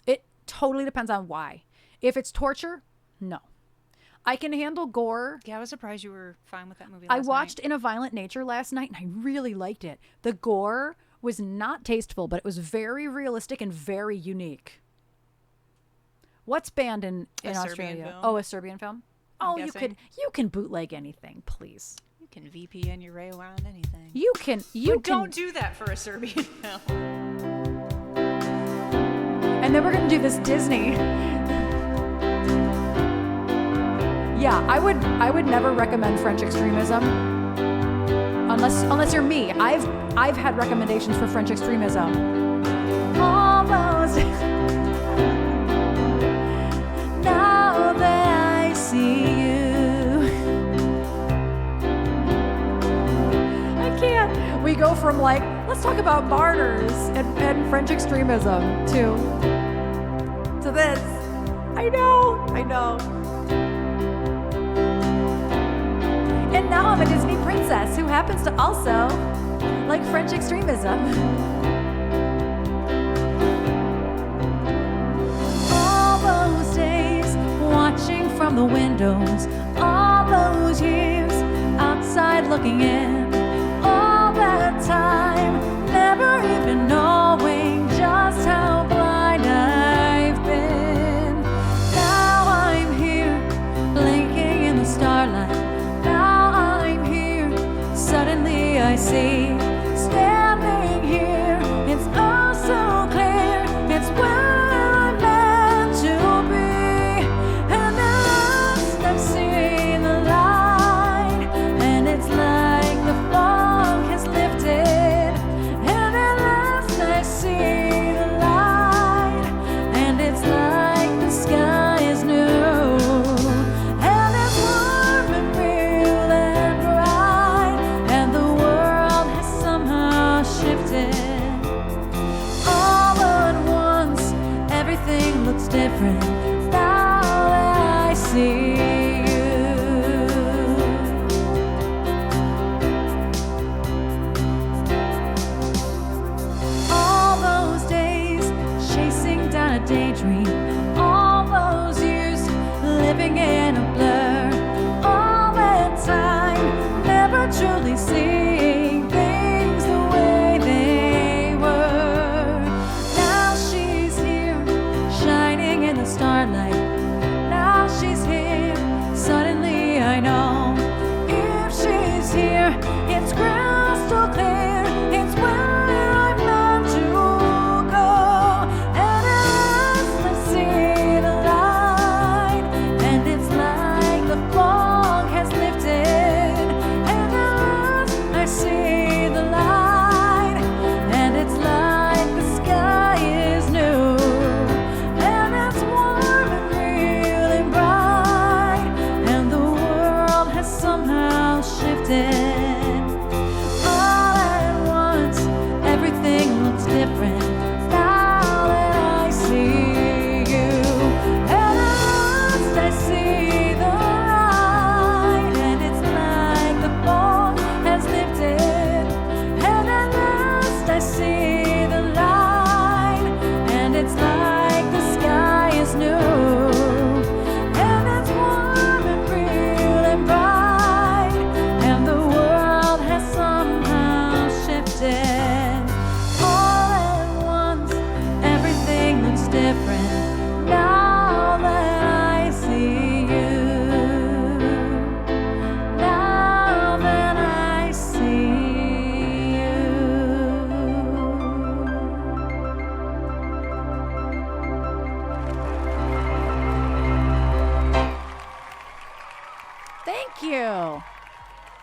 It totally depends on why. If it's torture, no. I can handle gore. Yeah, I was surprised you were fine with that movie I last watched night. In a Violent Nature last night and I really liked it. The gore was not tasteful, but it was very realistic and very unique. What's banned in Serbian Australia? film? Oh, a Serbian film? Oh, you guessing. can bootleg anything, please. You can VPN your way around anything. You can Don't do that for a Serbian film. And then we're gonna do this Disney. Yeah, I would never recommend French extremism. Unless you're me. I've had recommendations for French extremism. Almost. Now that I see you. I can't. We go from like, let's talk about martyrs and French extremism to this. I know. And now I'm a Disney princess who happens to also like French extremism. All those days watching from the windows, all those years outside looking in, all that time never even knowing just how blind I've been. Now I'm here blinking in the starlight. Suddenly I see, standing here, it's all so clear, it's where I'm meant to be. And at last I've seen the light, and it's like the fog has lifted. And at last I see the light, and it's like the sky is new. And it's warm and real and bright, and the world has somehow shifted. All at once, everything looks different now that I see you. All those days chasing down a daydream, all those years living in a blur, all that time never truly seeing things the way they were. Now she's here, shining in the starlight. Now she's here, suddenly I know. If she's here, it's crystal clear, it's where I'm meant to go. And at last I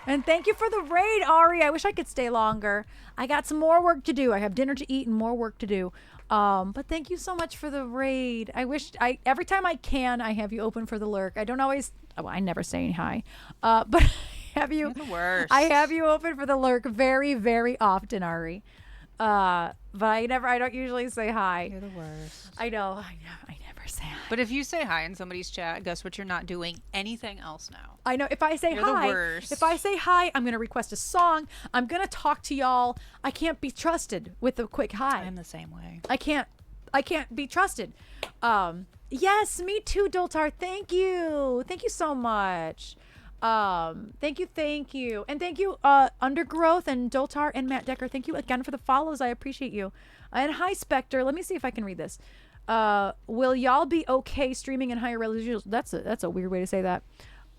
And thank you for the raid, Ari. I wish I could stay longer. I got some more work to do. I have dinner to eat and more work to do. But thank you so much for the raid. I wish every time I can, I have you open for the lurk. I don't always. Well, I never say hi. But have you? You're the worst. I have you open for the lurk very, very often, Ari. But I don't usually say hi. You're the worst. I know. I never say hi. But if you say hi in somebody's chat, guess what? You're not doing anything else now. I know. If I say You're the hi, worst. if I say hi, I'm gonna request a song. I'm gonna talk to y'all. I can't be trusted with a quick hi. I'm the same way. I can't be trusted. Yes, me too, Doltar. Thank you so much. Thank you, and thank you, Undergrowth and Doltar and Matt Decker. Thank you again for the follows. I appreciate you. And hi, Spectre. Let me see if I can read this. Will y'all be okay streaming in higher resolution? That's a weird way to say that.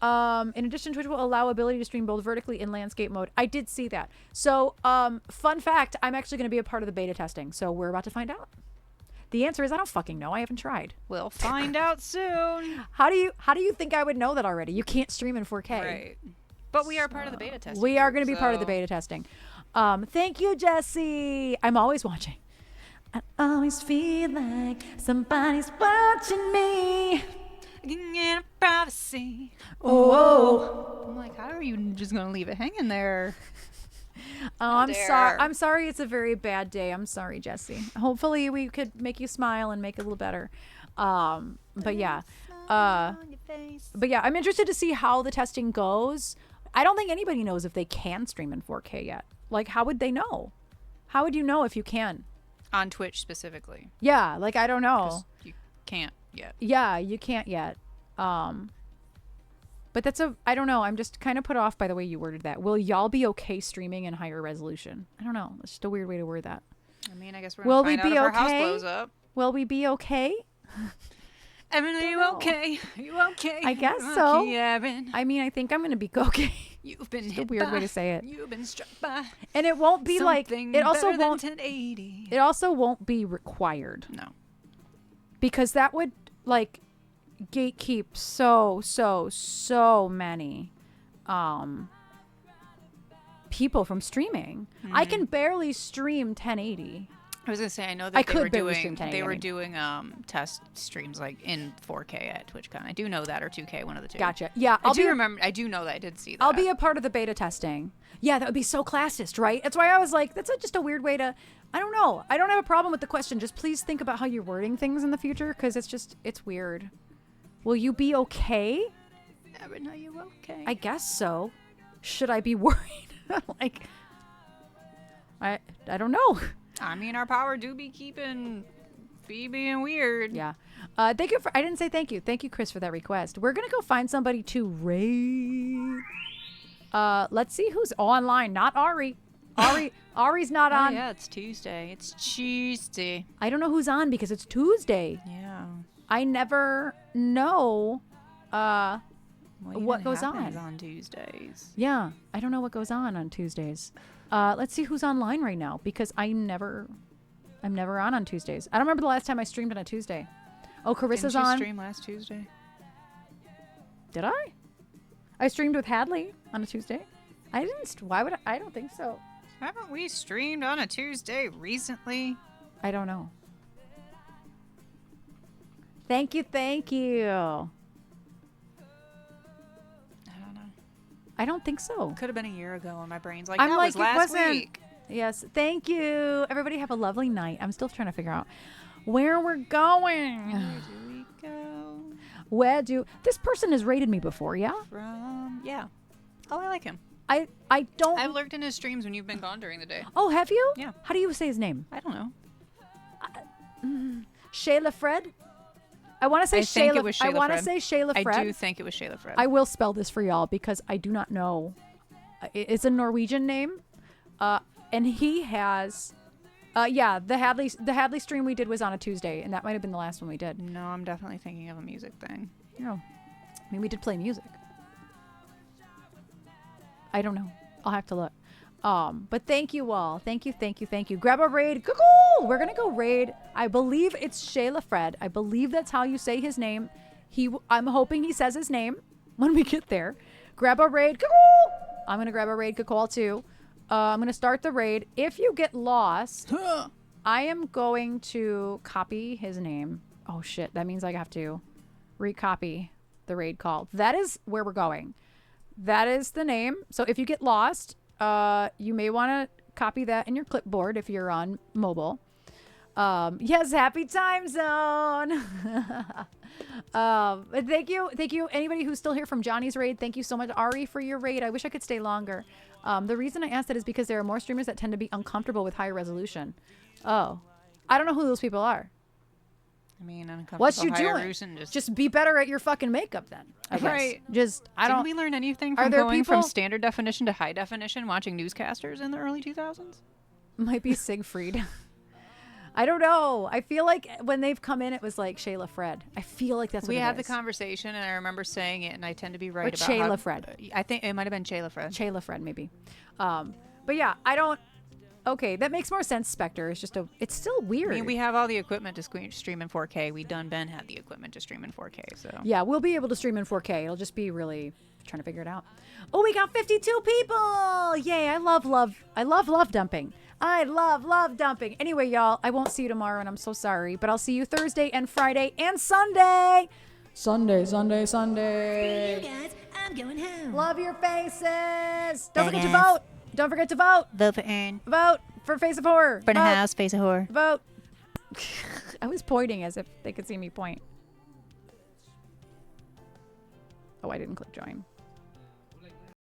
In addition, Twitch will allow ability to stream both vertically in landscape mode. I did see that. So, fun fact, I'm actually going to be a part of the beta testing. So we're about to find out. The answer is I don't fucking know. I haven't tried. We'll find out soon. How do you think I would know that already? You can't stream in 4K. Right. But we are part of the beta testing. We are going to be group, part of the so- beta testing. Thank you, Jesse. I'm always watching. I always feel like somebody's watching me. In privacy. Oh. I'm like, how are you just gonna leave it hanging there? Oh, I'm sorry. dare. I'm sorry. It's a very bad day. I'm sorry, Jesse. Hopefully, we could make you smile and make it a little better. But yeah, I'm interested to see how the testing goes. I don't think anybody knows if they can stream in 4K yet. Like, how would they know? How would you know if you can? On Twitch specifically. Yeah, like I don't know. 'Cause you can't yet. Yeah, you can't yet. But I don't know. I'm just kind of put off by the way you worded that. Will y'all be okay streaming in higher resolution? I don't know. It's just a weird way to word that. I mean, I guess we're Will gonna we find out be if our house okay? blows up. Will we be okay? Erin, are you know. okay? Are you okay? I guess Okay, so. Erin. I mean, I think I'm going to be okay. You've been a hit weird way by- to say it. You've been struck by And it won't be like something it also better than won't 1080. it also won't be required No. because that would like gatekeep so many people from streaming. I can barely stream 1080. I was gonna say I know I that could barely stream they 1080, were I mean. doing test streams like in 4K at TwitchCon. I do know that, or 2K, one of the two. Gotcha. Yeah, I do remember. I do know that. I did see that. I'll be a part of the beta testing. Yeah, that would be so classist, right? That's why I was like, that's just a weird way to. I don't know. I don't have a problem with the question. Just please think about how you're wording things in the future, because it's weird. Will you be okay? Erin, are you okay? I guess so. Should I be worried? Like, I don't know. I mean, our power do be keeping being weird. Yeah. Thank you for. I didn't say thank you. Thank you, Chris, for that request. We're gonna go find somebody to raid. Let's see who's online. Not Ari. Ari's not Oh, on. yeah, it's Tuesday. It's Tuesday. I don't know who's on because it's Tuesday. Yeah. I never know. What goes happens on? on Tuesdays? Yeah, I don't know what goes on Tuesdays. Let's see who's online right now because I'm never on Tuesdays. I don't remember the last time I streamed on a Tuesday. Oh, Carissa's Didn't you on. stream last Tuesday? Did I? I streamed with Hadley on a Tuesday. I didn't. Why would I don't think so. Haven't we streamed on a Tuesday recently? I don't know. Thank you. I don't know. I don't think so. Could have been a year ago, and my brain's like, I'm that like, was it last wasn't- week. Yes. Thank you. Everybody have a lovely night. I'm still trying to figure out where we're going. Where do we go This person has rated me before, yeah? from? Yeah. Oh, I like him. I don't. I've lurked in his streams when you've been gone during the day. Oh, have you? Yeah. How do you say his name? I don't know. Shayla Fred? I want to say I think Shayla. it was I Shayla want to Fred. say Shayla Fred. I do think it was Shayla Fred. I will spell this for y'all because I do not know. It's a Norwegian name, and he has, the Hadley stream we did was on a Tuesday, and that might have been the last one we did. No, I'm definitely thinking of a music thing. No, I mean we did play music. I don't know. I'll have to look. But thank you all. Thank you. Grab a raid. Cuckoo! We're gonna go raid. I believe it's Shayla Fred. I believe that's how you say his name. I'm hoping he says his name when we get there. Grab a raid. Cuckoo! I'm going to grab a raid call too. I'm going to start the raid. If you get lost, I am going to copy his name. Oh, shit. That means I have to recopy the raid call. That is where we're going. That is the name. So if you get lost, you may want to copy that in your clipboard if you're on mobile. Yes, happy time zone. Thank you. Anybody who's still here from Johnny's raid, thank you so much, Ari, for your raid. I wish I could stay longer. The reason I asked that is because there are more streamers that tend to be uncomfortable with higher resolution. Oh, I don't know who those people are. I mean, What you higher doing? resolution Just be better at your fucking makeup then. I guess. Right. Didn't we learn anything Are from there going people- from standard definition to high definition watching newscasters in the early 2000s? Might be Siegfried. I don't know. I feel like when they've come in, it was like Shayla Fred. I feel like that's what We it had the is. conversation, and I remember saying it, and I tend to be right Or about Shayla how, Fred. I think it might have been Shayla Fred. Shayla Fred, maybe. But yeah, I don't. Okay, that makes more sense. Spectre. It's still weird. I mean, we have all the equipment to stream in 4K. We done Ben had the equipment to stream in 4K. So Yeah, we'll be able to stream in 4K. It'll just be really trying to figure it out. Oh, we got 52 people! Yay! I love dumping. I love dumping. Anyway, y'all, I won't see you tomorrow, and I'm so sorry, but I'll see you Thursday and Friday and Sunday. Sunday. You guys, I'm going home. Love your faces. Don't forget to vote. Don't forget to vote. vote for Erin. Vote for Face of Horror. Burn a Vote. house, face a whore. Vote. I was pointing as if they could see me point. Oh, I didn't click join.